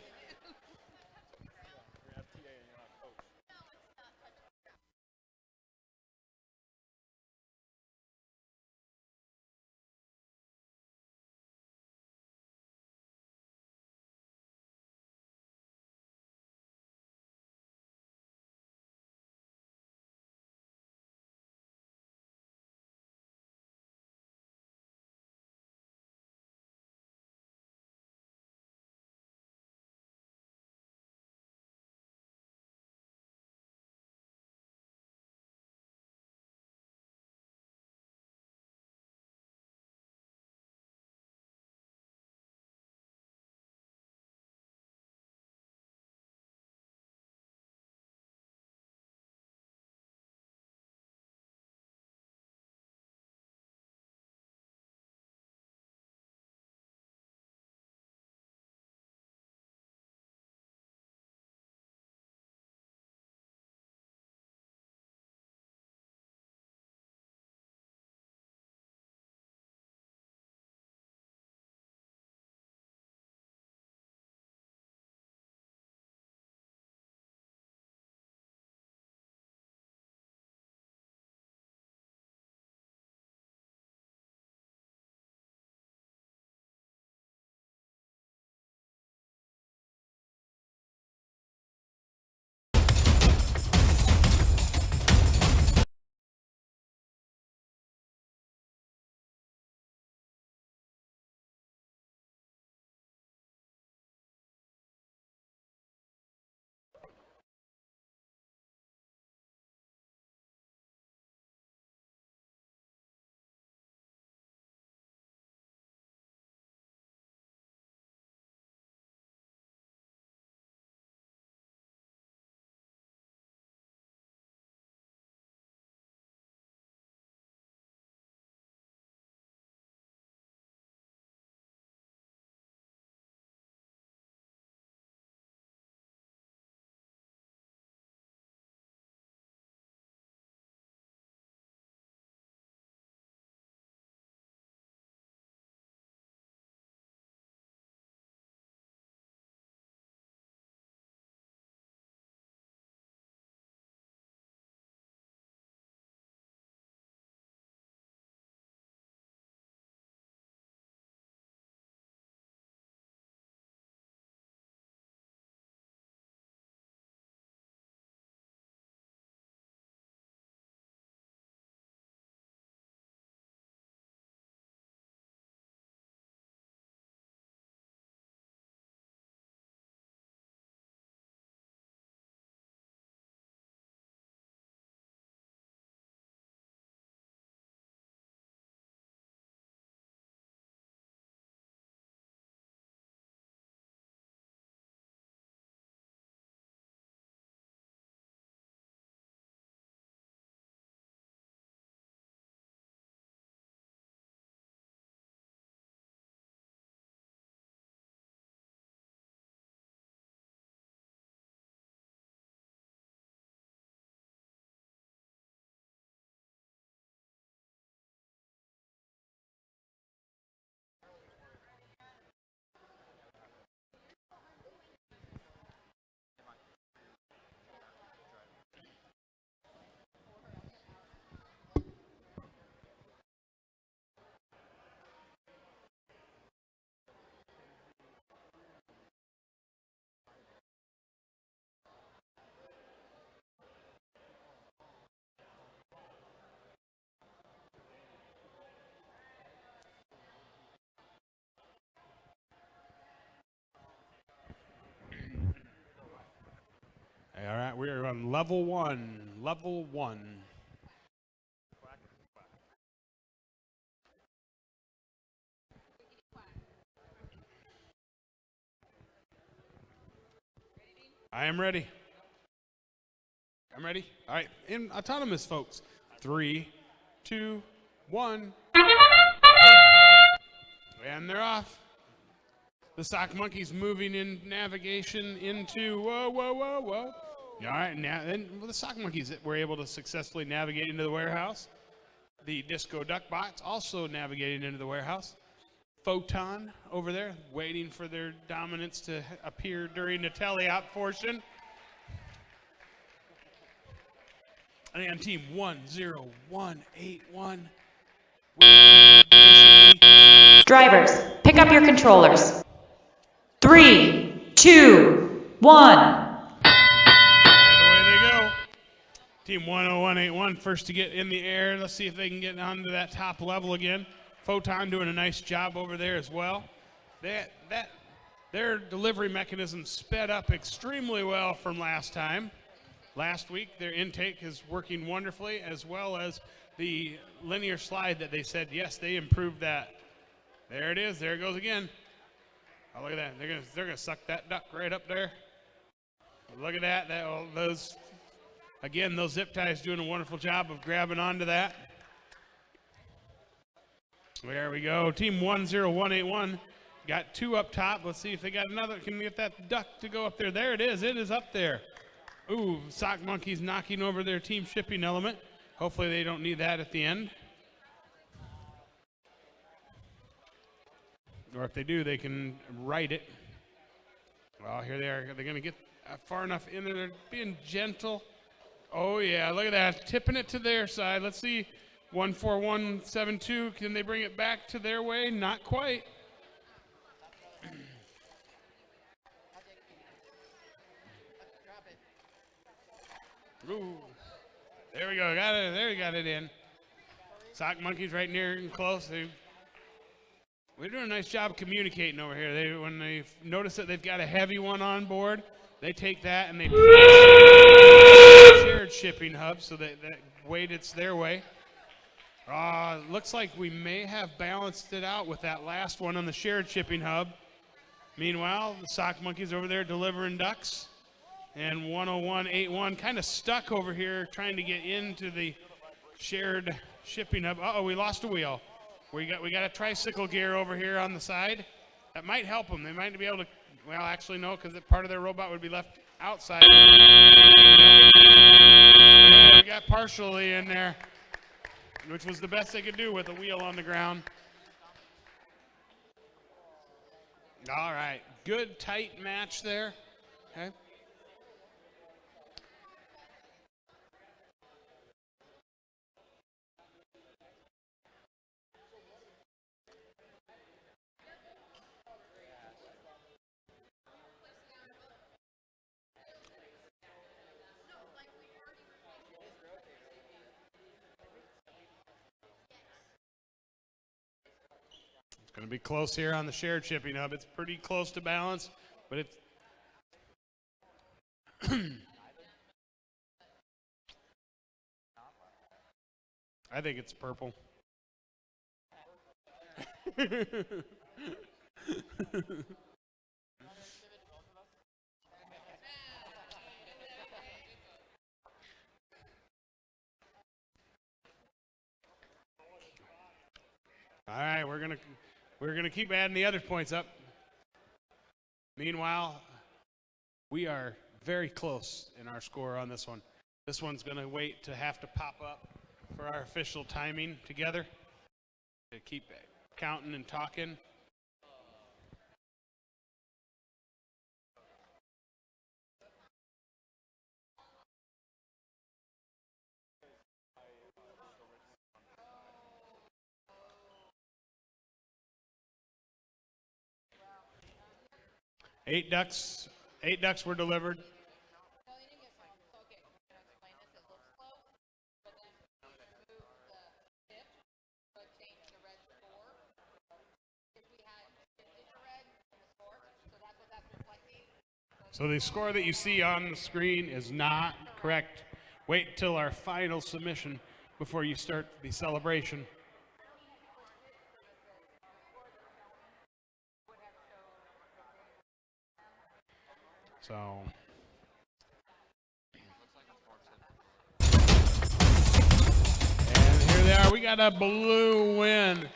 on level one. Level one. I am ready. I'm ready. All right, in autonomous, folks. 3, 2, 1. And they're off. The sock monkeys moving in navigation into whoa, whoa, whoa, whoa. All right, now then the sock monkeys were able to successfully navigate into the warehouse. The disco duck bots also navigating into the warehouse. Photon over there, waiting for their dominance to appear during the teleop portion. And team 10181. Drivers, pick up your controllers. 3, 2, 1. And away they go. Team 10181 first to get in the air. Let's see if they can get onto that top level again. Photon doing a nice job over there as well. Their delivery mechanism sped up extremely well from last time. Last week, their intake is working wonderfully, as well as the linear slide that they said, yes, they improved that. There it is. There it goes again. Oh, look at that. They're gonna suck that duck right up there. Look at that. Those zip ties doing a wonderful job of grabbing onto that. There we go. Team 10181 got 2 up top. Let's see if they got another. Can we get that duck to go up there? There it is. It is up there. Ooh, sock monkeys knocking over their team shipping element. Hopefully they don't need that at the end. Or if they do, they can right it. Well, here they are. They're going to get far enough in there. They're being gentle. Oh, yeah. Look at that. Tipping it to their side. Let's see. 14172. Can they bring it back to their way? Not quite. Ooh. There we go. Got it. There we got it in. Sock monkeys right near and close. We're doing a nice job communicating over here. When they notice that they've got a heavy one on board, they take that and they shared shipping hub so that weight it's their way. Looks like we may have balanced it out with that last one on the shared shipping hub. Meanwhile, the sock monkeys over there delivering ducks. And 10181 kind of stuck over here trying to get into the shared shipping hub. Uh-oh, we lost a wheel. We got a tricycle gear over here on the side. That might help them. They might be able to, well, actually no, because part of their robot would be left outside. Yeah, we got partially in there, which was the best they could do with a wheel on the ground. All right, good tight match there. Okay. Going to be close here on the shared shipping hub. It's pretty close to balance, but it's I think it's purple. All right, we're gonna keep adding the other points up. Meanwhile, we are very close in our score on this one. This one's gonna wait to have to pop up for our official timing together to keep counting and talking. Eight ducks were delivered. So the score that you see on the screen is not correct. Wait till our final submission before you start the celebration. So. And here they are. We got a blue win.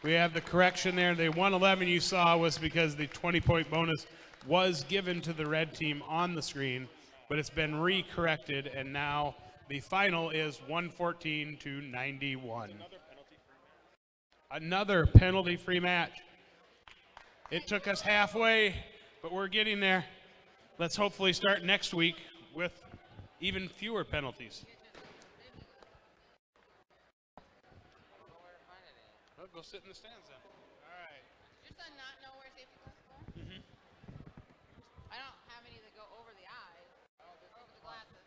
We have the correction there. The 111 you saw was because the 20-point bonus was given to the red team on the screen, but it's been re-corrected, and now the final is 114 to 91. Another penalty-free match. It took us halfway, but we're getting there. Let's hopefully start next week with even fewer penalties. Well, go sit in the stands then. All right. Just to not know where safety glasses are? Mm-hmm. I don't have any that go over the eyes, over the glasses.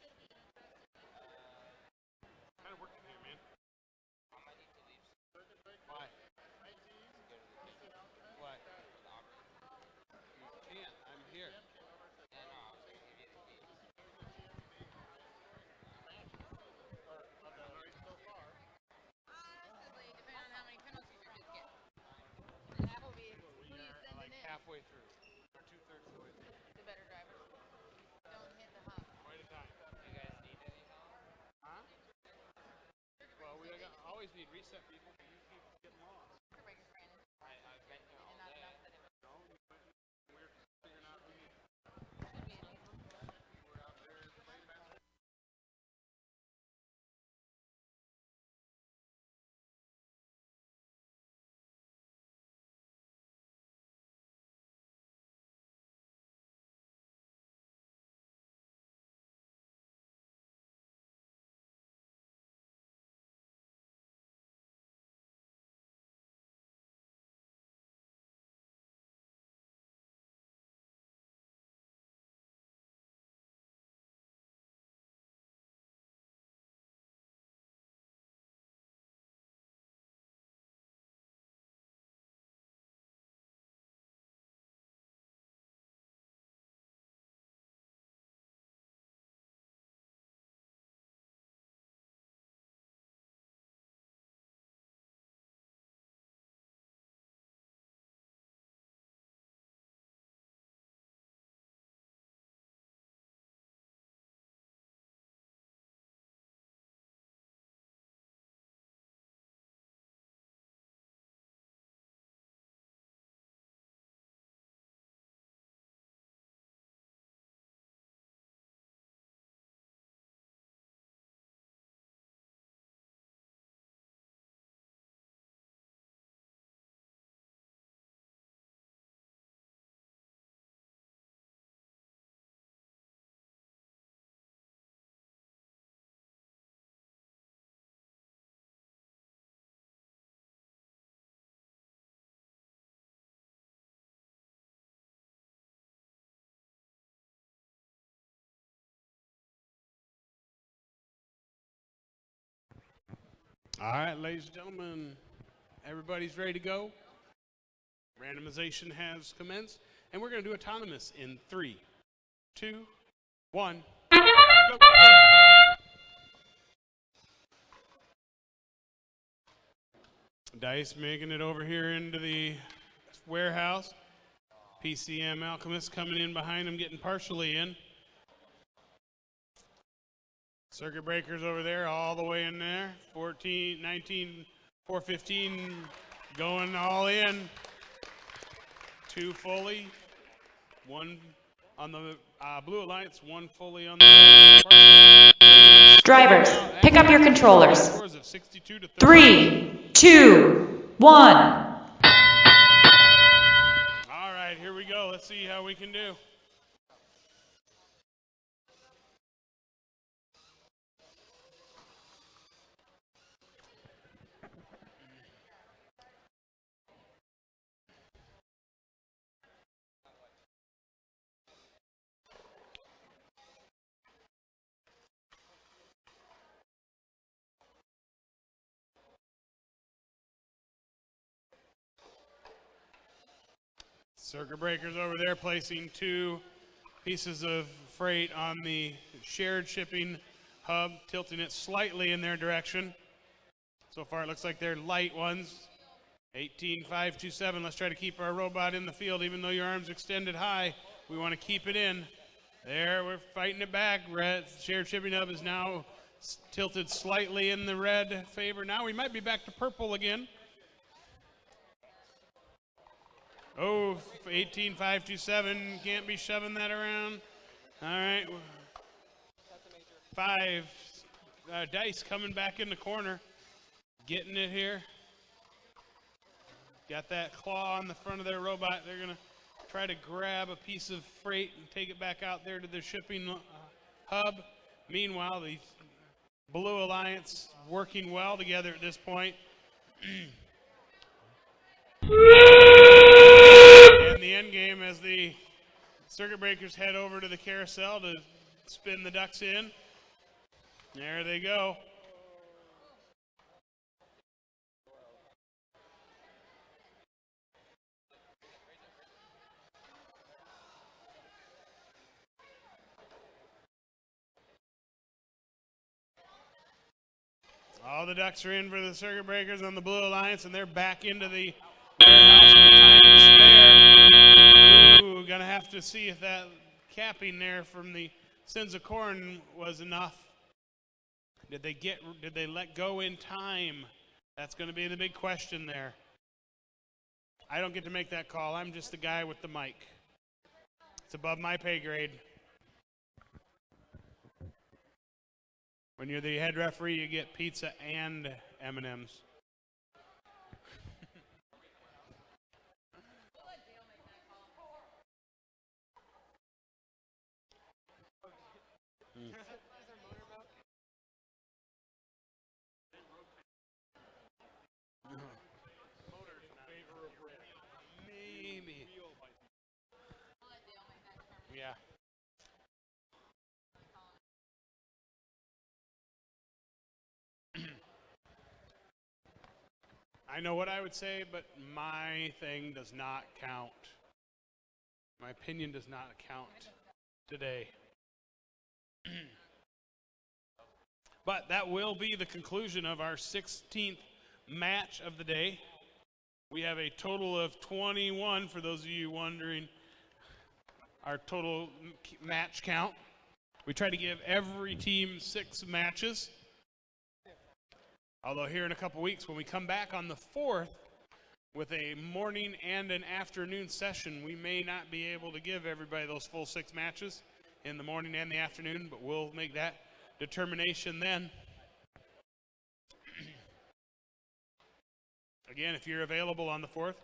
Kind of working here, man. Why? What? You can't. I'm here. Honestly, depending on how many penalties your kids get. And that will be who you sending in. Halfway through. Or 2/3 of the way through. The better driver. Don't hit the hump. Quite a time. You guys need any help? Huh? Well, we always need reset people, but you keep getting lost. Circuit breakers, Brandon. I've been here all And not day. enough that it would No, we're figuring out who you should be enabled. were out there playing basketball. All right, ladies and gentlemen, everybody's ready to go. Randomization has commenced, and we're going to do autonomous in 3, 2, 1. Go. Dice making it over here into the warehouse. PCM Alchemist coming in behind him, getting partially in. Circuit breakers over there, all the way in there. 14, 19, 415 going all in. 2 fully. 1 on the Blue Alliance, 1 fully on the Drivers, pick up your controllers. Scores of 62 to 30. 3, 2, 1. All right, here we go. Let's see how we can do. Circuit breakers over there placing 2. pieces of freight on the shared shipping hub, tilting it slightly in their direction. So far it looks like they're light ones. 18,527. Let's try to keep our robot in the field even though your arm's extended high. We want to keep it in. There, we're fighting it back. Red shared shipping hub is now tilted slightly in the red favor. Now we might be back to purple again. Oh, 18,527. Can't be shoving that around. All right. 5 dice coming back in the corner. Getting it here. Got that claw on the front of their robot. They're going to try to grab a piece of freight and take it back out there to the shipping hub. Meanwhile, the Blue Alliance working well together at this point. And the end game as the circuit breakers head over to the carousel to spin the ducks in. There they go. All the ducks are in for the circuit breakers on the Blue Alliance, and they're back into the warehouse with time to spare. Ooh, gonna have to see if that capping there from the Sins of Corn was enough. Did they let go in time? That's gonna be the big question there. I don't get to make that call. I'm just the guy with the mic. It's above my pay grade. When you're the head referee, you get pizza and M&Ms. Maybe. Yeah. I know what I would say, but my thing does not count. My opinion does not count today. But that will be the conclusion of our 16th match of the day. We have a total of 21, for those of you wondering our total match count. We try to give every team 6 matches. Although here in a couple weeks, when we come back on the 4th with a morning and an afternoon session, we may not be able to give everybody those full 6 matches in the morning and the afternoon, but we'll make that determination then. Again, if you're available on the 4th,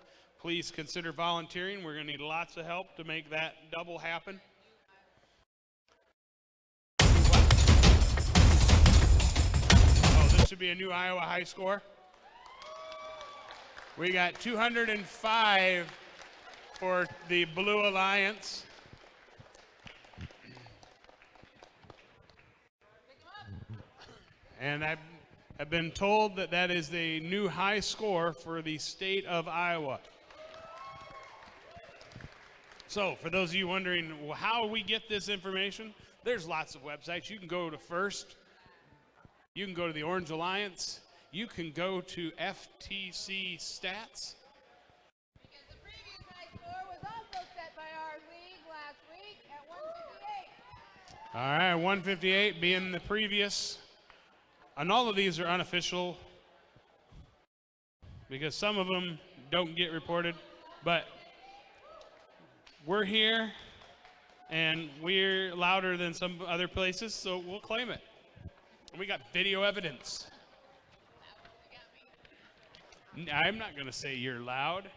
please consider volunteering. We're going to need lots of help to make that double happen. This should be a new Iowa high score. We got 205 for the Blue Alliance. And I've been told that that is the new high score for the state of Iowa. So for those of you wondering how we get this information, there's lots of websites. You can go to First. You can go to the Orange Alliance. You can go to FTC Stats. Because the previous high score was also set by our league last week at 158. All right, 158 being the previous. And all of these are unofficial because some of them don't get reported. But we're here, and we're louder than some other places, so we'll claim it. And we got video evidence. I'm not going to say you're loud.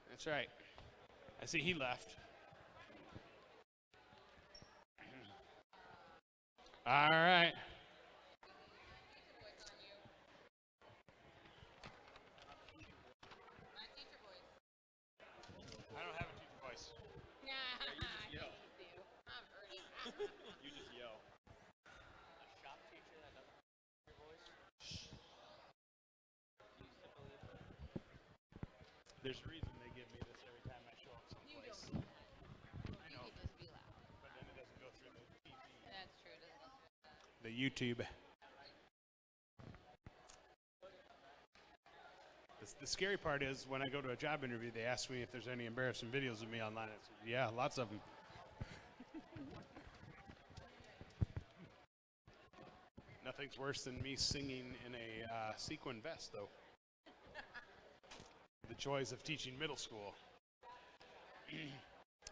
That's right. I see he left. All right. I don't have a teacher voice. Yell. I'm hurting. You just yell. A shop teacher that doesn't have your voice? There's a reason they give me this every time I show up someplace. I know. You can just be loud. But then it doesn't go through the TV. That's true. Doesn't go through that. The YouTube. The scary part is when I go to a job interview, they ask me if there's any embarrassing videos of me online. I said, yeah, lots of them. Nothing's worse than me singing in a sequin vest, though. The joys of teaching middle school.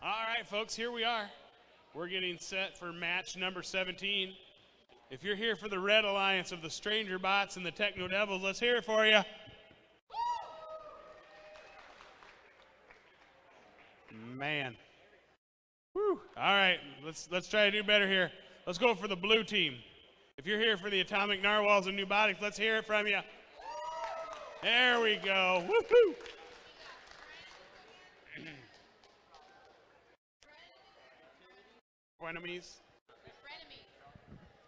All right, folks, here we are. We're getting set for match number 17. If you're here for the Red Alliance of the Stranger Bots and the Techno Devils, let's hear it for you. Man. Whew. All right, let's try to do better here. Let's go for the blue team. If you're here for the Atomic Narwhals and Newbotics, let's hear it from you. There we go. Woohoo! Frenemies?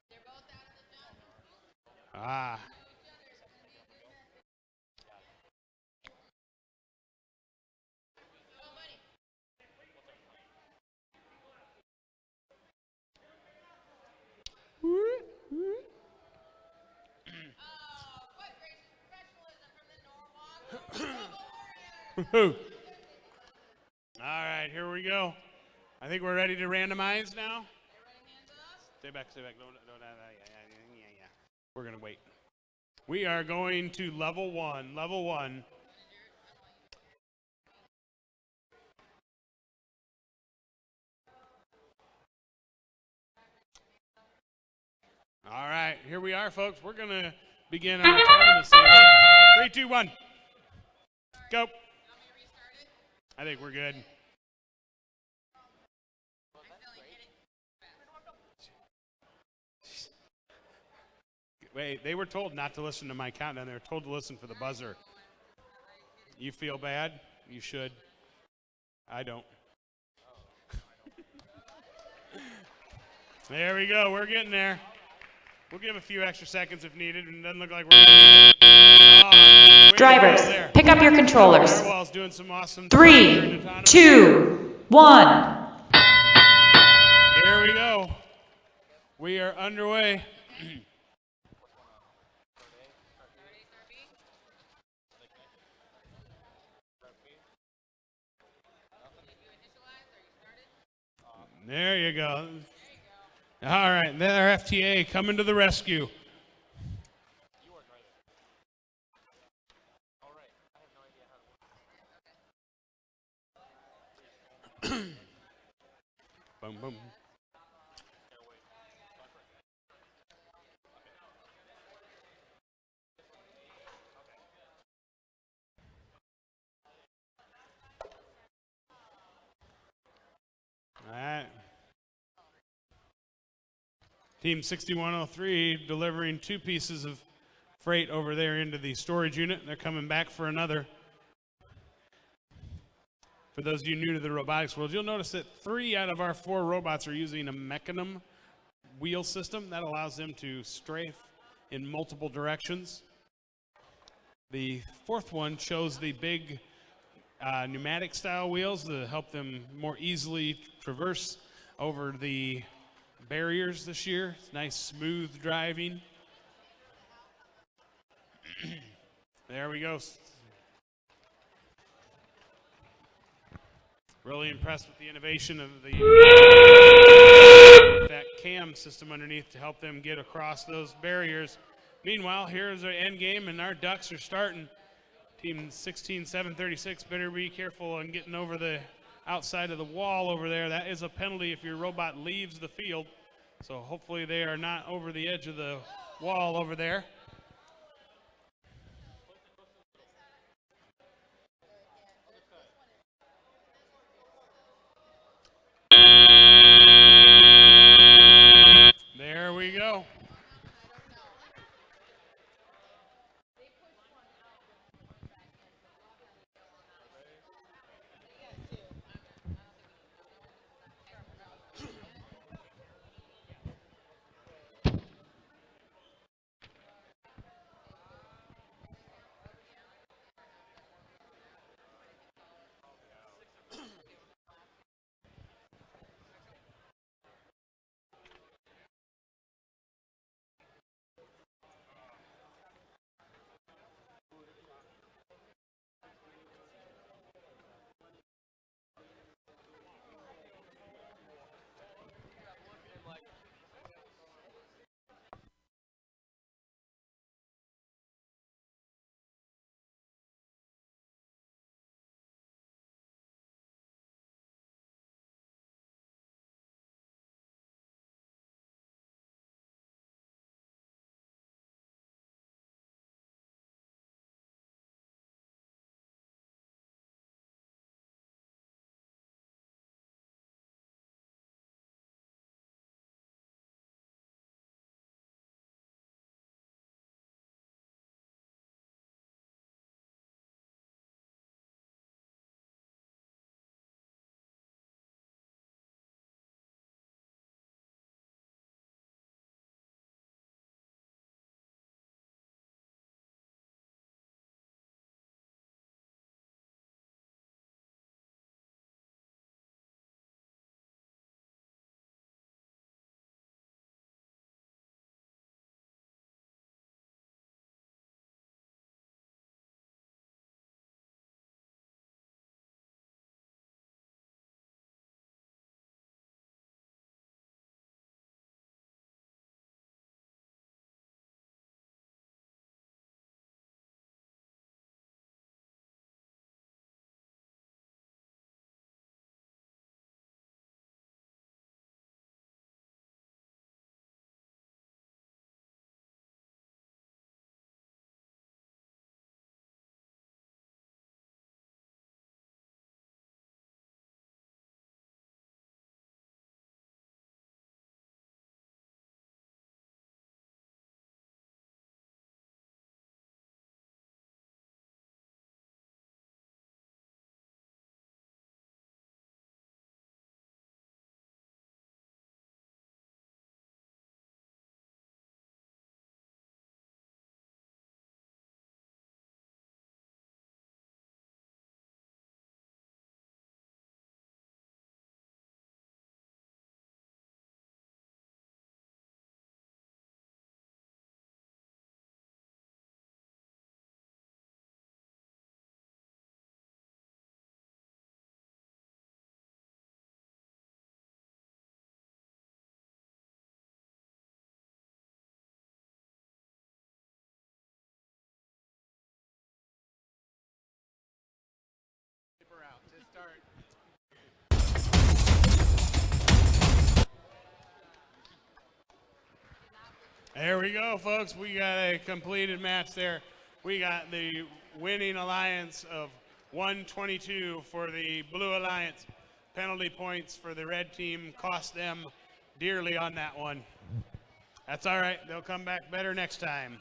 They're both out of the jungle. Ah. What gracious professionalism from the Norwalk. All right, here we go. I think we're ready to randomize now. Stay back, stay back. No, yeah. We're going to wait. We are going to level one. Level one. All right, here we are, folks. We're going to begin our tournament series. 3, 2, 1. Go. I think we're good. Wait, they were told not to listen to my countdown. They were told to listen for the buzzer. You feel bad? You should. I don't. There we go. We're getting there. We'll give a few extra seconds if needed. It doesn't look like we're Drivers, pick up your controllers. Narwhal's doing some awesome 3, 2, 1. Here we go. We are underway. There you go. All right, there FTA coming to the rescue. Boom, boom. All right. Team 6103 delivering 2 pieces of freight over there into the storage unit. They're coming back for another. For those of you new to the robotics world, you'll notice that 3 out of our 4 robots are using a mechanism wheel system. That allows them to strafe in multiple directions. The 4th one chose the big pneumatic style wheels to help them more easily traverse over the barriers this year. It's nice smooth driving. There we go. Really impressed with the innovation of that cam system underneath to help them get across those barriers. Meanwhile, here's our end game, and our ducks are starting. Team 16736 better be careful on getting over the outside of the wall over there. That is a penalty if your robot leaves the field. So hopefully they are not over the edge of the wall over there. There we go. There we go, folks. We got a completed match there. We got the winning alliance of 122 for the Blue Alliance. Penalty points for the red team cost them dearly on that one. That's all right. They'll come back better next time.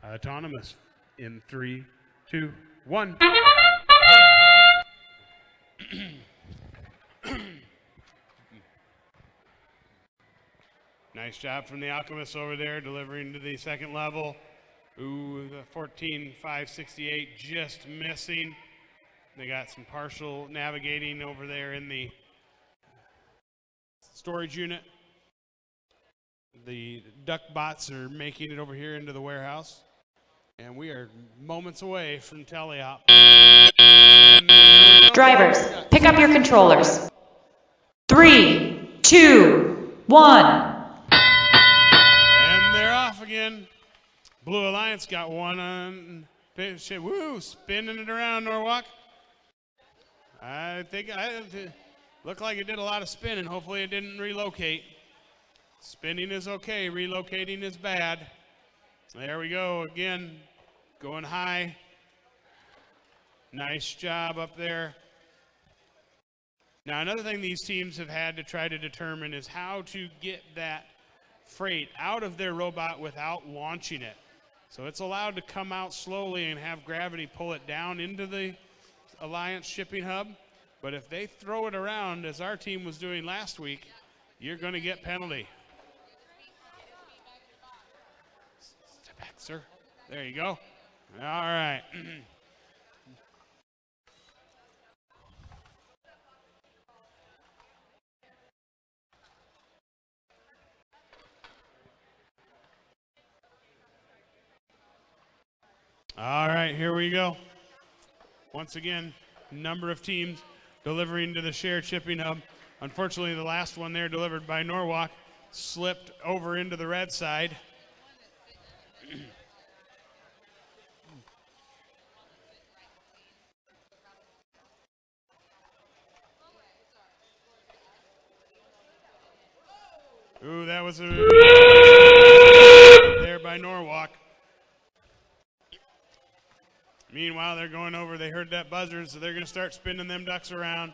Autonomous in 3, 2, 1. Nice job from the Alchemist over there, delivering to the second level. Ooh, the 14,568 just missing. They got some partial navigating over there in the storage unit. The duck bots are making it over here into the warehouse. And we are moments away from teleop. Drivers, pick up your controllers. 3, 2, 1. And they're off again. Blue Alliance got one on. Woo, spinning it around, Norwalk. I think it looked like it did a lot of spinning. Hopefully it didn't relocate. Spinning is okay, relocating is bad. There we go again, going high. Nice job up there. Now, another thing these teams have had to try to determine is how to get that freight out of their robot without launching it. So it's allowed to come out slowly and have gravity pull it down into the Alliance shipping hub. But if they throw it around, as our team was doing last week, you're going to get penalty. Step back, sir. There you go. All right. All right, here we go. Once again, number of teams delivering to the shared shipping hub. Unfortunately, the last one there delivered by Norwalk slipped over into the red side. Ooh, that was there by Norwalk. Meanwhile, they're going over. They heard that buzzer, so they're going to start spinning them ducks around.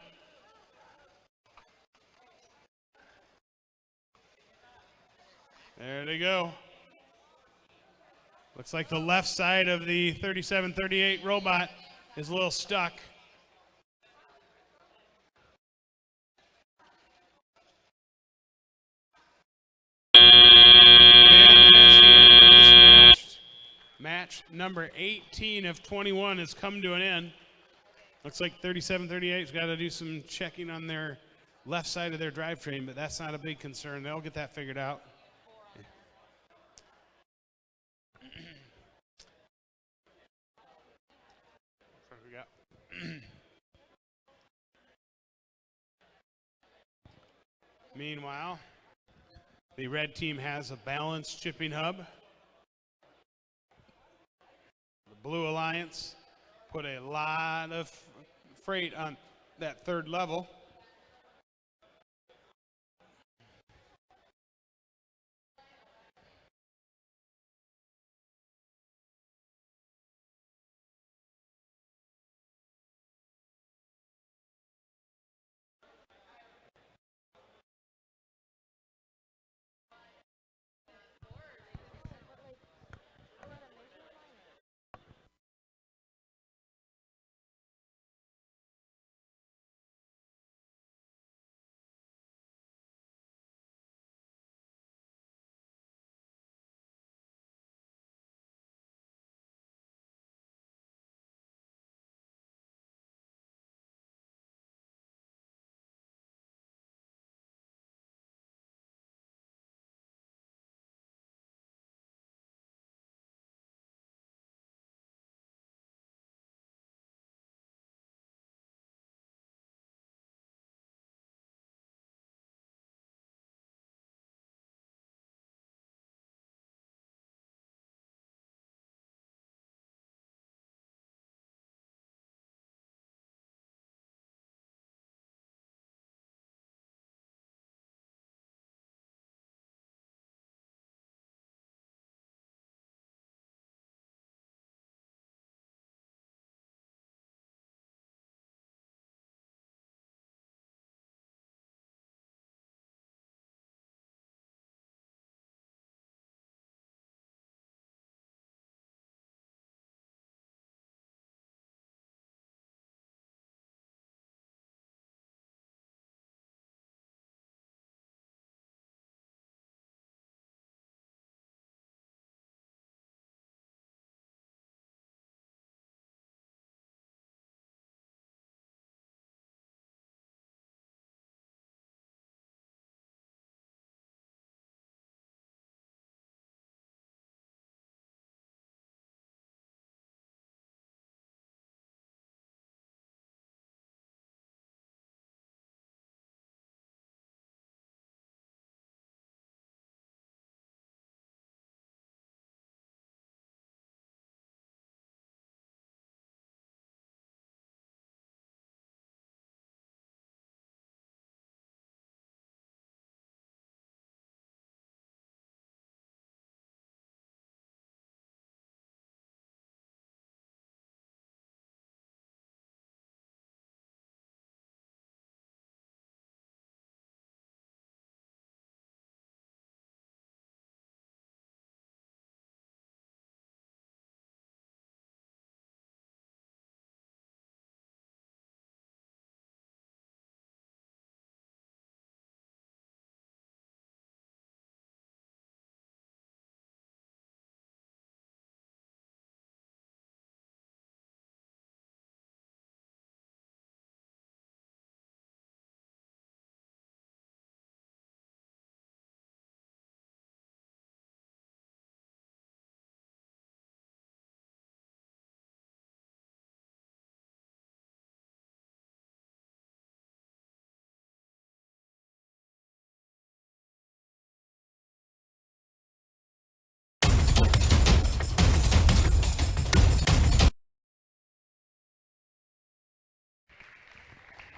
There they go. Looks like the left side of the 3738 robot is a little stuck. Match number 18 of 21 has come to an end. Looks like 3738's got to do some checking on their left side of their drivetrain, but that's not a big concern. They'll get that figured out. What we got? Meanwhile, the red team has a balanced shipping hub. Blue Alliance put a lot of freight on that third level.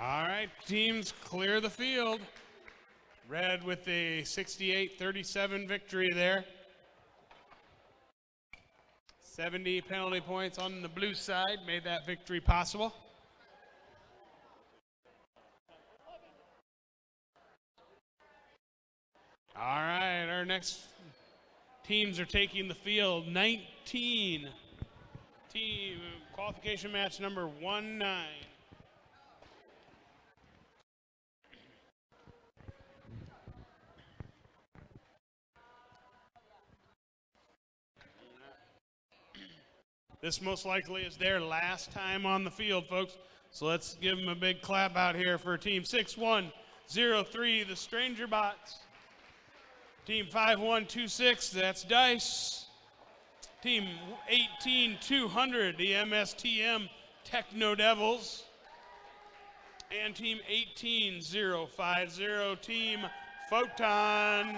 All right, teams clear the field. Red with a 68-37 victory there. 70 penalty points on the blue side made that victory possible. All right, our next teams are taking the field. 19 team qualification match number 19. This most likely is their last time on the field, folks. So let's give them a big clap out here for Team 6103, the Stranger Bots. Team 5126, that's Dice. Team 18200, the MSTM Techno Devils. And Team 18050, Team Photon.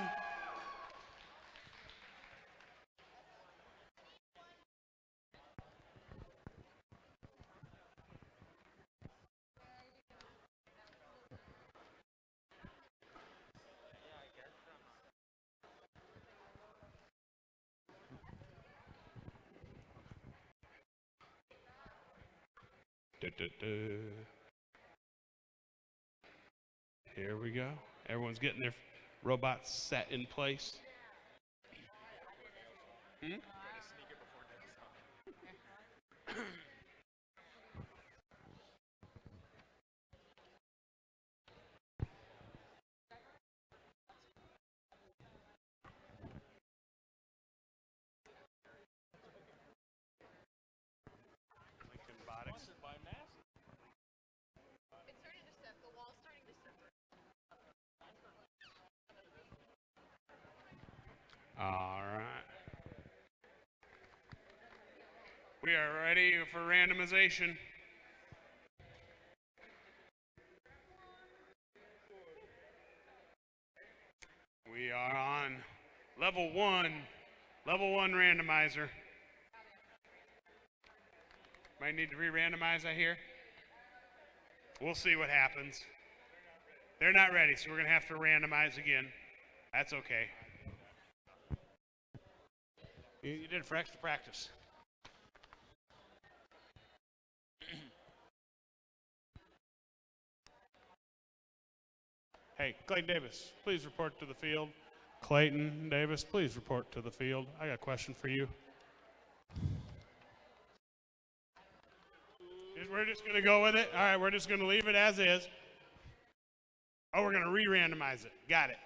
Here we go. Everyone's getting their robots set in place. All right. We are ready for randomization. We are on level one randomizer. Might need to re-randomize, I hear. We'll see what happens. They're not ready, so we're going to have to randomize again. That's okay. You did it for extra practice. Hey, Clayton Davis, please report to the field. Clayton Davis, please report to the field. I got a question for you. We're just going to go with it. All right, we're just going to leave it as is. Oh, we're going to re-randomize it. Got it.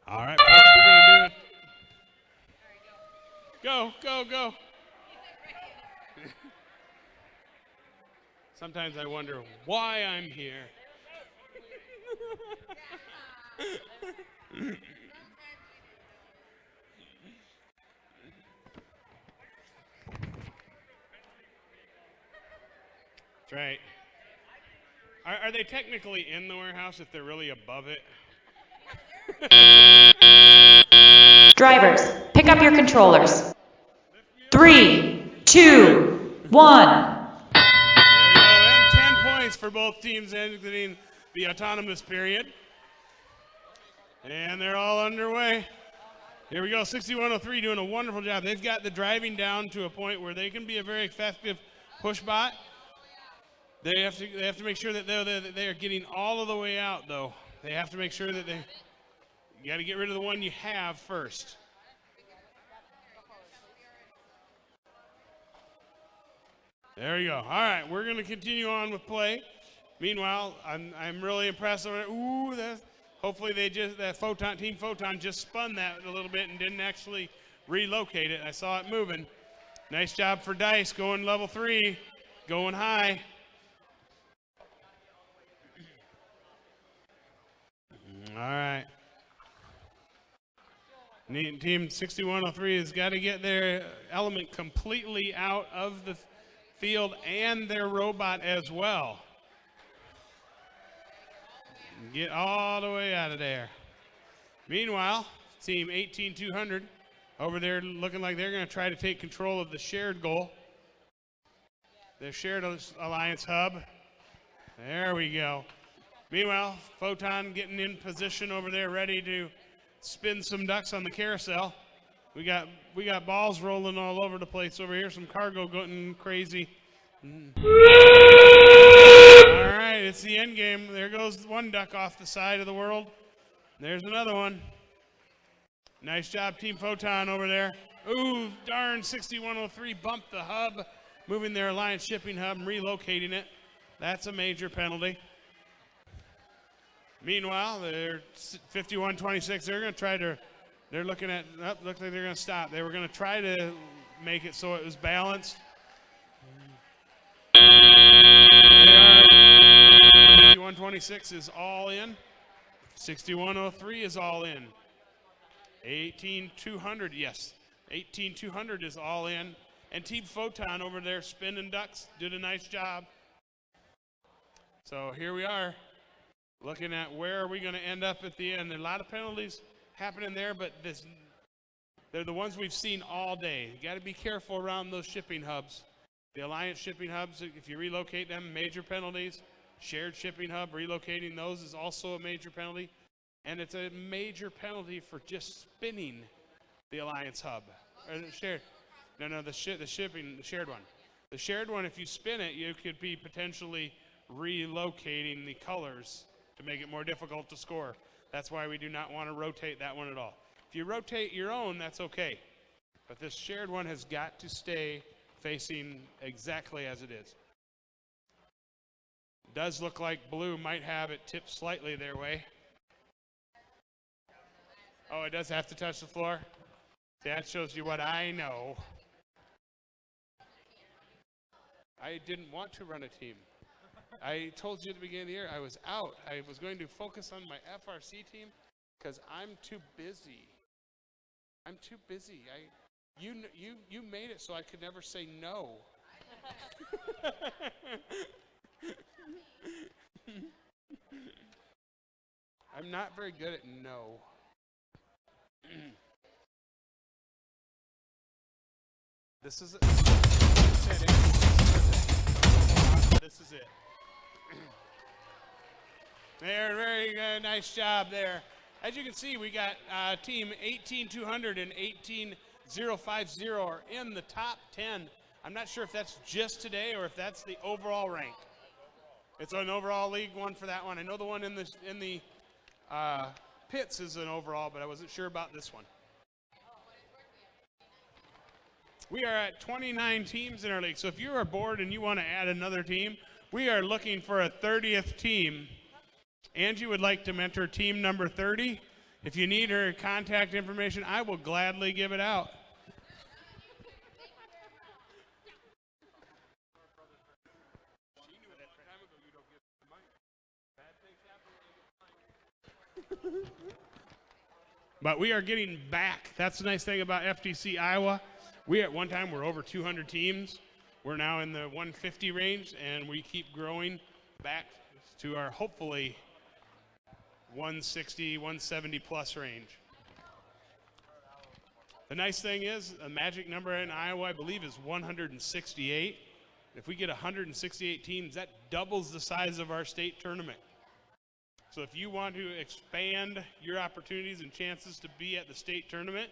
All right, folks, we're going to do it. Go. Sometimes I wonder why I'm here. That's right. Are they technically in the warehouse if they're really above it? Drivers, pick up your controllers. 3, 2, 1. There you go, and 10 points for both teams exiting the autonomous period. And they're all underway. Here we go, 6103 doing a wonderful job. They've got the driving down to a point where they can be a very effective push bot. They have to make sure that they are getting all of the way out, though. They have to make sure that you got to get rid of the one you have first. There you go. All right, we're going to continue on with play. Meanwhile, I'm really impressed. Ooh, hopefully Team Photon just spun that a little bit and didn't actually relocate it. I saw it moving. Nice job for Dice going level 3, going high. Team 6103 has got to get their element completely out of the field and their robot as well. Get all the way out of there. Meanwhile, team 18200 over there looking like they're going to try to take control of the shared goal. The shared alliance hub. There we go. Meanwhile, Photon getting in position over there, ready to spin some ducks on the carousel. We got balls rolling all over the place over here. Some cargo going crazy. All right, it's the end game. There goes one duck off the side of the world. There's another one. Nice job, Team Photon over there. Ooh, darn, 6103 bumped the hub, moving their Alliance shipping hub and relocating it. That's a major penalty. Meanwhile, they're 5126. They're going to try to, they're looking at, look like they're going to stop. They were going to try to make it so it was balanced. They are. 5126 is all in. 6103 is all in. 18200, yes. 18200 is all in. And Team Photon over there spinning ducks did a nice job. So here we are, looking at where are we going to end up at the end. There are a lot of penalties happening there, but they're the ones we've seen all day. You got to be careful around those shipping hubs. The Alliance shipping hubs, if you relocate them, major penalties. Shared shipping hub, relocating those is also a major penalty. And it's a major penalty for just spinning the Alliance hub. Or the shared. No, the shared one. The shared one, if you spin it, you could be potentially relocating the colors to make it more difficult to score. That's why we do not want to rotate that one at all. If you rotate your own, that's okay. But this shared one has got to stay facing exactly as it is. Does look like blue might have it tipped slightly their way. Oh, it does have to touch the floor? That shows you what I know. I didn't want to run a team. I told you at the beginning of the year I was out. I was going to focus on my FRC team because I'm too busy. I'm too busy. You made it so I could never say no. I'm not very good at no. This is it. This is it. There, very good. Nice job there. As you can see, we got team 18200 and 18050 are in the top 10. I'm not sure if that's just today or if that's the overall rank. It's an overall league one for that one. I know the one in the pits is an overall, but I wasn't sure about this one. We are at 29 teams in our league. So if you are bored and you want to add another team, we are looking for a 30th team. Angie would like to mentor team number 30. If you need her contact information, I will gladly give it out. But we are getting back. That's the nice thing about FTC Iowa. We at one time were over 200 teams. We're now in the 150 range, and we keep growing back to our hopefully 160, 170 plus range. The nice thing is, a magic number in Iowa, I believe, is 168. If we get 168 teams, that doubles the size of our state tournament. So if you want to expand your opportunities and chances to be at the state tournament,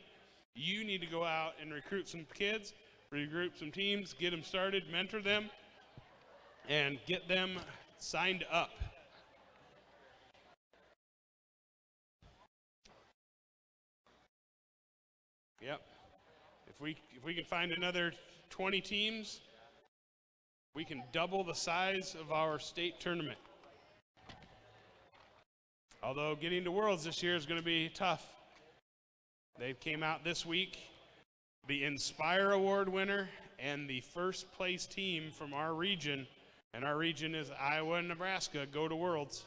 you need to go out and recruit some kids, regroup some teams, get them started, mentor them, and get them signed up. Yep. If we can find another 20 teams, we can double the size of our state tournament. Although getting to Worlds this year is going to be tough. They came out this week, the Inspire Award winner and the first place team from our region, and our region is Iowa and Nebraska, go to Worlds.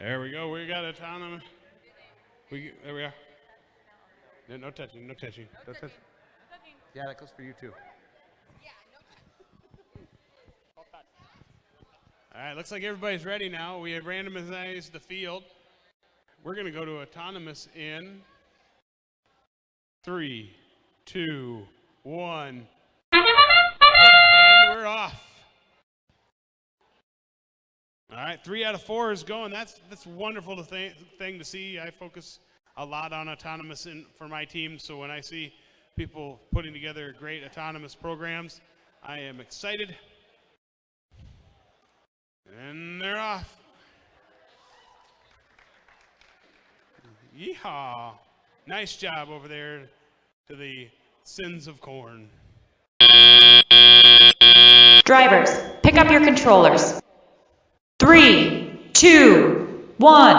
There we go. We got autonomous. There we are. No touching. No touching. No touching. Yeah, that goes for you too. All right, looks like everybody's ready now. We have randomized the field. We're going to go to autonomous in 3, 2, 1. And we're off. All right, 3 out of 4 is going. That's wonderful thing to see. I focus a lot on autonomous for my team, so when I see people putting together great autonomous programs, I am excited. And they're off. Yeehaw. Nice job over there to the Sins of Corn. Drivers, pick up your controllers. 3, 2, 1.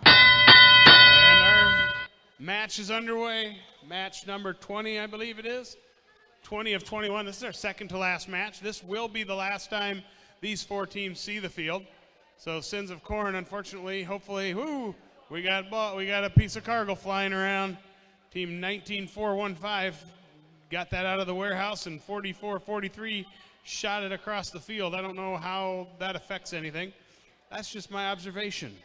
And our match is underway. Match number 20, I believe it is. 20 of 21. This is our second to last match. This will be the last time these 4 teams see the field. So Sins of Corn, unfortunately, hopefully, we got a piece of cargo flying around. Team 19415 got that out of the warehouse, and 4443 shot it across the field. I don't know how that affects anything. That's just my observation.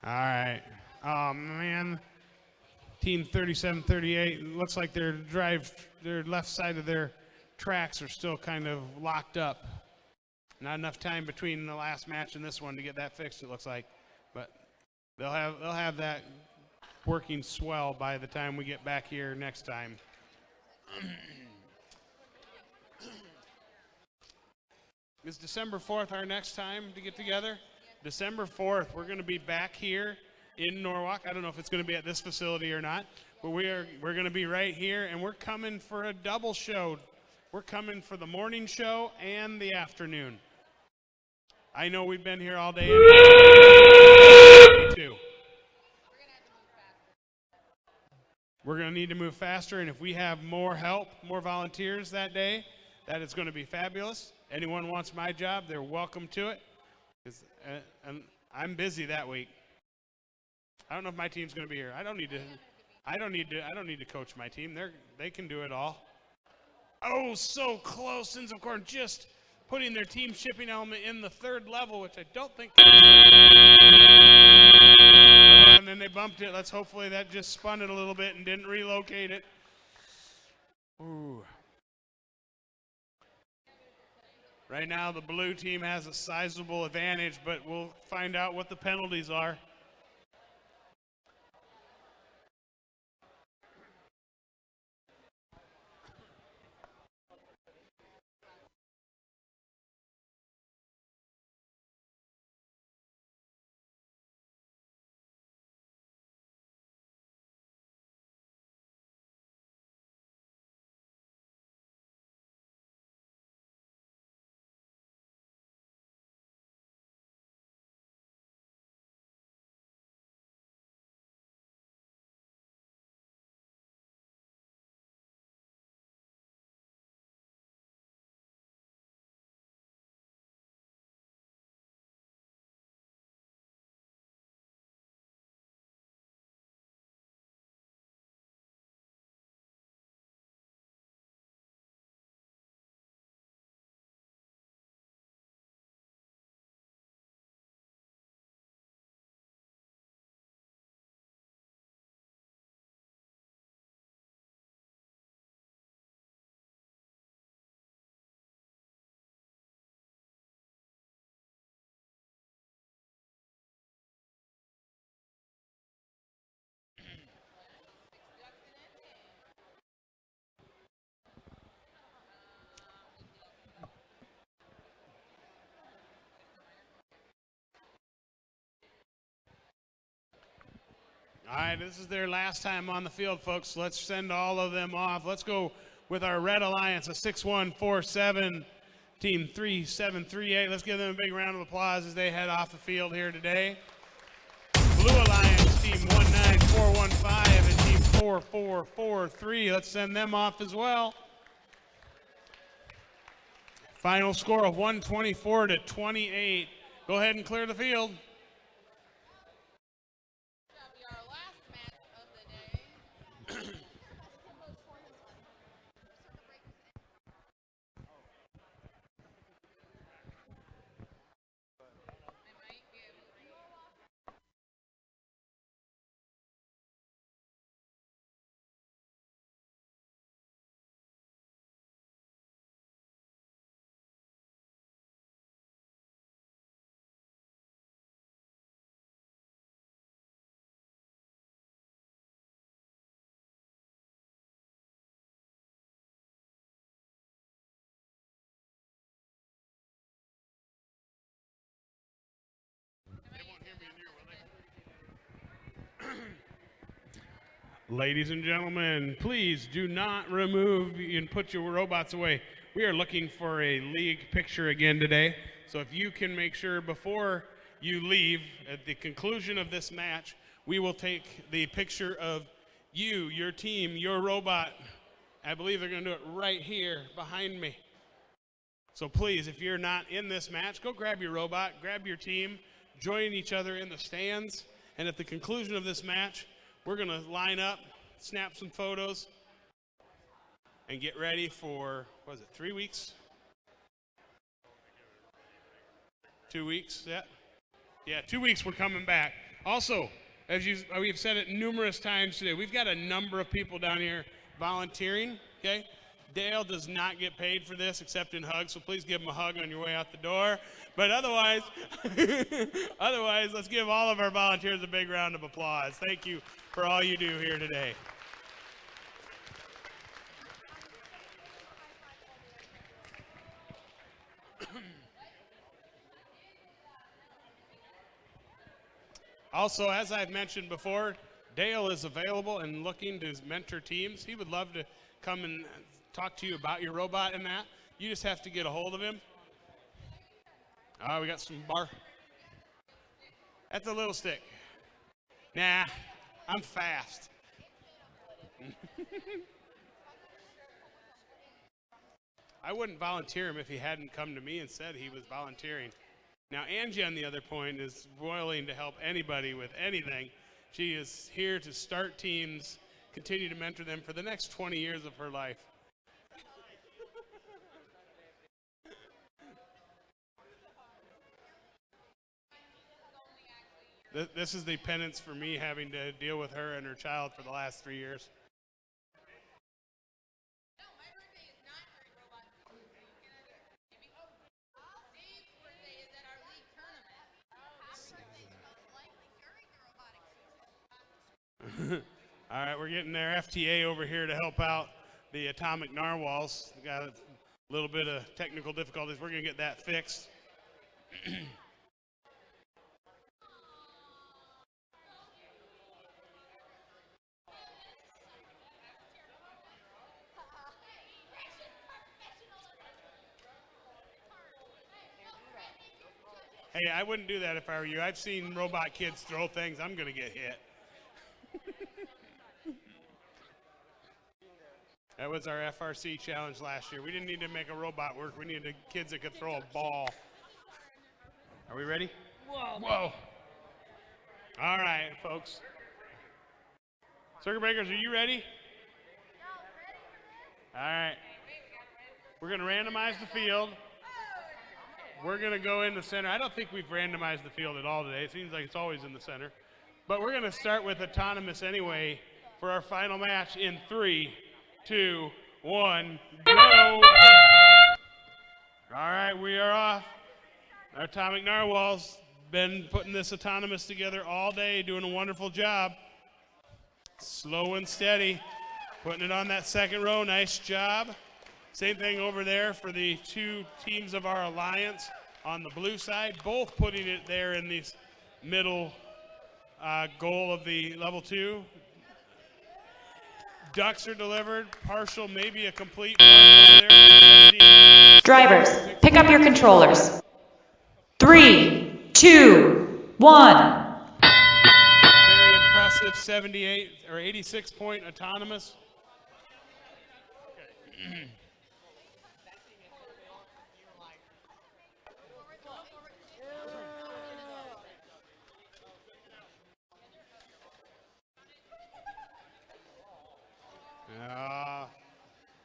All right. Oh, man. Team 3738, looks like their left side of their tracks are still kind of locked up. Not enough time between the last match and this one to get that fixed, it looks like. But they'll have that working swell by the time we get back here next time. Is December 4th our next time to get together? December 4th, we're going to be back here in Norwalk. I don't know if it's going to be at this facility or not, but we're going to be right here, and we're coming for a double show. We're coming for the morning show and the afternoon. I know we've been here all day. Me too. We're going to need to move faster, and if we have more help, more volunteers that day, that is going to be fabulous. Anyone wants my job, they're welcome to it. And I'm busy that week. I don't know if my team's going to be here. I don't need to coach my team. They can do it all. Oh, so close. Sins of Corn just putting their team shipping element in the 3rd level, which I don't think. And then they bumped it. Hopefully that just spun it a little bit and didn't relocate it. Ooh. Right now, the blue team has a sizable advantage, but we'll find out what the penalties are. All right, this is their last time on the field, folks. Let's send all of them off. Let's go with our Red Alliance, a 6147 Team 3738. Let's give them a big round of applause as they head off the field here today. Blue Alliance, Team 19415 and Team 4443. Let's send them off as well. Final score of 124-28. Go ahead and clear the field. That'll be our last match of the day. I might be able to. Ladies and gentlemen, please do not remove and put your robots away. We are looking for a league picture again today. So if you can make sure before you leave, at the conclusion of this match, we will take the picture of you, your team, your robot. I believe they're going to do it right here behind me. So please, if you're not in this match, go grab your robot, grab your team, join each other in the stands. And at the conclusion of this match, we're going to line up, snap some photos, and get ready for, what is it, 3 weeks? 2 weeks, yeah? Yeah, 2 weeks we're coming back. Also, as we've said it numerous times today, we've got a number of people down here volunteering, okay? Dale does not get paid for this except in hugs, so please give him a hug on your way out the door. But otherwise, let's give all of our volunteers a big round of applause. Thank you for all you do here today. Also, as I've mentioned before, Dale is available and looking to mentor teams. He would love to come and talk to you about your robot and that. You just have to get a hold of him. We got some bar. That's a little stick. Nah, I'm fast. I wouldn't volunteer him if he hadn't come to me and said he was volunteering. Now, Angie, on the other point, is willing to help anybody with anything. She is here to start teams, continue to mentor them for the next 20 years of her life. This is the penance for me having to deal with her and her child for the last 3 years. No, my birthday is not during robot season, so you cannot do it. Maybe Dave's birthday is at our league tournament. Happy birthday is most likely during the robotic season. All right, we're getting their FTA over here to help out the atomic narwhals. We got a little bit of technical difficulties. We're going to get that fixed. Hey, I wouldn't do that if I were you. I've seen robot kids throw things. I'm going to get hit. That was our FRC challenge last year. We didn't need to make a robot work. We needed kids that could throw a ball. Are we ready? Whoa. All right, folks. Circuit breakers, are you ready? All right. We're going to randomize the field. We're going to go in the center. I don't think we've randomized the field at all today. It seems like it's always in the center. But we're going to start with autonomous anyway for our final match in 3, 2, 1, go. All right, we are off. Our atomic narwhals been putting this autonomous together all day, doing a wonderful job. Slow and steady, putting it on that second row. Nice job. Same thing over there for the two teams of our alliance on the blue side, both putting it there in the middle goal of the level 2. Ducks are delivered, partial, maybe a complete. There. Drivers, pick up your controllers. 3, 2, 1. Very impressive 78 or 86 point autonomous.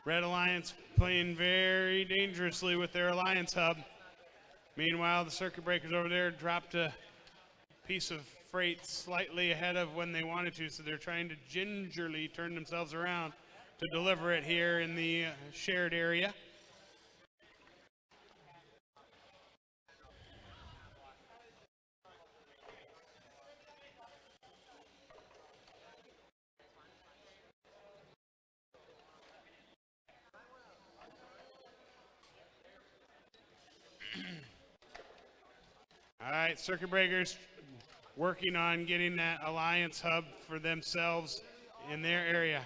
Red Alliance playing very dangerously with their Alliance hub. Meanwhile, the circuit breakers over there dropped a piece of freight slightly ahead of when they wanted to, so they're trying to gingerly turn themselves around to deliver it here in the shared area. All right, circuit breakers working on getting that Alliance hub for themselves in their area.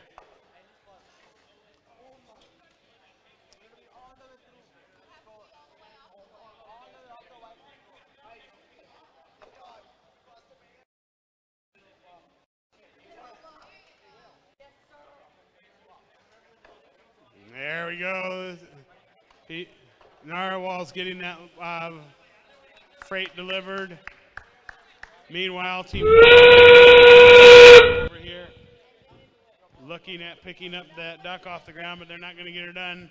There we go. Narwhal's getting that freight delivered. Meanwhile, team over here looking at picking up that duck off the ground, but they're not going to get her done.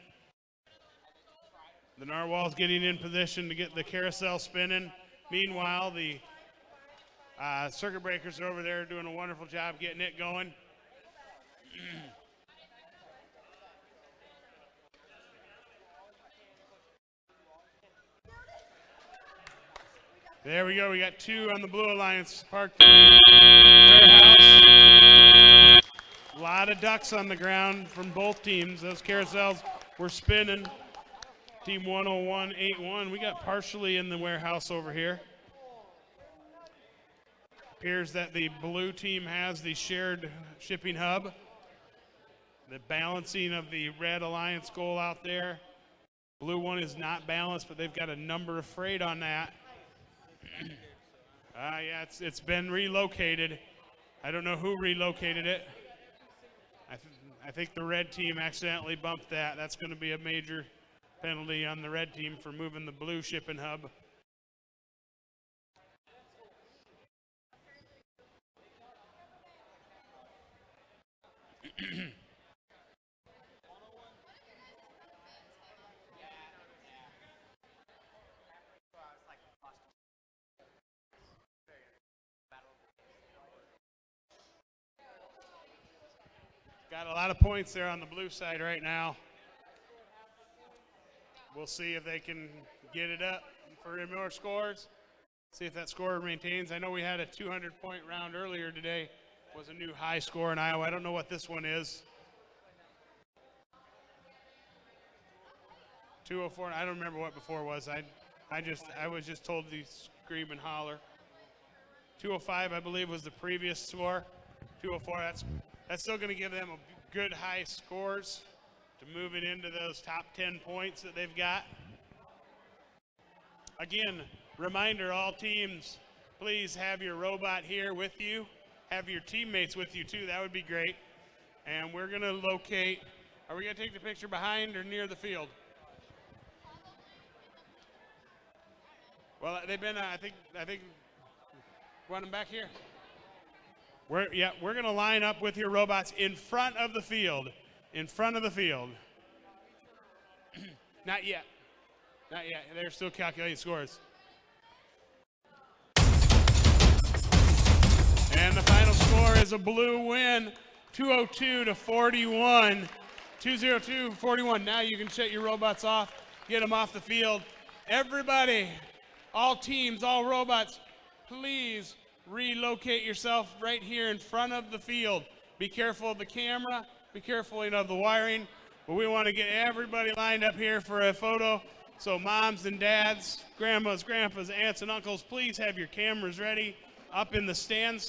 The Narwhal's getting in position to get the carousel spinning. Meanwhile, the circuit breakers are over there doing a wonderful job getting it going. There we go. We got two on the Blue Alliance parked in the warehouse. A lot of ducks on the ground from both teams. Those carousels were spinning. Team 101-81. We got partially in the warehouse over here. Appears that the blue team has the shared shipping hub. The balancing of the Red Alliance goal out there. Blue one is not balanced, but they've got a number of freight on that. Yeah, it's been relocated. I don't know who relocated it. I think the red team accidentally bumped that. That's going to be a major penalty on the red team for moving the blue shipping hub. Got a lot of points there on the blue side right now. We'll see if they can get it up for more scores. See if that score maintains. I know we had a 200-point round earlier today. Was a new high score in Iowa. I don't know what this one is. 204. I don't remember what before was. I was just told to scream and holler. 205, I believe, was the previous score. 204. That's still going to give them a good high scores to move it into those top 10 points that they've got. Again, reminder, all teams, please have your robot here with you. Have your teammates with you too. That would be great. And we're going to locate. Are we going to take the picture behind or near the field? Well, they've been. I think. Want them back here? We're going to line up with your robots in front of the field. In front of the field. Not yet. Not yet. They're still calculating scores. And the final score is a blue win, 202-41. 202-41. Now you can shut your robots off, get them off the field. Everybody, all teams, all robots, please relocate yourself right here in front of the field. Be careful of the camera. Be careful of the wiring. But we want to get everybody lined up here for a photo. So moms and dads, grandmas, grandpas, aunts and uncles, please have your cameras ready up in the stands.